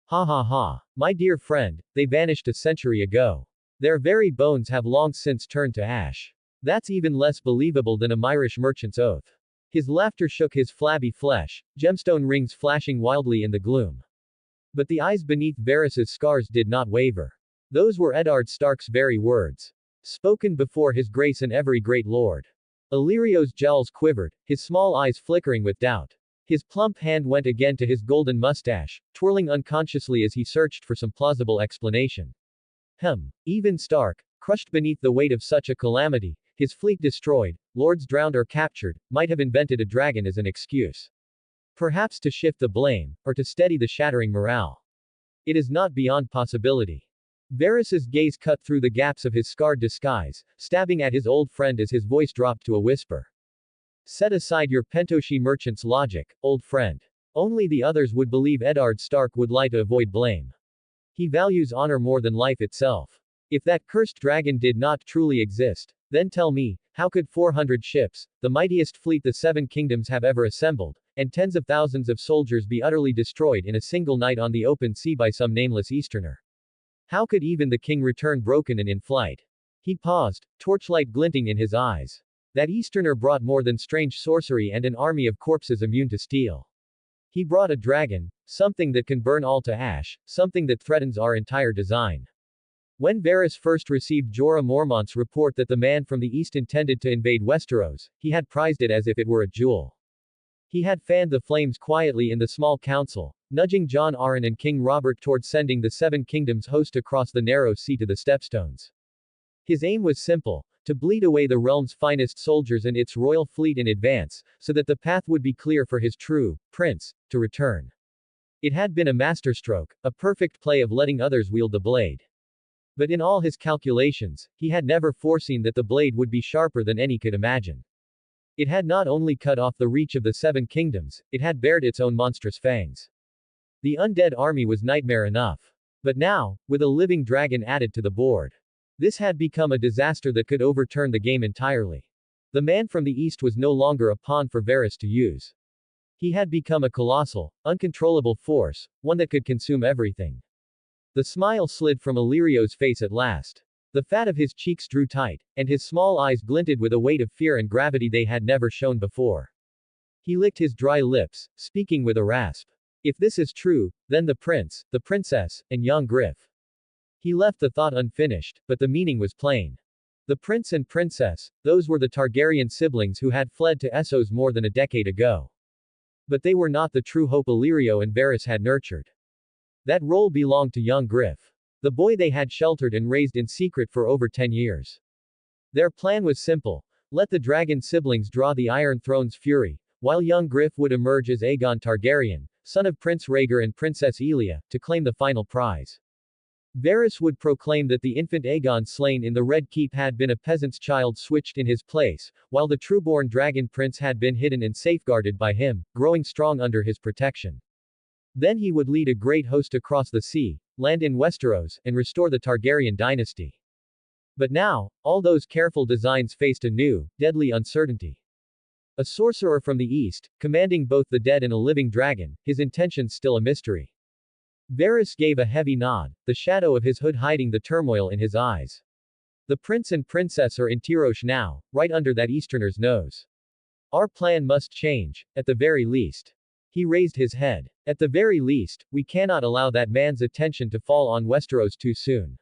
Ha ha ha. My dear friend, they vanished a century ago. Their very bones have long since turned to ash. That's even less believable than a Myrish merchant's oath. His laughter shook his flabby flesh, gemstone rings flashing wildly in the gloom. But the eyes beneath Varys's scars did not waver. Those were Eddard Stark's very words. Spoken before his grace and every great lord. Illyrio's jowls quivered, his small eyes flickering with doubt. His plump hand went again to his golden mustache, twirling unconsciously as he searched for some plausible explanation. Even Stark, crushed beneath the weight of such a calamity, his fleet destroyed, lords drowned or captured, might have invented a dragon as an excuse. Perhaps to shift the blame, or to steady the shattering morale. It is not beyond possibility. Varys's gaze cut through the gaps of his scarred disguise, stabbing at his old friend as his voice dropped to a whisper. Set aside your Pentoshi merchant's logic, old friend. Only the others would believe Eddard Stark would lie to avoid blame. He values honor more than life itself. If that cursed dragon did not truly exist, then tell me, how could 400 ships, the mightiest fleet the Seven Kingdoms have ever assembled, and tens of thousands of soldiers be utterly destroyed in a single night on the open sea by some nameless Easterner? How could even the king return broken and in flight? He paused, torchlight glinting in his eyes. That Easterner brought more than strange sorcery and an army of corpses immune to steel. He brought a dragon, something that can burn all to ash, something that threatens our entire design. When Varys first received Jorah Mormont's report that the man from the east intended to invade Westeros, he had prized it as if it were a jewel. He had fanned the flames quietly in the small council, nudging Jon Arryn and King Robert toward sending the Seven Kingdoms host across the narrow sea to the Stepstones. His aim was simple, to bleed away the realm's finest soldiers and its royal fleet in advance, so that the path would be clear for his true prince to return. It had been a masterstroke, a perfect play of letting others wield the blade. But in all his calculations, he had never foreseen that the blade would be sharper than any could imagine. It had not only cut off the reach of the Seven Kingdoms, it had bared its own monstrous fangs. The undead army was nightmare enough. But now, with a living dragon added to the board, this had become a disaster that could overturn the game entirely. The man from the east was no longer a pawn for Varys to use. He had become a colossal, uncontrollable force, one that could consume everything. The smile slid from Illyrio's face at last. The fat of his cheeks drew tight, and his small eyes glinted with a weight of fear and gravity they had never shown before. He licked his dry lips, speaking with a rasp. If this is true, then the prince, the princess, and young Griff. He left the thought unfinished, but the meaning was plain. The prince and princess, those were the Targaryen siblings who had fled to Essos more than a decade ago. But they were not the true hope Illyrio and Varys had nurtured. That role belonged to young Griff, the boy they had sheltered and raised in secret for over 10 years. Their plan was simple: let the dragon siblings draw the Iron Throne's fury, while young Griff would emerge as Aegon Targaryen, son of Prince Rhaegar and Princess Elia, to claim the final prize. Varys would proclaim that the infant Aegon slain in the Red Keep had been a peasant's child switched in his place, while the trueborn dragon prince had been hidden and safeguarded by him, growing strong under his protection. Then he would lead a great host across the sea, land in Westeros, and restore the Targaryen dynasty. But now, all those careful designs faced a new, deadly uncertainty. A sorcerer from the east, commanding both the dead and a living dragon, his intentions still a mystery. Varys gave a heavy nod, the shadow of his hood hiding the turmoil in his eyes. The prince and princess are in Tyrosh now, right under that Easterner's nose. Our plan must change, at the very least. He raised his head. At the very least, we cannot allow that man's attention to fall on Westeros too soon.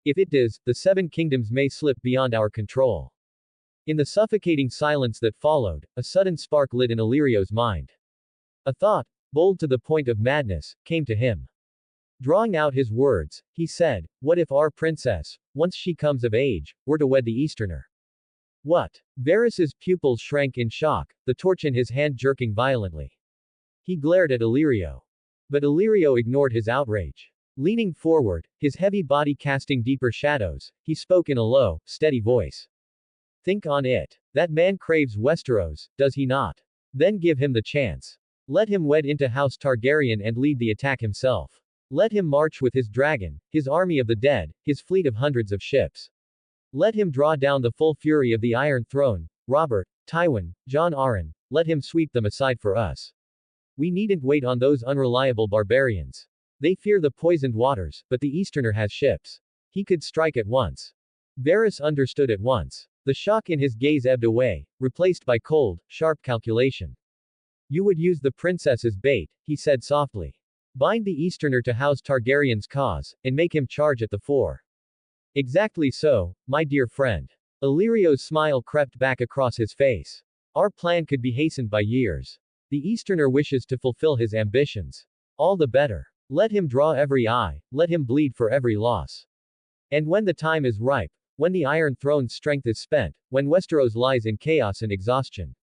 If it does, the Seven Kingdoms may slip beyond our control. In the suffocating silence that followed, a sudden spark lit in Illyrio's mind. A thought, bold to the point of madness, came to him. Drawing out his words, he said, "What if our princess, once she comes of age, were to wed the Easterner?" What? Varys's pupils shrank in shock, the torch in his hand jerking violently. He glared at Illyrio. But Illyrio ignored his outrage. Leaning forward, his heavy body casting deeper shadows, he spoke in a low, steady voice. Think on it. That man craves Westeros, does he not? Then give him the chance. Let him wed into House Targaryen and lead the attack himself. Let him march with his dragon, his army of the dead, his fleet of hundreds of ships. Let him draw down the full fury of the Iron Throne, Robert, Tywin, Jon Arryn, let him sweep them aside for us. We needn't wait on those unreliable barbarians. They fear the poisoned waters, but the Easterner has ships. He could strike at once. Varys understood at once. The shock in his gaze ebbed away, replaced by cold, sharp calculation. You would use the princess as bait, he said softly. Bind the Easterner to House Targaryen's cause, and make him charge at the fore. Exactly so, my dear friend. Illyrio's smile crept back across his face. Our plan could be hastened by years. The Easterner wishes to fulfill his ambitions. All the better. Let him draw every eye, let him bleed for every loss. And when the time is ripe, when the Iron Throne's strength is spent, when Westeros lies in chaos and exhaustion,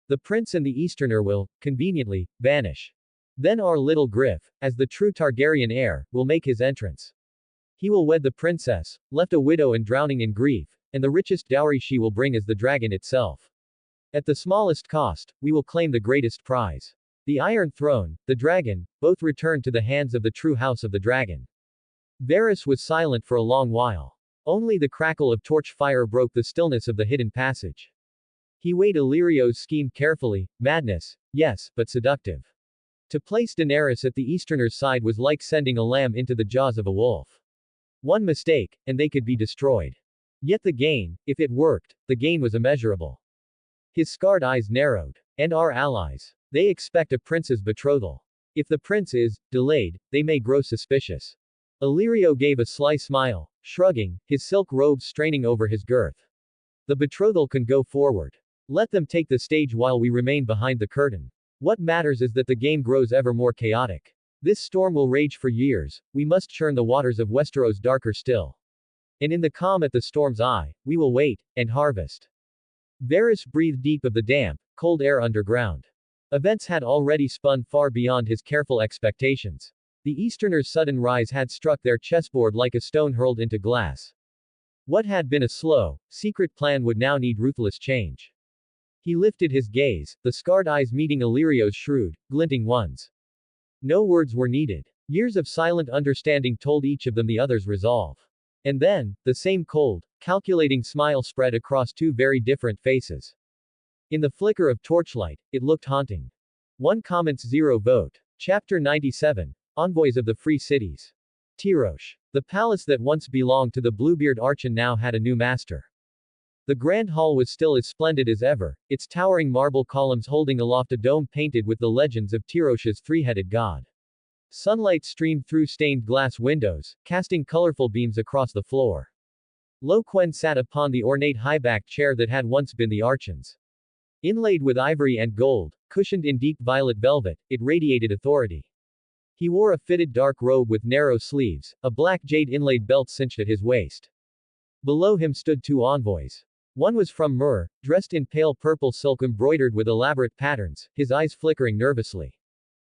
the prince and the Easterner will, conveniently, vanish. Then our little Griff, as the true Targaryen heir, will make his entrance. He will wed the princess, left a widow and drowning in grief, and the richest dowry she will bring is the dragon itself. At the smallest cost, we will claim the greatest prize. The Iron Throne, the dragon, both return to the hands of the true House of the Dragon. Varys was silent for a long while. Only the crackle of torch fire broke the stillness of the hidden passage. He weighed Illyrio's scheme carefully. Madness, yes, but seductive. To place Daenerys at the Easterner's side was like sending a lamb into the jaws of a wolf. One mistake, and they could be destroyed. Yet the gain, if it worked, the gain was immeasurable. His scarred eyes narrowed. And our allies. They expect a prince's betrothal. If the prince is delayed, they may grow suspicious. Illyrio gave a sly smile, shrugging, his silk robes straining over his girth. The betrothal can go forward. Let them take the stage while we remain behind the curtain. What matters is that the game grows ever more chaotic. This storm will rage for years, we must churn the waters of Westeros darker still. And in the calm at the storm's eye, we will wait, and harvest. Varys breathed deep of the damp, cold air underground. Events had already spun far beyond his careful expectations. The Easterner's sudden rise had struck their chessboard like a stone hurled into glass. What had been a slow, secret plan would now need ruthless change. He lifted his gaze, the scarred eyes meeting Illyrio's shrewd, glinting ones. No words were needed. Years of silent understanding told each of them the other's resolve. And then, the same cold, calculating smile spread across two very different faces. In the flicker of torchlight, it looked haunting. 1 comments 0 vote. Chapter 97. Envoys of the Free Cities. Tyrosh. The palace that once belonged to the Bluebeard Archon now had a new master. The grand hall was still as splendid as ever, its towering marble columns holding aloft a dome painted with the legends of Tyrosh's three-headed god. Sunlight streamed through stained glass windows, casting colorful beams across the floor. Quen sat upon the ornate high-backed chair that had once been the Archon's. Inlaid with ivory and gold, cushioned in deep violet velvet, it radiated authority. He wore a fitted dark robe with narrow sleeves, a black jade inlaid belt cinched at his waist. Below him stood 2 envoys. One was from Myr, dressed in pale purple silk embroidered with elaborate patterns, his eyes flickering nervously.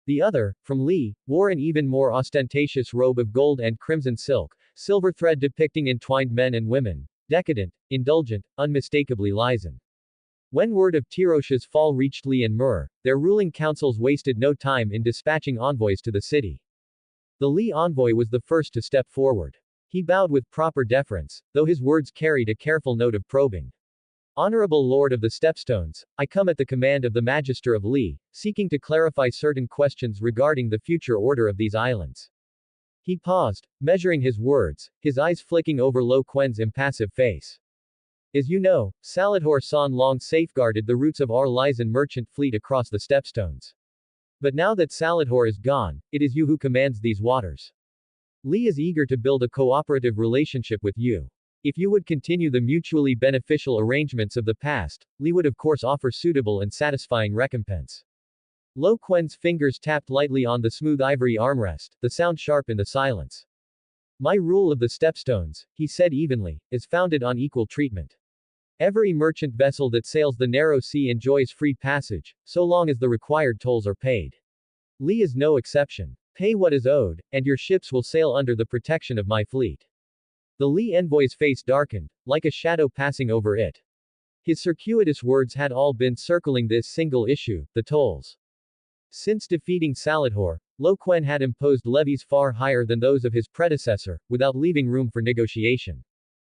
The other, from Lee, wore an even more ostentatious robe of gold and crimson silk, silver thread depicting entwined men and women, decadent, indulgent, unmistakably Lysan. When word of Tyrosh's fall reached Lee and Myr, their ruling councils wasted no time in dispatching envoys to the city. The Lee envoy was the first to step forward. He bowed with proper deference, though his words carried a careful note of probing. Honorable Lord of the Stepstones, I come at the command of the Magister of Lee, seeking to clarify certain questions regarding the future order of these islands. He paused, measuring his words, his eyes flicking over Quen's impassive face. As you know, Salladhor San long safeguarded the routes of our Lysan merchant fleet across the Stepstones. But now that Salladhor is gone, it is you who commands these waters. Lee is eager to build a cooperative relationship with you. If you would continue the mutually beneficial arrangements of the past, Lee would of course offer suitable and satisfying recompense. Quen's fingers tapped lightly on the smooth ivory armrest, the sound sharp in the silence. My rule of the Stepstones, he said evenly, is founded on equal treatment. Every merchant vessel that sails the narrow sea enjoys free passage, so long as the required tolls are paid. Lee is no exception. Pay what is owed, and your ships will sail under the protection of my fleet. The Lee envoy's face darkened, like a shadow passing over it. His circuitous words had all been circling this single issue, the tolls. Since defeating Salladhor, Quen had imposed levies far higher than those of his predecessor, without leaving room for negotiation.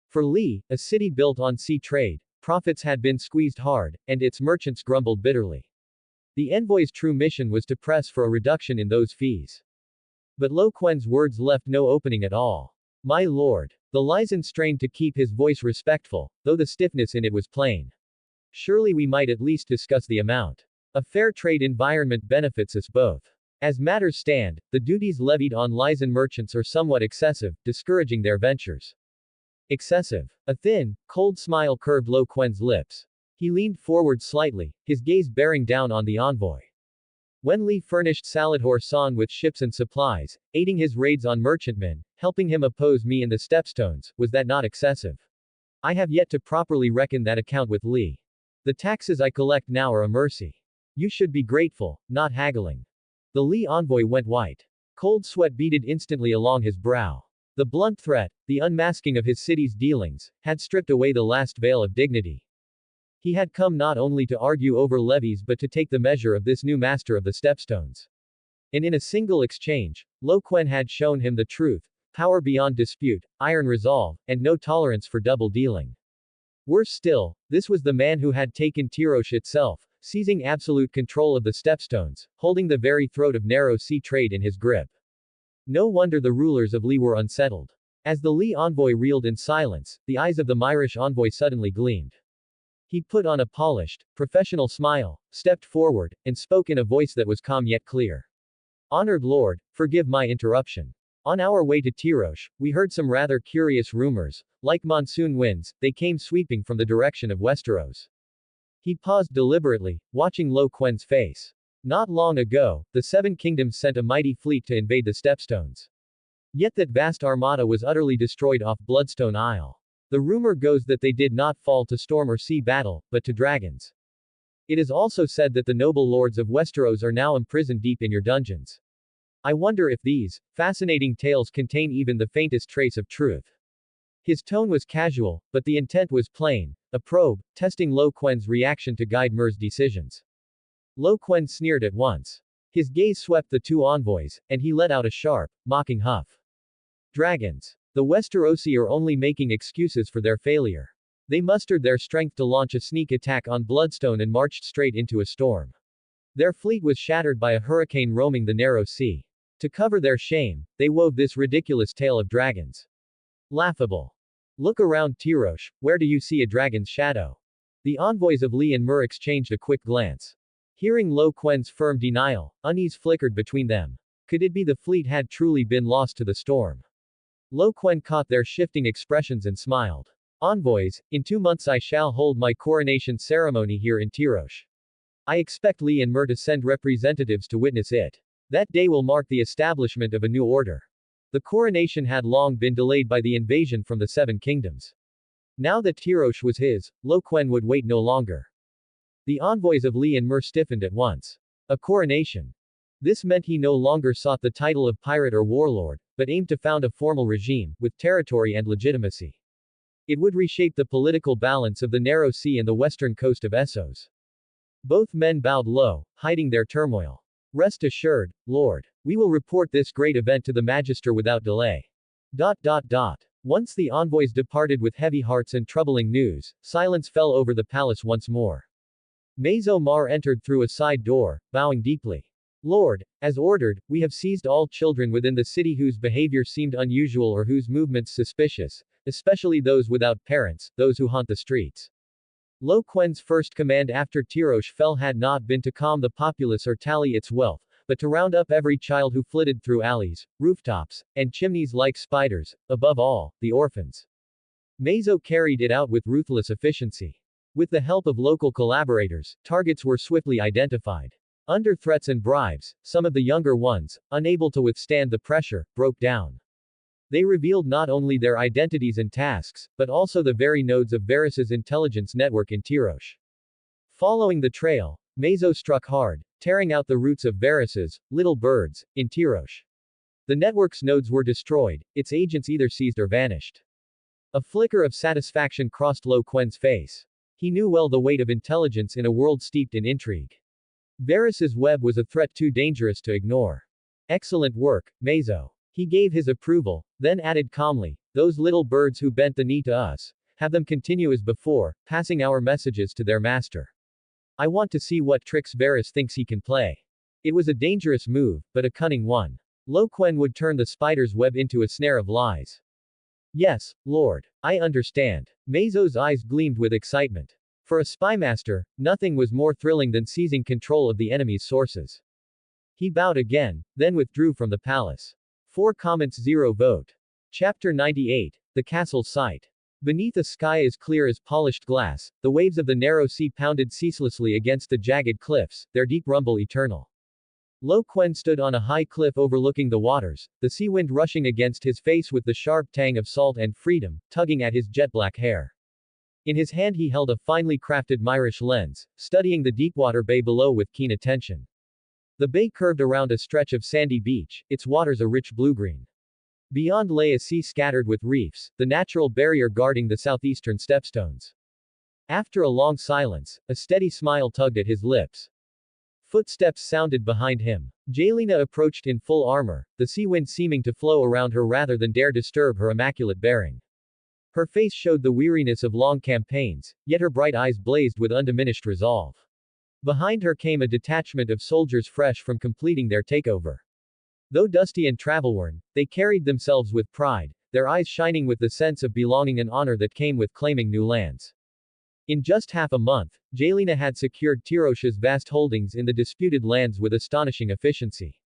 For Lee, a city built on sea trade, profits had been squeezed hard, and its merchants grumbled bitterly. The envoy's true mission was to press for a reduction in those fees. But Quen's words left no opening at all. My lord. The Lysan strained to keep his voice respectful, though the stiffness in it was plain. Surely we might at least discuss the amount. A fair trade environment benefits us both. As matters stand, the duties levied on Lysan merchants are somewhat excessive, discouraging their ventures. Excessive. A thin, cold smile curved Quen's lips. He leaned forward slightly, his gaze bearing down on the envoy. When Lee furnished Salidhor San with ships and supplies, aiding his raids on merchantmen, helping him oppose me in the Stepstones, was that not excessive? I have yet to properly reckon that account with Lee. The taxes I collect now are a mercy. You should be grateful, not haggling. The Lee envoy went white. Cold sweat beaded instantly along his brow. The blunt threat, the unmasking of his city's dealings, had stripped away the last veil of dignity. He had come not only to argue over levies but to take the measure of this new master of the Stepstones. And in a single exchange, Quen had shown him the truth, power beyond dispute, iron resolve, and no tolerance for double dealing. Worse still, this was the man who had taken Tyrosh itself, seizing absolute control of the Stepstones, holding the very throat of narrow sea trade in his grip. No wonder the rulers of Lee were unsettled. As the Lee envoy reeled in silence, the eyes of the Myrish envoy suddenly gleamed. He put on a polished, professional smile, stepped forward, and spoke in a voice that was calm yet clear. Honored Lord, forgive my interruption. On our way to Tyrosh, we heard some rather curious rumors. Like monsoon winds, they came sweeping from the direction of Westeros. He paused deliberately, watching Quen's face. Not long ago, the Seven Kingdoms sent a mighty fleet to invade the Stepstones. Yet that vast armada was utterly destroyed off Bloodstone Isle. The rumor goes that they did not fall to storm or sea battle, but to dragons. It is also said that the noble lords of Westeros are now imprisoned deep in your dungeons. I wonder if these fascinating tales contain even the faintest trace of truth. His tone was casual, but the intent was plain, a probe, testing Quen's reaction to guide Myr's decisions. Quen sneered at once. His gaze swept the two envoys, and he let out a sharp, mocking huff. Dragons. The Westerosi are only making excuses for their failure. They mustered their strength to launch a sneak attack on Bloodstone and marched straight into a storm. Their fleet was shattered by a hurricane roaming the narrow sea. To cover their shame, they wove this ridiculous tale of dragons. Laughable. Look around Tyrosh, where do you see a dragon's shadow? The envoys of Lee and Myr exchanged a quick glance. Hearing Quen's firm denial, unease flickered between them. Could it be the fleet had truly been lost to the storm? Quen caught their shifting expressions and smiled. Envoys, in 2 months I shall hold my coronation ceremony here in Tyrosh. I expect Lee and Myr to send representatives to witness it. That day will mark the establishment of a new order. The coronation had long been delayed by the invasion from the Seven Kingdoms. Now that Tyrosh was his, Quen would wait no longer. The envoys of Lee and Myr stiffened at once. A coronation. This meant he no longer sought the title of pirate or warlord, but aimed to found a formal regime, with territory and legitimacy. It would reshape the political balance of the narrow sea and the western coast of Essos. Both men bowed low, hiding their turmoil. Rest assured, Lord. We will report this great event to the Magister without delay. Once the envoys departed with heavy hearts and troubling news, silence fell over the palace once more. Mazo Mar entered through a side door, bowing deeply. Lord, as ordered, we have seized all children within the city whose behavior seemed unusual or whose movements suspicious, especially those without parents, those who haunt the streets. Quen's first command after Tyrosh fell had not been to calm the populace or tally its wealth, but to round up every child who flitted through alleys, rooftops, and chimneys like spiders, above all, the orphans. Mazo carried it out with ruthless efficiency. With the help of local collaborators, targets were swiftly identified. Under threats and bribes, some of the younger ones, unable to withstand the pressure, broke down. They revealed not only their identities and tasks, but also the very nodes of Varys' intelligence network in Tyrosh. Following the trail, Mazo struck hard, tearing out the roots of Varys' little birds in Tyrosh. The network's nodes were destroyed, its agents either seized or vanished. A flicker of satisfaction crossed Quen's face. He knew well the weight of intelligence in a world steeped in intrigue. Varys' web was a threat too dangerous to ignore. Excellent work, Mazo. He gave his approval, then added calmly, those little birds who bent the knee to us, have them continue as before, passing our messages to their master. I want to see what tricks Varys thinks he can play. It was a dangerous move, but a cunning one. Quen would turn the spider's web into a snare of lies. Yes, Lord. I understand. Mazo's eyes gleamed with excitement. For a spymaster, nothing was more thrilling than seizing control of the enemy's sources. He bowed again, then withdrew from the palace. 4 comments 0 vote. Chapter 98. The Castle Site. Beneath a sky as clear as polished glass, the waves of the narrow sea pounded ceaselessly against the jagged cliffs, their deep rumble eternal. Quen stood on a high cliff overlooking the waters, the sea wind rushing against his face with the sharp tang of salt and freedom, tugging at his jet-black hair. In his hand he held a finely crafted Myrish lens, studying the deepwater bay below with keen attention. The bay curved around a stretch of sandy beach, its waters a rich blue-green. Beyond lay a sea scattered with reefs, the natural barrier guarding the southeastern stepstones. After a long silence, a steady smile tugged at his lips. Footsteps sounded behind him. Jelena approached in full armor, the sea wind seeming to flow around her rather than dare disturb her immaculate bearing. Her face showed the weariness of long campaigns, yet her bright eyes blazed with undiminished resolve. Behind her came a detachment of soldiers fresh from completing their takeover. Though dusty and travel-worn, they carried themselves with pride, their eyes shining with the sense of belonging and honor that came with claiming new lands. In just half a month, Jelena had secured Tyrosh's vast holdings in the disputed lands with astonishing efficiency.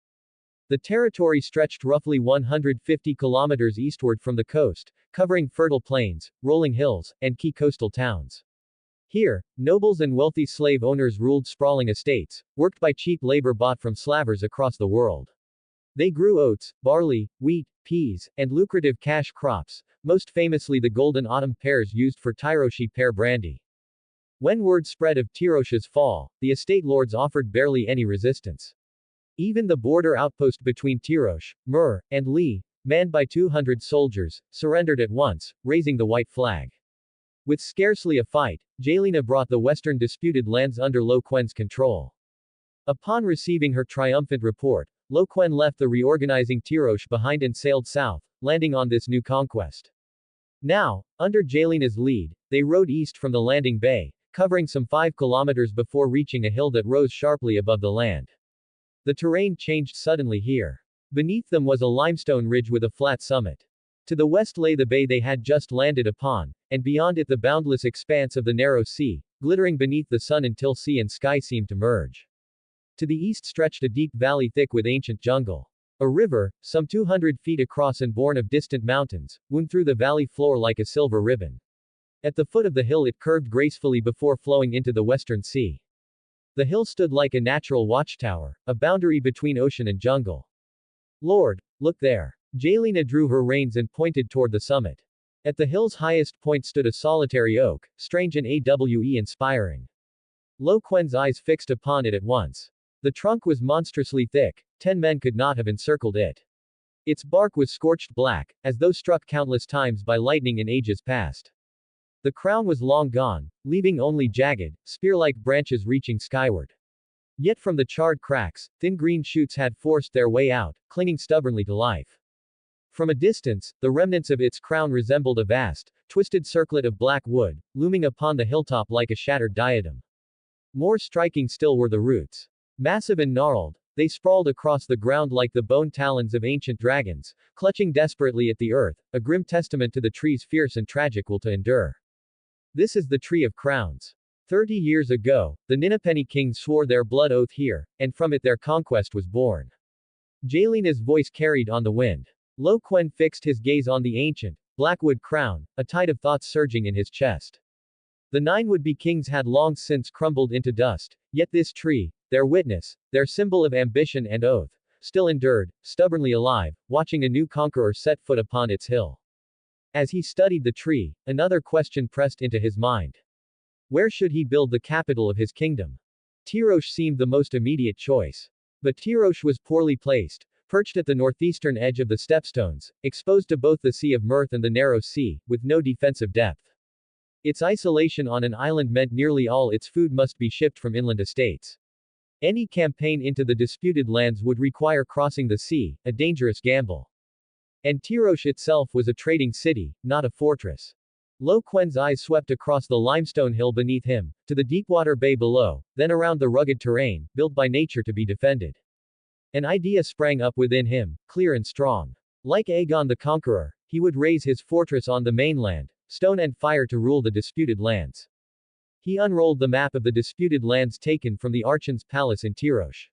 The territory stretched roughly 150 kilometers eastward from the coast, covering fertile plains, rolling hills, and key coastal towns. Here, nobles and wealthy slave owners ruled sprawling estates, worked by cheap labor bought from slavers across the world. They grew oats, barley, wheat, peas, and lucrative cash crops, most famously the golden autumn pears used for Tyroshi pear brandy. When word spread of Tyrosh's fall, the estate lords offered barely any resistance. Even the border outpost between Tyrosh, Mur, and Lee, manned by 200 soldiers, surrendered at once, raising the white flag. With scarcely a fight, Jelena brought the western disputed lands under Quen's control. Upon receiving her triumphant report, Quen left the reorganizing Tyrosh behind and sailed south, landing on this new conquest. Now, under Jelena's lead, they rode east from the landing bay, covering some 5 kilometers before reaching a hill that rose sharply above the land. The terrain changed suddenly here. Beneath them was a limestone ridge with a flat summit. To the west lay the bay they had just landed upon, and beyond it the boundless expanse of the narrow sea, glittering beneath the sun until sea and sky seemed to merge. To the east stretched a deep valley thick with ancient jungle. A river, some 200 feet across and born of distant mountains, wound through the valley floor like a silver ribbon. At the foot of the hill it curved gracefully before flowing into the western sea. The hill stood like a natural watchtower, a boundary between ocean and jungle. Lord, look there. Jelena drew her reins and pointed toward the summit. At the hill's highest point stood a solitary oak, strange and awe-inspiring. Quen's eyes fixed upon it at once. The trunk was monstrously thick, 10 men could not have encircled it. Its bark was scorched black, as though struck countless times by lightning in ages past. The crown was long gone, leaving only jagged, spear-like branches reaching skyward. Yet from the charred cracks, thin green shoots had forced their way out, clinging stubbornly to life. From a distance, the remnants of its crown resembled a vast, twisted circlet of black wood, looming upon the hilltop like a shattered diadem. More striking still were the roots. Massive and gnarled, they sprawled across the ground like the bone talons of ancient dragons, clutching desperately at the earth, a grim testament to the tree's fierce and tragic will to endure. This is the Tree of Crowns. 30 years ago, the Ninipeni kings swore their blood oath here, and from it their conquest was born. Jelena's voice carried on the wind. Quen fixed his gaze on the ancient, blackwood crown, a tide of thoughts surging in his chest. The 9 would-be kings had long since crumbled into dust, yet this tree, their witness, their symbol of ambition and oath, still endured, stubbornly alive, watching a new conqueror set foot upon its hill. As he studied the tree, another question pressed into his mind. Where should he build the capital of his kingdom? Tyrosh seemed the most immediate choice. But Tyrosh was poorly placed, perched at the northeastern edge of the stepstones, exposed to both the Sea of Mirth and the narrow sea, with no defensive depth. Its isolation on an island meant nearly all its food must be shipped from inland estates. Any campaign into the disputed lands would require crossing the sea, a dangerous gamble. And Tyrosh itself was a trading city, not a fortress. Quen's eyes swept across the limestone hill beneath him, to the deepwater bay below, then around the rugged terrain, built by nature to be defended. An idea sprang up within him, clear and strong. Like Aegon the Conqueror, he would raise his fortress on the mainland, stone and fire to rule the disputed lands. He unrolled the map of the disputed lands taken from the Archon's palace in Tyrosh.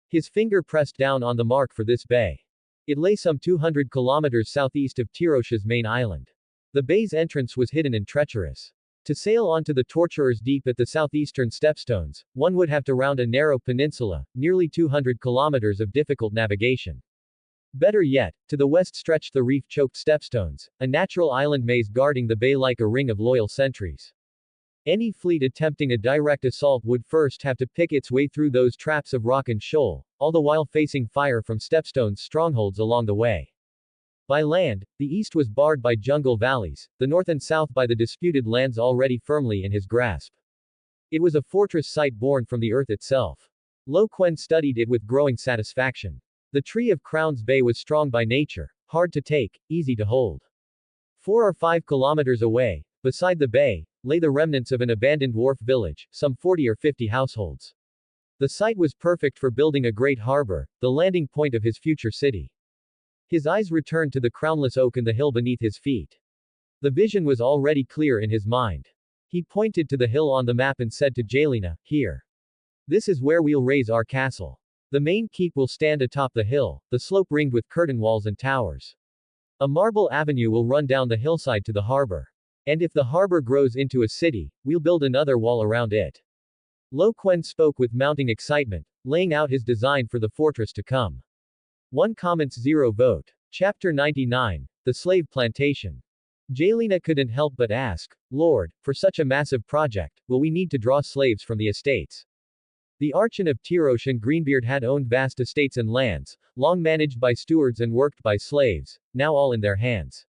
His finger pressed down on the mark for this bay. It lay some 200 kilometers southeast of Tyrosh's main island. The bay's entrance was hidden and treacherous. To sail onto the Torturer's Deep at the southeastern stepstones, one would have to round a narrow peninsula, nearly 200 kilometers of difficult navigation. Better yet, to the west stretched the reef-choked stepstones, a natural island maze guarding the bay like a ring of loyal sentries. Any fleet attempting a direct assault would first have to pick its way through those traps of rock and shoal, all the while facing fire from stepstones' strongholds along the way. By land, the east was barred by jungle valleys, the north and south by the disputed lands already firmly in his grasp. It was a fortress site born from the earth itself. Quen studied it with growing satisfaction. The tree of Crowns Bay was strong by nature, hard to take, easy to hold. 4 or 5 kilometers away, beside the bay, lay the remnants of an abandoned wharf village, some 40 or 50 households. The site was perfect for building a great harbor, the landing point of his future city. His eyes returned to the crownless oak and the hill beneath his feet. The vision was already clear in his mind. He pointed to the hill on the map and said to Jelena, "Here. This is where we'll raise our castle. The main keep will stand atop the hill, the slope ringed with curtain walls and towers. A marble avenue will run down the hillside to the harbor. And if the harbor grows into a city, we'll build another wall around it." Quen spoke with mounting excitement, laying out his design for the fortress to come. 1 comments 0 vote. Chapter 99, The Slave Plantation. Jelena couldn't help but ask, "Lord, for such a massive project, will we need to draw slaves from the estates?" The Archon of Tyrosh and Greenbeard had owned vast estates and lands, long managed by stewards and worked by slaves, now all in their hands.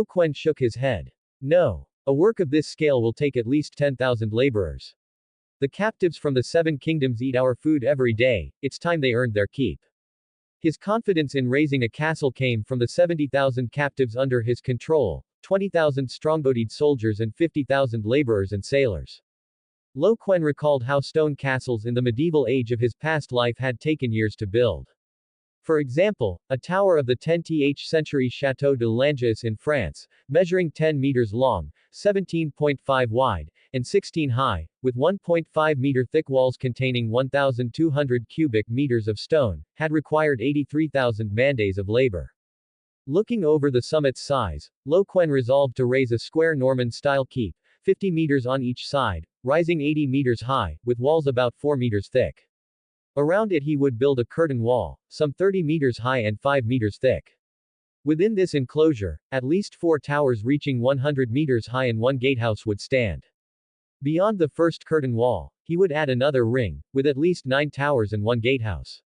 Quen shook his head. "No. A work of this scale will take at least 10,000 laborers. The captives from the 7 kingdoms eat our food every day, it's time they earned their keep." His confidence in raising a castle came from the 70,000 captives under his control, 20,000 strongbodied soldiers and 50,000 laborers and sailors. Quen recalled how stone castles in the medieval age of his past life had taken years to build. For example, a tower of the 10th century Château de Langis in France, measuring 10 meters long, 17.5 wide, and 16 high, with 1.5 meter thick walls containing 1,200 cubic meters of stone, had required 83,000 man-days of labor. Looking over the summit's size, Quen resolved to raise a square Norman-style keep, 50 meters on each side, rising 80 meters high, with walls about 4 meters thick. Around it he would build a curtain wall, some 30 meters high and 5 meters thick. Within this enclosure, at least 4 towers reaching 100 meters high and 1 gatehouse would stand. Beyond the first curtain wall, he would add another ring, with at least 9 towers and 1 gatehouse.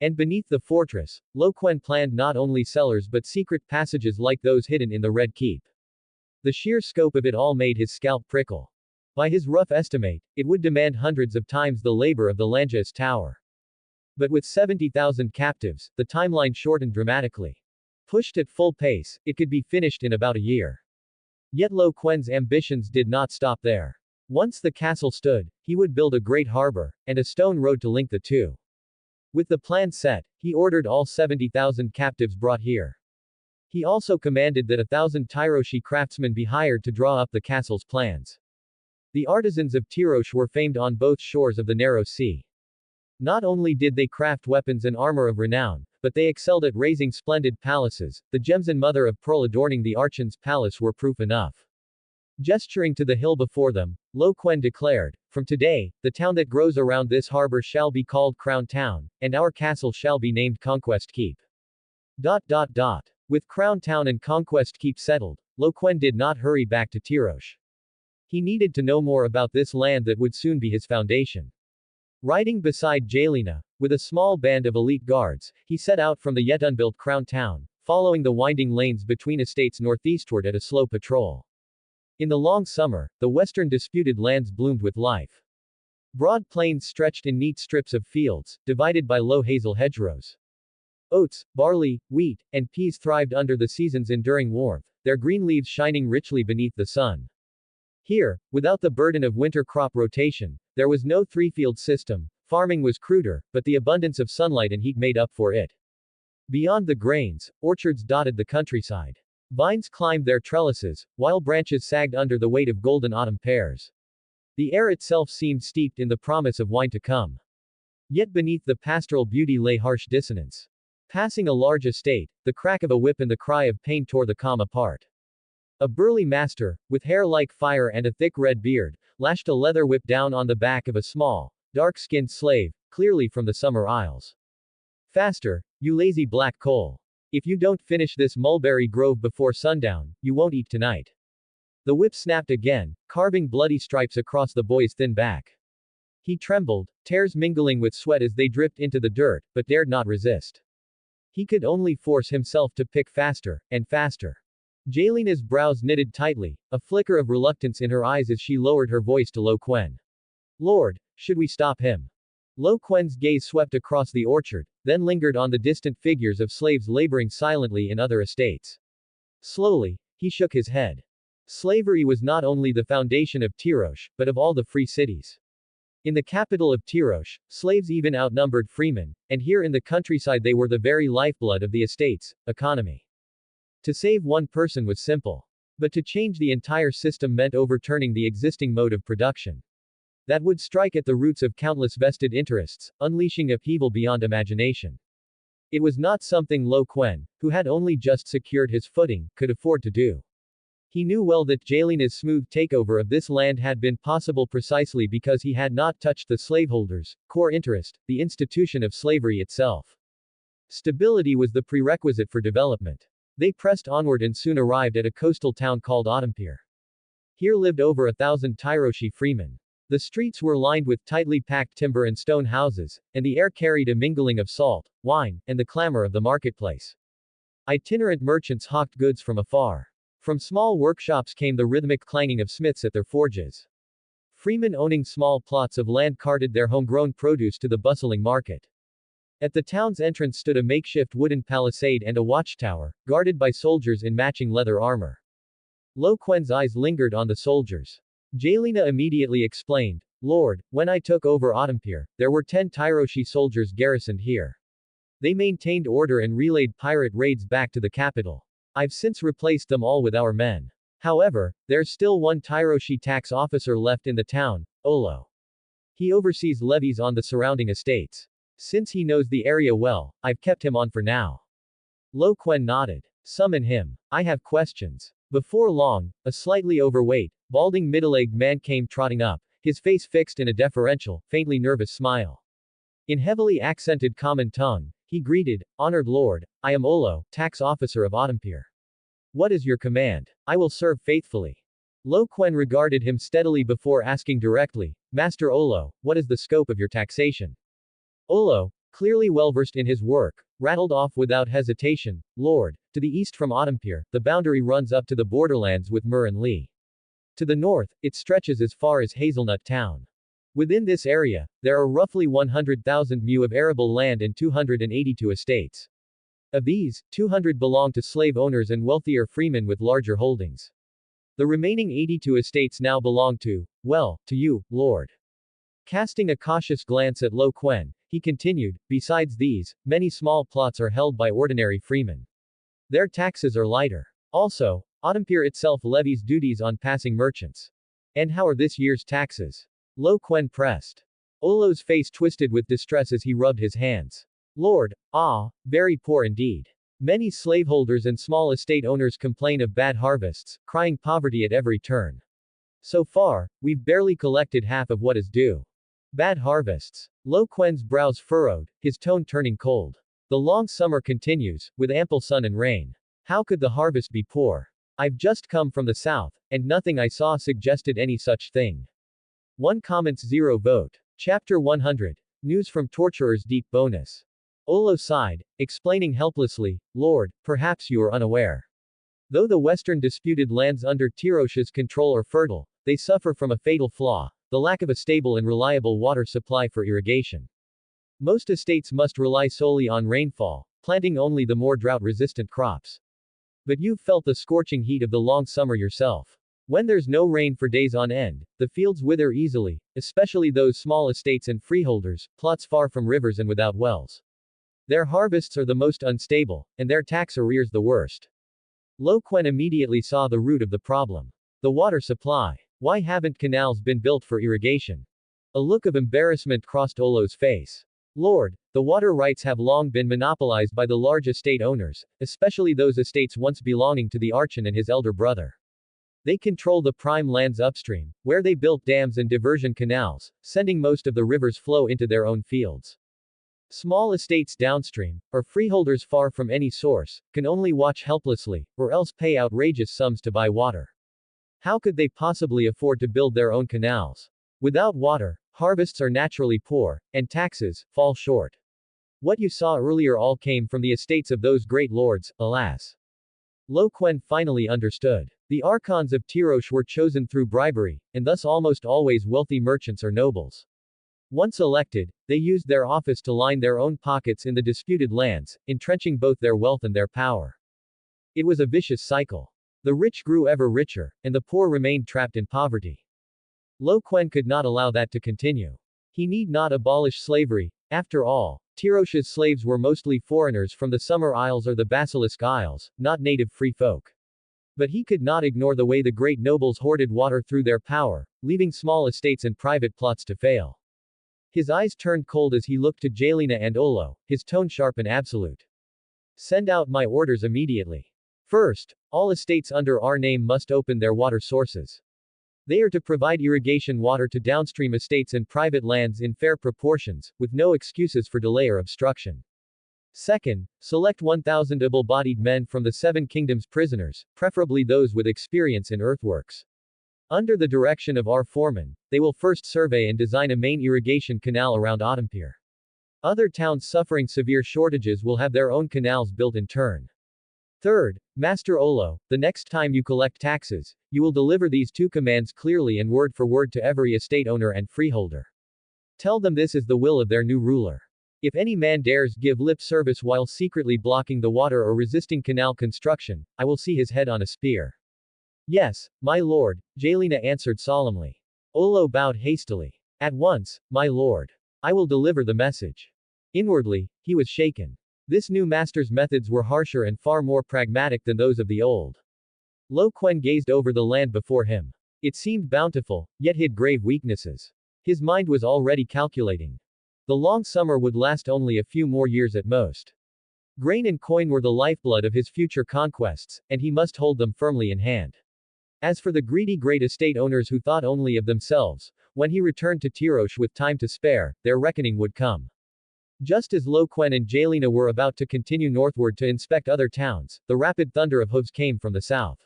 And beneath the fortress, Quen planned not only cellars but secret passages like those hidden in the Red Keep. The sheer scope of it all made his scalp prickle. By his rough estimate, it would demand hundreds of times the labor of the Langis Tower. But with 70,000 captives, the timeline shortened dramatically. Pushed at full pace, it could be finished in about a year. Yet Quen's ambitions did not stop there. Once the castle stood, he would build a great harbor, and a stone road to link the two. With the plan set, he ordered all 70,000 captives brought here. He also commanded that 1,000 Tyroshi craftsmen be hired to draw up the castle's plans. The artisans of Tyrosh were famed on both shores of the narrow sea. Not only did they craft weapons and armor of renown, but they excelled at raising splendid palaces. The gems and mother of pearl adorning the Archon's palace were proof enough. Gesturing to the hill before them, Quen declared, "From today, the town that grows around this harbor shall be called Crown Town, and our castle shall be named Conquest Keep." With Crown Town and Conquest Keep settled, Quen did not hurry back to Tyrosh. He needed to know more about this land that would soon be his foundation. Riding beside Jelena, with a small band of elite guards, he set out from the yet unbuilt Crown Town, following the winding lanes between estates northeastward at a slow patrol. In the long summer, the western disputed lands bloomed with life. Broad plains stretched in neat strips of fields, divided by low hazel hedgerows. Oats, barley, wheat, and peas thrived under the season's enduring warmth, their green leaves shining richly beneath the sun. Here, without the burden of winter crop rotation, there was no three-field system. Farming was cruder, but the abundance of sunlight and heat made up for it. Beyond the grains, orchards dotted the countryside. Vines climbed their trellises, while branches sagged under the weight of golden autumn pears. The air itself seemed steeped in the promise of wine to come. Yet beneath the pastoral beauty lay harsh dissonance. Passing a large estate, the crack of a whip and the cry of pain tore the calm apart. A burly master, with hair like fire and a thick red beard, lashed a leather whip down on the back of a small, dark-skinned slave, clearly from the Summer Isles. Faster, you lazy black coal. If you don't finish this mulberry grove before sundown, you won't eat tonight. The whip snapped again, carving bloody stripes across the boy's thin back. He trembled, tears mingling with sweat as they dripped into the dirt, but dared not resist. He could only force himself to pick faster, and faster. Jalena's brows knitted tightly, a flicker of reluctance in her eyes as she lowered her voice to Lo Quen. Lord, should we stop him? Lo Quen's gaze swept across the orchard, then lingered on the distant figures of slaves laboring silently in other estates. Slowly, he shook his head. Slavery was not only the foundation of Tyrosh, but of all the free cities. In the capital of Tyrosh, slaves even outnumbered freemen, and here in the countryside they were the very lifeblood of the estate's economy. To save one person was simple. But to change the entire system meant overturning the existing mode of production. That would strike at the roots of countless vested interests, unleashing upheaval beyond imagination. It was not something Lo Quen, who had only just secured his footing, could afford to do. He knew well that Jalena's smooth takeover of this land had been possible precisely because he had not touched the slaveholders' core interest, the institution of slavery itself. Stability was the prerequisite for development. They pressed onward and soon arrived at a coastal town called Otampir. Here lived over 1,000 Tyroshi freemen. The streets were lined with tightly packed timber and stone houses, and the air carried a mingling of salt, wine, and the clamor of the marketplace. Itinerant merchants hawked goods from afar. From small workshops came the rhythmic clanging of smiths at their forges. Freemen owning small plots of land carted their homegrown produce to the bustling market. At the town's entrance stood a makeshift wooden palisade and a watchtower, guarded by soldiers in matching leather armor. Lo Quen's eyes lingered on the soldiers. Jalena immediately explained, Lord, when I took over Otampir, there were 10 Tyroshi soldiers garrisoned here. They maintained order and relayed pirate raids back to the capital. I've since replaced them all with our men. However, there's still one Tyroshi tax officer left in the town, Olo. He oversees levies on the surrounding estates. Since he knows the area well, I've kept him on for now. Lo Quen nodded. Summon him. I have questions. Before long, a slightly overweight, balding middle-aged man came trotting up, his face fixed in a deferential, faintly nervous smile. In heavily accented common tongue, he greeted, Honored Lord, I am Olo, tax officer of Otampir. What is your command? I will serve faithfully. Lo Quen regarded him steadily before asking directly, Master Olo, what is the scope of your taxation? Olo, clearly well-versed in his work, rattled off without hesitation, Lord, to the east from Otampir, the boundary runs up to the borderlands with Mur and Lee. To the north, it stretches as far as Hazelnut Town. Within this area, there are roughly 100,000 mu of arable land and 282 estates. Of these, 200 belong to slave owners and wealthier freemen with larger holdings. The remaining 82 estates now belong to you, Lord. Casting a cautious glance at Lo Quen, he continued, besides these, many small plots are held by ordinary freemen. Their taxes are lighter. Also, Otampir itself levies duties on passing merchants. And how are this year's taxes? Lo Quen pressed. Olo's face twisted with distress as he rubbed his hands. Lord, very poor indeed. Many slaveholders and small estate owners complain of bad harvests, crying poverty at every turn. So far, we've barely collected half of what is due. Bad harvests. Lo Quen's brows furrowed, his tone turning cold. The long summer continues, with ample sun and rain. How could the harvest be poor? I've just come from the south, and nothing I saw suggested any such thing. 1 comments 0 vote. Chapter 100. News from Torturer's Deep bonus. Olo sighed, explaining helplessly, Lord, perhaps you are unaware. Though the western disputed lands under Tyrosh's control are fertile, they suffer from a fatal flaw, the lack of a stable and reliable water supply for irrigation. Most estates must rely solely on rainfall, planting only the more drought-resistant crops. But you've felt the scorching heat of the long summer yourself. When there's no rain for days on end, the fields wither easily, especially those small estates and freeholders, plots far from rivers and without wells. Their harvests are the most unstable, and their tax arrears the worst. Lo Quen immediately saw the root of the problem. The water supply. Why haven't canals been built for irrigation? A look of embarrassment crossed Olo's face. Lord, the water rights have long been monopolized by the large estate owners, especially those estates once belonging to the Archon and his elder brother. They control the prime lands upstream, where they built dams and diversion canals, sending most of the river's flow into their own fields. Small estates downstream, or freeholders far from any source, can only watch helplessly, or else pay outrageous sums to buy water. How could they possibly afford to build their own canals? Without water, harvests are naturally poor, and taxes fall short. What you saw earlier all came from the estates of those great lords, alas. Quen finally understood. The archons of Tyrosh were chosen through bribery, and thus almost always wealthy merchants or nobles. Once elected, they used their office to line their own pockets in the disputed lands, entrenching both their wealth and their power. It was a vicious cycle. The rich grew ever richer, and the poor remained trapped in poverty. Quen could not allow that to continue. He need not abolish slavery. After all, Tyrosh's slaves were mostly foreigners from the Summer Isles or the Basilisk Isles, not native free folk. But he could not ignore the way the great nobles hoarded water through their power, leaving small estates and private plots to fail. His eyes turned cold as he looked to Jelena and Olo, his tone sharp and absolute. Send out my orders immediately. First, all estates under our name must open their water sources. They are to provide irrigation water to downstream estates and private lands in fair proportions, with no excuses for delay or obstruction. Second, select 1,000 able-bodied men from the Seven Kingdoms prisoners, preferably those with experience in earthworks. Under the direction of our foreman, they will first survey and design a main irrigation canal around Otampir. Other towns suffering severe shortages will have their own canals built in turn. Third, Master Olo, the next time you collect taxes, you will deliver these two commands clearly and word for word to every estate owner and freeholder. Tell them this is the will of their new ruler. If any man dares give lip service while secretly blocking the water or resisting canal construction, I will see his head on a spear. Yes, my lord, Jelena answered solemnly. Olo bowed hastily. At once, my lord. I will deliver the message. Inwardly, he was shaken. This new master's methods were harsher and far more pragmatic than those of the old. Quen gazed over the land before him. It seemed bountiful, yet hid grave weaknesses. His mind was already calculating. The long summer would last only a few more years at most. Grain and coin were the lifeblood of his future conquests, and he must hold them firmly in hand. As for the greedy great estate owners who thought only of themselves, when he returned to Tyrosh with time to spare, their reckoning would come. Just as Quen and Jelena were about to continue northward to inspect other towns, the rapid thunder of hooves came from the south.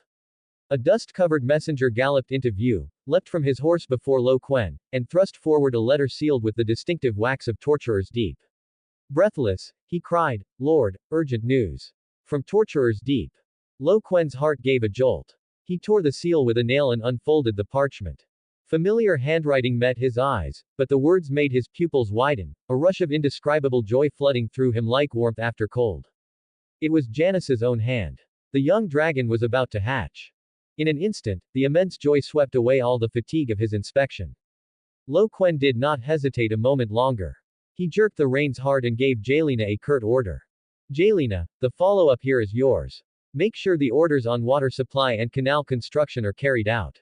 A dust-covered messenger galloped into view, leapt from his horse before Quen, and thrust forward a letter sealed with the distinctive wax of Torturer's Deep. Breathless, he cried, Lord, urgent news. From Torturer's Deep. Quen's heart gave a jolt. He tore the seal with a nail and unfolded the parchment. Familiar handwriting met his eyes, but the words made his pupils widen, a rush of indescribable joy flooding through him like warmth after cold. It was Janice's own hand. The young dragon was about to hatch. In an instant, the immense joy swept away all the fatigue of his inspection. Quen did not hesitate a moment longer. He jerked the reins hard and gave Jelena a curt order. Jelena, the follow-up here is yours. Make sure the orders on water supply and canal construction are carried out.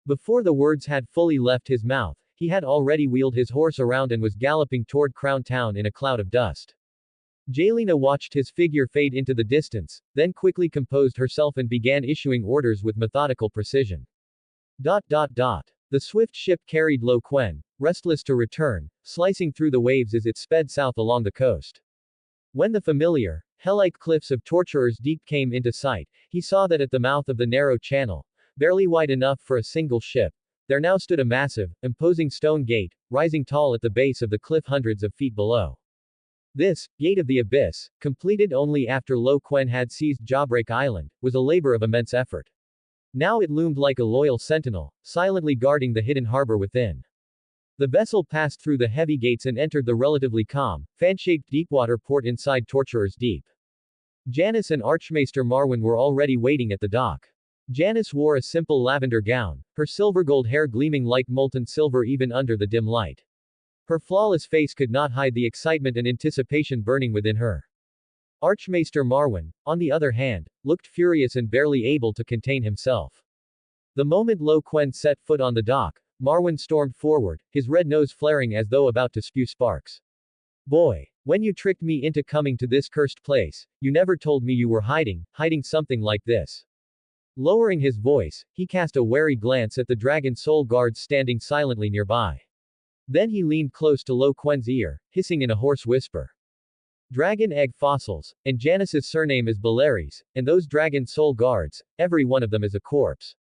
Before the words had fully left his mouth, he had already wheeled his horse around and was galloping toward Crown Town in a cloud of dust. Jelena watched his figure fade into the distance, then quickly composed herself and began issuing orders with methodical precision. The swift ship carried Quen, restless to return, slicing through the waves as it sped south along the coast. When the familiar, hell-like cliffs of Torturer's Deep came into sight, he saw that at the mouth of the narrow channel, barely wide enough for a single ship, there now stood a massive, imposing stone gate, rising tall at the base of the cliff hundreds of feet below. This, Gate of the Abyss, completed only after Quen had seized Jawbreak Island, was a labor of immense effort. Now it loomed like a loyal sentinel, silently guarding the hidden harbor within. The vessel passed through the heavy gates and entered the relatively calm, fan-shaped deepwater port inside Torturer's Deep. Janice and Archmaester Marwyn were already waiting at the dock. Janice wore a simple lavender gown, her silver-gold hair gleaming like molten silver even under the dim light. Her flawless face could not hide the excitement and anticipation burning within her. Archmaester Marwyn, on the other hand, looked furious and barely able to contain himself. The moment Quen set foot on the dock, Marwyn stormed forward, his red nose flaring as though about to spew sparks. Boy, when you tricked me into coming to this cursed place, you never told me you were hiding something like this. Lowering his voice, he cast a wary glance at the dragon soul guards standing silently nearby. Then he leaned close to Quen's ear, hissing in a hoarse whisper. Dragon egg fossils, and Janice's surname is Baleres, and those dragon soul guards, every one of them is a corpse.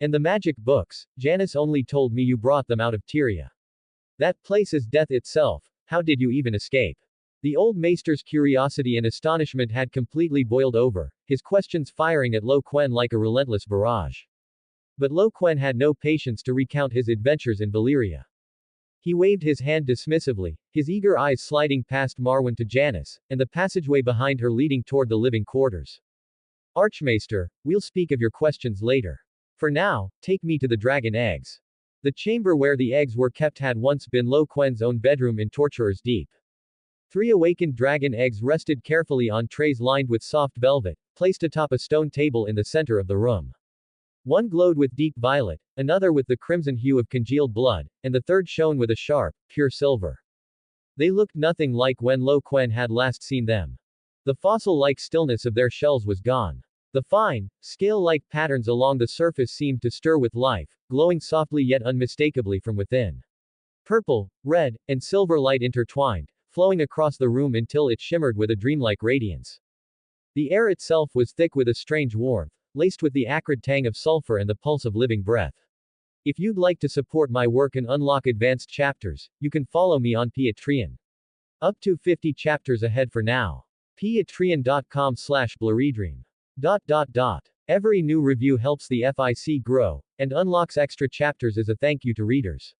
And the magic books, Janice only told me you brought them out of Tyria. That place is death itself, how did you even escape? The old maester's curiosity and astonishment had completely boiled over, his questions firing at Quen like a relentless barrage. But Quen had no patience to recount his adventures in Valyria. He waved his hand dismissively, his eager eyes sliding past Marwyn to Janice, and the passageway behind her leading toward the living quarters. Archmaester, we'll speak of your questions later. For now, take me to the dragon eggs. The chamber where the eggs were kept had once been Quen's own bedroom in Torturer's Deep. 3 awakened dragon eggs rested carefully on trays lined with soft velvet, placed atop a stone table in the center of the room. One glowed with deep violet, another with the crimson hue of congealed blood, and the third shone with a sharp, pure silver. They looked nothing like when Quen had last seen them. The fossil-like stillness of their shells was gone. The fine, scale-like patterns along the surface seemed to stir with life, glowing softly yet unmistakably from within. Purple, red, and silver light intertwined, flowing across the room until it shimmered with a dreamlike radiance. The air itself was thick with a strange warmth, laced with the acrid tang of sulfur and the pulse of living breath. If you'd like to support my work and unlock advanced chapters, you can follow me on Patreon. Up to 50 chapters ahead for now. Patreon.com/BlurryDream. Every new review helps the FIC grow, and unlocks extra chapters as a thank you to readers.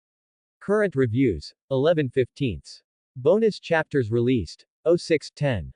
Current reviews, 11/15. Bonus chapters released, 06/10.